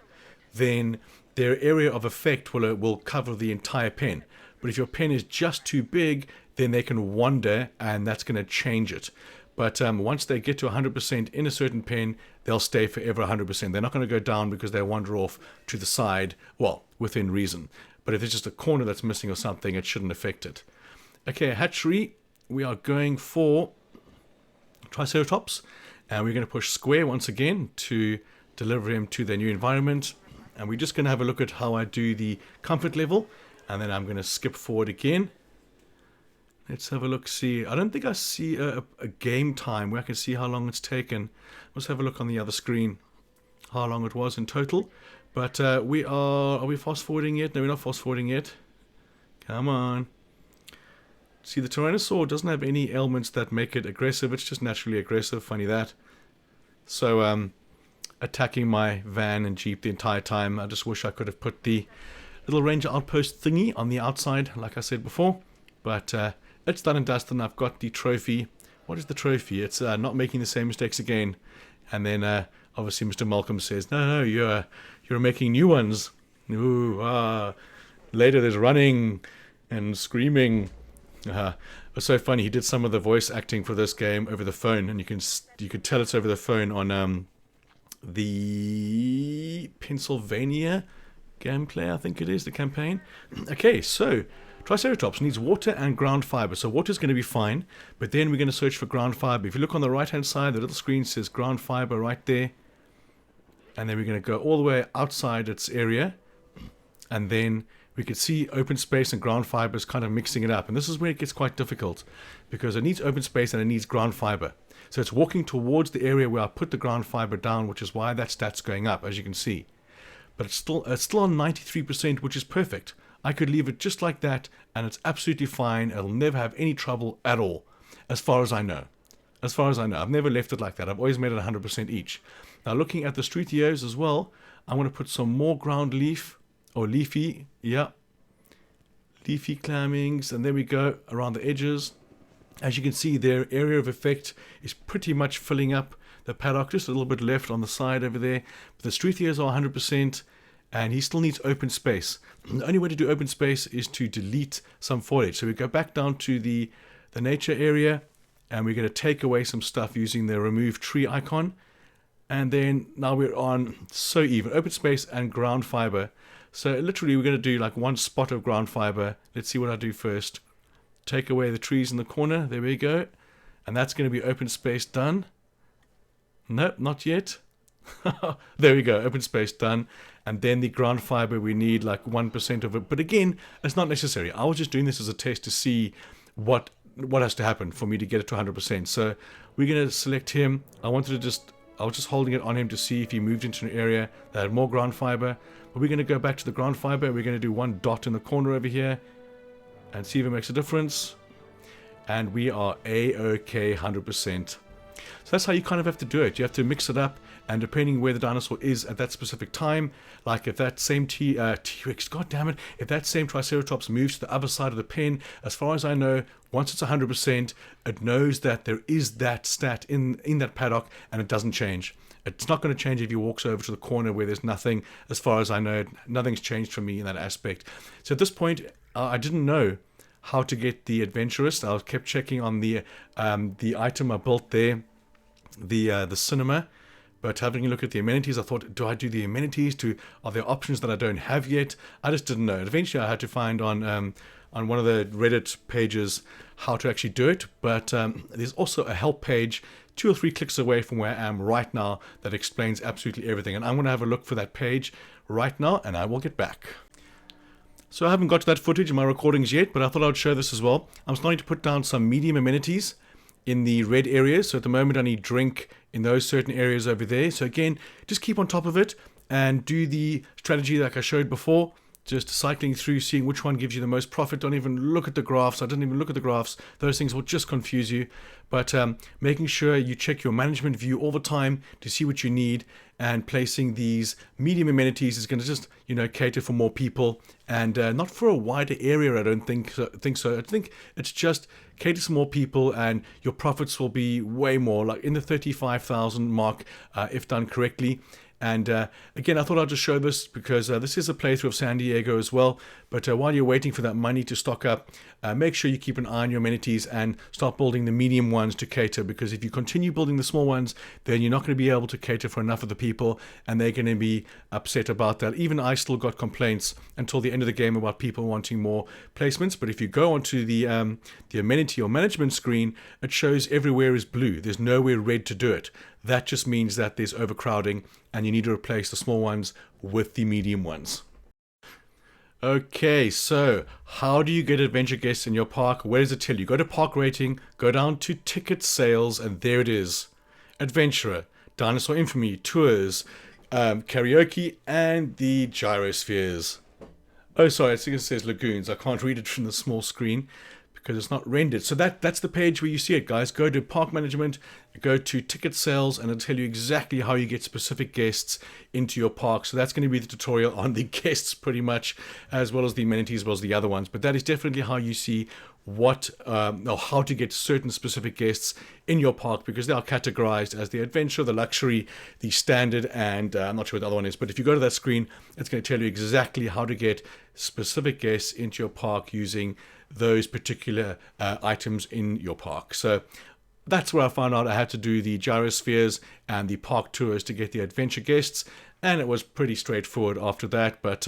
then their area of effect will cover the entire pen. But if your pen is just too big, then they can wander, and that's going to change it. But once they get to 100% in a certain pen, they'll stay forever 100%. They're not going to go down because they wander off to the side, well, within reason. But if it's just a corner that's missing or something, it shouldn't affect it. Okay, hatchery, we are going for Triceratops, and we're going to push square once again to deliver him to their new environment. And we're just going to have a look at how I do the comfort level, and then I'm going to skip forward again. Let's have a look, see. I don't think I see a game time where I can see how long it's taken. Let's have a look on the other screen, how long it was in total. But are we fast forwarding yet? No, we're not fast forwarding yet. Come on. See, the Tyrannosaur doesn't have any ailments that make it aggressive. It's just naturally aggressive. Funny that. So, attacking my van and jeep the entire time. I just wish I could have put the little ranger outpost thingy on the outside, like I said before. But it's done and dusted, and I've got the trophy. What is the trophy? It's not making the same mistakes again. And then, obviously, Mr. Malcolm says, no, you're making new ones. Ooh, later there's running and screaming. It was so funny. He did some of the voice acting for this game over the phone, and you could tell it's over the phone on the Pennsylvania gameplay, I think it is, the campaign. Okay, so Triceratops needs water and ground fiber. So water is going to be fine, but then we're going to search for ground fiber. If you look on the right-hand side, the little screen says ground fiber right there, and then we're going to go all the way outside its area, and then we could see open space and ground fibers kind of mixing it up. And this is where it gets quite difficult because it needs open space and it needs ground fiber. So it's walking towards the area where I put the ground fiber down, which is why that stat's going up, as you can see. But it's still on 93%, which is perfect. I could leave it just like that and it's absolutely fine. It'll never have any trouble at all, as far as I know. as far as I know. I've never left it like that. I've always made it 100% each. Now looking at the Struthios as well, I'm going to put some more ground leaf, or leafy, yeah, leafy clammings, and there we go, around the edges. As you can see, their area of effect is pretty much filling up the paddock, just a little bit left on the side over there. But the Struthios are 100%, and he still needs open space. And the only way to do open space is to delete some foliage. So we go back down to the nature area, and we're going to take away some stuff using the remove tree icon. And then now we're on so even, open space and ground fiber. So literally we're going to do like one spot of ground fiber. Let's see what I do first. Take away the trees in the corner. There we go. And that's going to be open space done. Nope, not yet. There we go, open space done. And then the ground fiber, we need like 1% of it. But again, it's not necessary. I was just doing this as a test to see what has to happen for me to get it to 100%. So we're going to select him. I was just holding it on him to see if he moved into an area that had more ground fiber. But we're going to go back to the ground fiber. We're going to do one dot in the corner over here and see if it makes a difference. And we are A-OK 100%. So that's how you kind of have to do it. You have to mix it up, and depending where the dinosaur is at that specific time, like if that same T-Rex, god damn it, if that same Triceratops moves to the other side of the pen, as far as I know, once it's 100%, it knows that there is that stat in that paddock, and it doesn't change. It's not going to change if he walks over to the corner where there's nothing. As far as I know, nothing's changed for me in that aspect. So at this point, I didn't know how to get the adventurist. I kept checking on the item I built there, the cinema. But having a look at the amenities, I thought, do I do the amenities? Are there options that I don't have yet? I just didn't know. Eventually, I had to find on one of the Reddit pages how to actually do it. But there's also a help page 2 or 3 clicks away from where I am right now that explains absolutely everything. And I'm going to have a look for that page right now, and I will get back. So I haven't got to that footage in my recordings yet, but I thought I would show this as well. I'm starting to put down some medium amenities in the red areas. So at the moment I need drink in those certain areas over there. So again, just keep on top of it and do the strategy like I showed before. Just cycling through, seeing which one gives you the most profit. Don't even look at the graphs. I didn't even look at the graphs. Those things will just confuse you. But making sure you check your management view all the time to see what you need, and placing these medium amenities is going to just, cater for more people, and not for a wider area. I don't think so. I think it's just cater to more people, and your profits will be way more, like in the 35,000 mark if done correctly. And again, I thought I'd just show this because this is a playthrough of San Diego as well. But while you're waiting for that money to stock up, make sure you keep an eye on your amenities and start building the medium ones to cater. Because if you continue building the small ones, then you're not going to be able to cater for enough of the people, and they're going to be upset about that. Even I still got complaints until the end of the game about people wanting more placements. But if you go onto the amenity or management screen, it shows everywhere is blue. There's nowhere red to do it. That just means that there's overcrowding, and you need to replace the small ones with the medium ones. Okay, so how do you get adventure guests in your park? Where does it tell you? Go to park rating, go down to ticket sales, and there it is. Adventurer, Dinosaur Infamy, Tours, Karaoke, and the Gyrospheres. Oh, sorry, I think it says Lagoons. I can't read it from the small screen because it's not rendered. So that's the page where you see it, guys. Go to Park Management, go to Ticket Sales, and it'll tell you exactly how you get specific guests into your park. So that's going to be the tutorial on the guests pretty much, as well as the amenities, as well as the other ones. But that is definitely how you see or how to get certain specific guests in your park, because they are categorized as the adventure, the luxury, the standard, and I'm not sure what the other one is. But if you go to that screen, it's going to tell you exactly how to get specific guests into your park using those particular items in your park. So that's where I found out I had to do the gyrospheres and the park tours to get the adventure guests, and it was pretty straightforward after that. But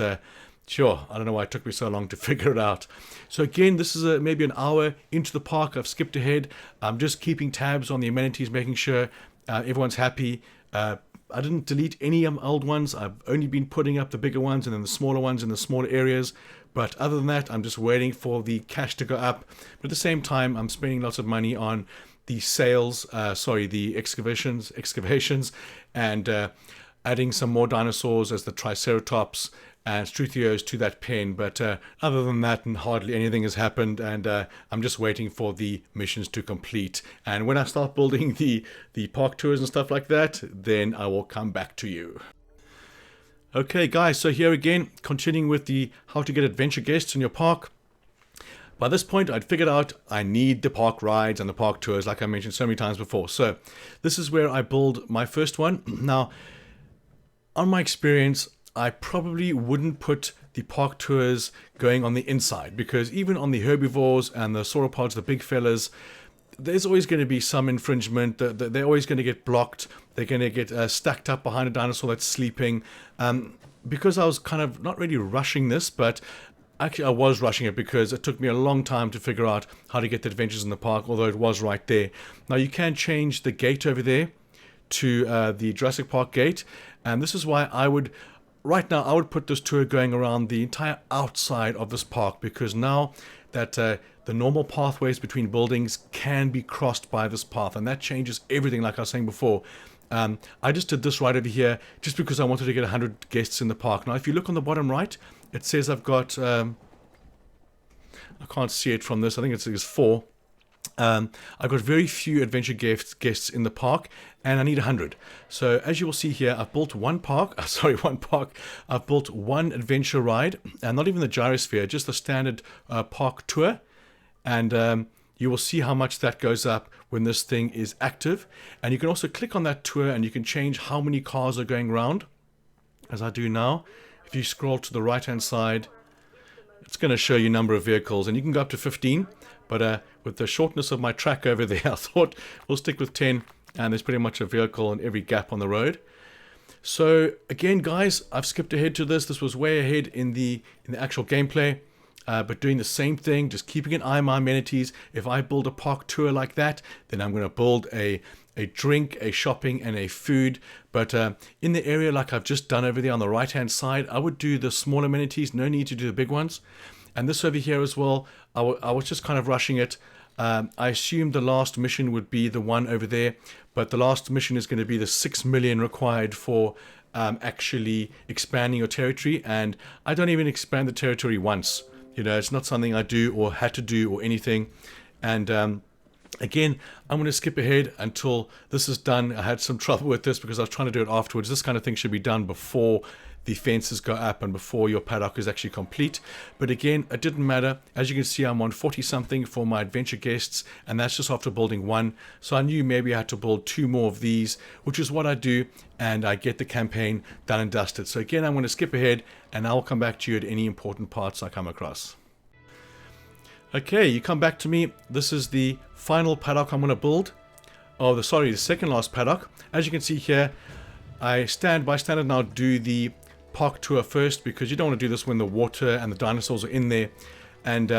sure, I don't know why it took me so long to figure it out. So again, this is maybe an hour into the park. I've skipped ahead. I'm just keeping tabs on the amenities, making sure everyone's happy. I didn't delete any old ones. I've only been putting up the bigger ones and then the smaller ones in the smaller areas. But other than that, I'm just waiting for the cash to go up. But at the same time, I'm spending lots of money on the sales, the excavations, and adding some more dinosaurs as the Triceratops and Struthios to that pen, but other than that, hardly anything has happened, and I'm just waiting for the missions to complete. And when I start building the park tours and stuff like that, then I will come back to you. Okay guys, so here again, continuing with the how to get adventure guests in your park. By this point, I'd figured out I need the park rides and the park tours, like I mentioned so many times before. So this is where I build my first one. Now, on my experience, I probably wouldn't put the park tours going on the inside, because even on the herbivores and the sauropods, the big fellas, there's always going to be some infringement. They're always going to get blocked. They're going to get stacked up behind a dinosaur that's sleeping. Because I was kind of not really rushing this, but actually I was rushing it because it took me a long time to figure out how to get the adventures in the park, although it was right there. Now you can change the gate over there to the Jurassic Park gate, and this is why right now I would put this tour going around the entire outside of this park, because now that the normal pathways between buildings can be crossed by this path, and that changes everything, like I was saying before. I just did this right over here just because I wanted to get 100 guests in the park. Now if you look on the bottom right, it says I've got, I can't see it from this, I think it says 4. I've got very few adventure guests in the park, and I need 100. So as you will see here, I've built one park. I've built one adventure ride, and not even the gyrosphere, just the standard park tour. And you will see how much that goes up when this thing is active. And you can also click on that tour, and you can change how many cars are going around, as I do now. If you scroll to the right hand side, it's going to show you number of vehicles, and you can go up to 15, but with the shortness of my track over there, I thought we'll stick with 10, and there's pretty much a vehicle in every gap on the road. So again guys, I've skipped ahead to this was way ahead in the actual gameplay, but doing the same thing, just keeping an eye on my amenities. If I build a park tour like that, then I'm going to build a drink, a shopping, and a food. But in the area like I've just done over there on the right hand side, I would do the small amenities, no need to do the big ones. And this over here as well, I was just kind of rushing it. I assumed the last mission would be the one over there, but the last mission is going to be the 6 million required for actually expanding your territory, and I don't even expand the territory once. You know, it's not something I do or had to do or anything. And again, I'm going to skip ahead until this is done. I had some trouble with this because I was trying to do it afterwards. This kind of thing should be done before the fences go up and before your paddock is actually complete. But again, it didn't matter. As you can see, I'm on 40 something for my adventure guests, and that's just after building one. So I knew maybe I had to build 2 more of these, which is what I do, and I get the campaign done and dusted. So again, I'm going to skip ahead, and I'll come back to you at any important parts I come across. Okay, you come back to me. This is the final paddock I'm going to build. Oh, the second last paddock. As you can see here, I by standard now do the park tour first, because you don't want to do this when the water and the dinosaurs are in there. And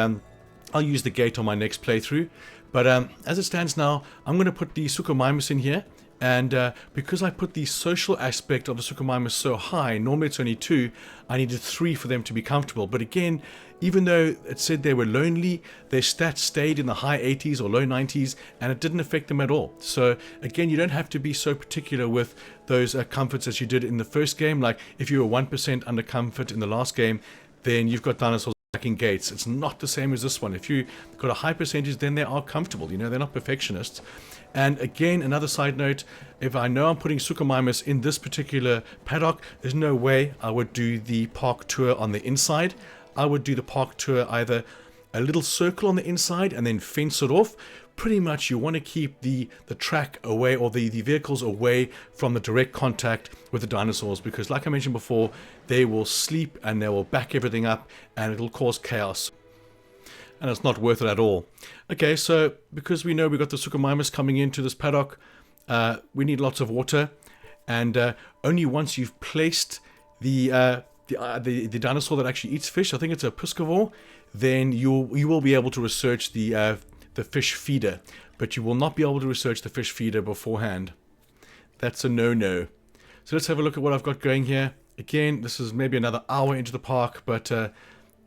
I'll use the gate on my next playthrough. But as it stands now, I'm going to put the COHABITATION in here. And because I put the social aspect of the COHABITATION so high, normally it's only 2, I needed 3 for them to be comfortable. But again, even though it said they were lonely, their stats stayed in the high 80s or low 90s, and it didn't affect them at all. So again, you don't have to be so particular with those comforts as you did in the first game. Like if you were 1% under comfort in the last game, then you've got dinosaurs attacking gates. It's not the same as this one. If you've got a high percentage, then they are comfortable. You know, they're not perfectionists. And again, another side note, if I know I'm putting SUCHOMIMUS in this particular paddock, there's no way I would do the park tour on the inside. I would do the park tour either a little circle on the inside and then fence it off. Pretty much you want to keep the track away, or the vehicles away from the direct contact with the dinosaurs, because like I mentioned before, they will sleep and they will back everything up and it'll cause chaos. And it's not worth it at all. Okay, so because we know we've got the SUCHOMIMUS coming into this paddock, we need lots of water, and only once you've placed the dinosaur that actually eats fish, I think it's a piscivore, then you will be able to research the fish feeder, but you will not be able to research the fish feeder beforehand. That's a no-no. So let's have a look at what I've got going here. Again, this is maybe another hour into the park, but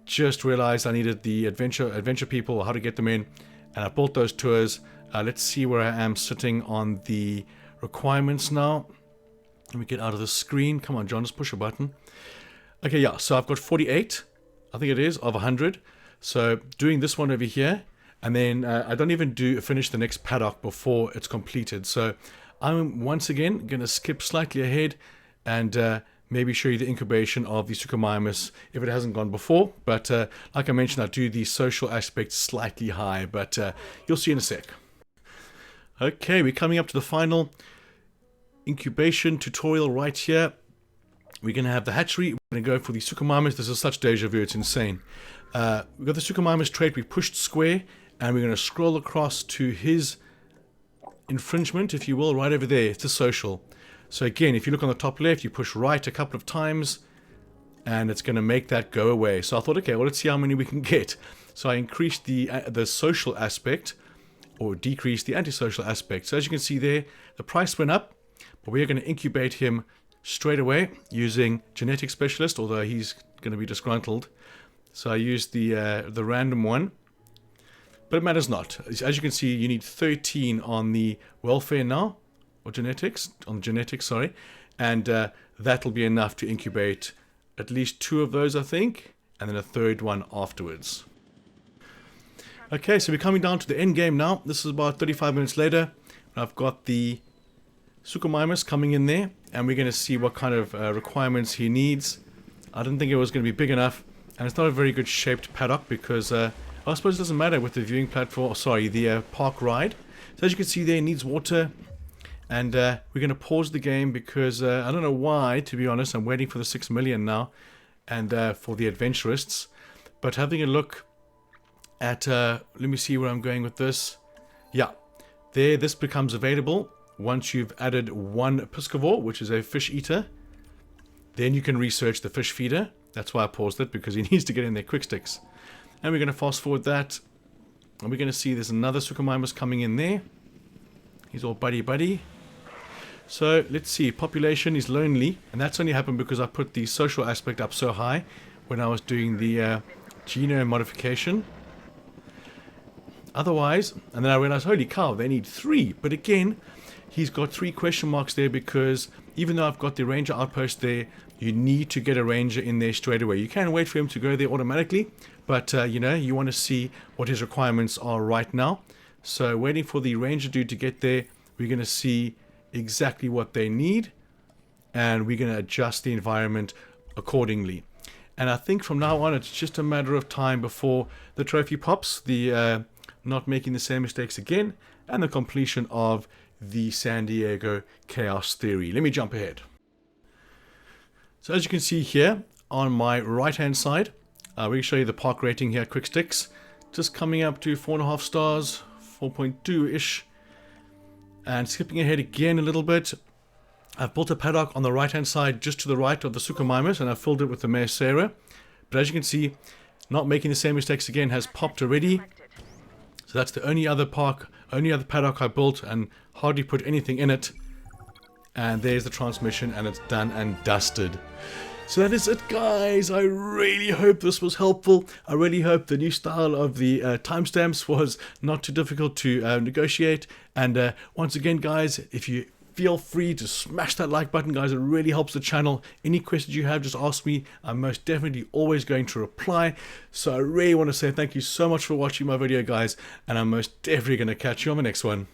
just realized I needed the adventure people, how to get them in, and I built those tours. Let's see where I am sitting on the requirements now. Let me get out of the screen. Come on, John, just push a button. Okay, yeah, so I've got 48, I think it is, of 100. So doing this one over here, and then I don't even finish the next paddock before it's completed. So I'm once again going to skip slightly ahead and maybe show you the incubation of the SUCHOMIMUS if it hasn't gone before. But like I mentioned, I do the social aspects slightly high, but you'll see in a sec. Okay, we're coming up to the final incubation tutorial right here. We're going to have the hatchery. We're going to go for the SUCHOMIMUS. This is such deja vu, it's insane. We've got the SUCHOMIMUS trait. We pushed square, and we're going to scroll across to his infringement, if you will, right over there. It's the social. So again, if you look on the top left, you push right a couple of times, and it's going to make that go away. So I thought, okay, well, let's see how many we can get. So I increased the social aspect, or decreased the antisocial aspect. So as you can see there, the price went up, but we are going to incubate him straight away using genetic specialist, although he's going to be disgruntled. So I used the random one, but it matters not. As you can see, you need 13 on the welfare now, or genetics, sorry, and that'll be enough to incubate at least 2 of those, I think, and then a 3rd one afterwards. Okay, so we're coming down to the end game now. This is about 35 minutes later. I've got the SUCHOMIMUS coming in there, and we're going to see what kind of requirements he needs. I didn't think it was going to be big enough, and it's not a very good shaped paddock because I suppose it doesn't matter with the viewing platform, sorry, the park ride. So as you can see there, it needs water, and we're going to pause the game because I don't know why, to be honest. I'm waiting for the 6 million now, and for the adventurists. But having a look at, let me see where I'm going with this. Yeah, there, this becomes available once you've added 1 piscivore, which is a fish eater. Then you can research the fish feeder. That's why I paused it, because he needs to get in there quick sticks. And we're going to fast forward that, and we're going to see there's another SUCHOMIMUS coming in there. He's all buddy. So let's see, population is lonely, and that's only happened because I put the social aspect up so high when I was doing the genome modification. Otherwise, and then I realized, holy cow, they need 3. But again, he's got 3 question marks there because even though I've got the ranger outpost there, you need to get a ranger in there straight away. You can wait for him to go there automatically, but you know, you want to see what his requirements are right now. So waiting for the ranger dude to get there, we're going to see exactly what they need, and we're going to adjust the environment accordingly. And I think from now on, it's just a matter of time before the trophy pops, the not making the same mistakes again, and the completion of the San Diego Chaos Theory. Let me jump ahead. So as you can see here on my right hand side, we can show you the park rating here, quick sticks, just coming up to 4.5 stars, 4.2-ish. And skipping ahead again a little bit, I've built a paddock on the right hand side just to the right of the SUCHOMIMUS, and I've filled it with the Mare Sarah. But as you can see, not making the same mistakes again has popped already. So that's the only other paddock I built, and hardly put anything in it. And there's the transmission, and it's done and dusted. So that is it, guys. I really hope this was helpful. I really hope the new style of the timestamps was not too difficult to negotiate. And once again, guys, if you feel free to smash that like button, guys. It really helps the channel. Any questions you have, just ask me. I'm most definitely always going to reply. So I really want to say thank you so much for watching my video, guys. And I'm most definitely going to catch you on the next one.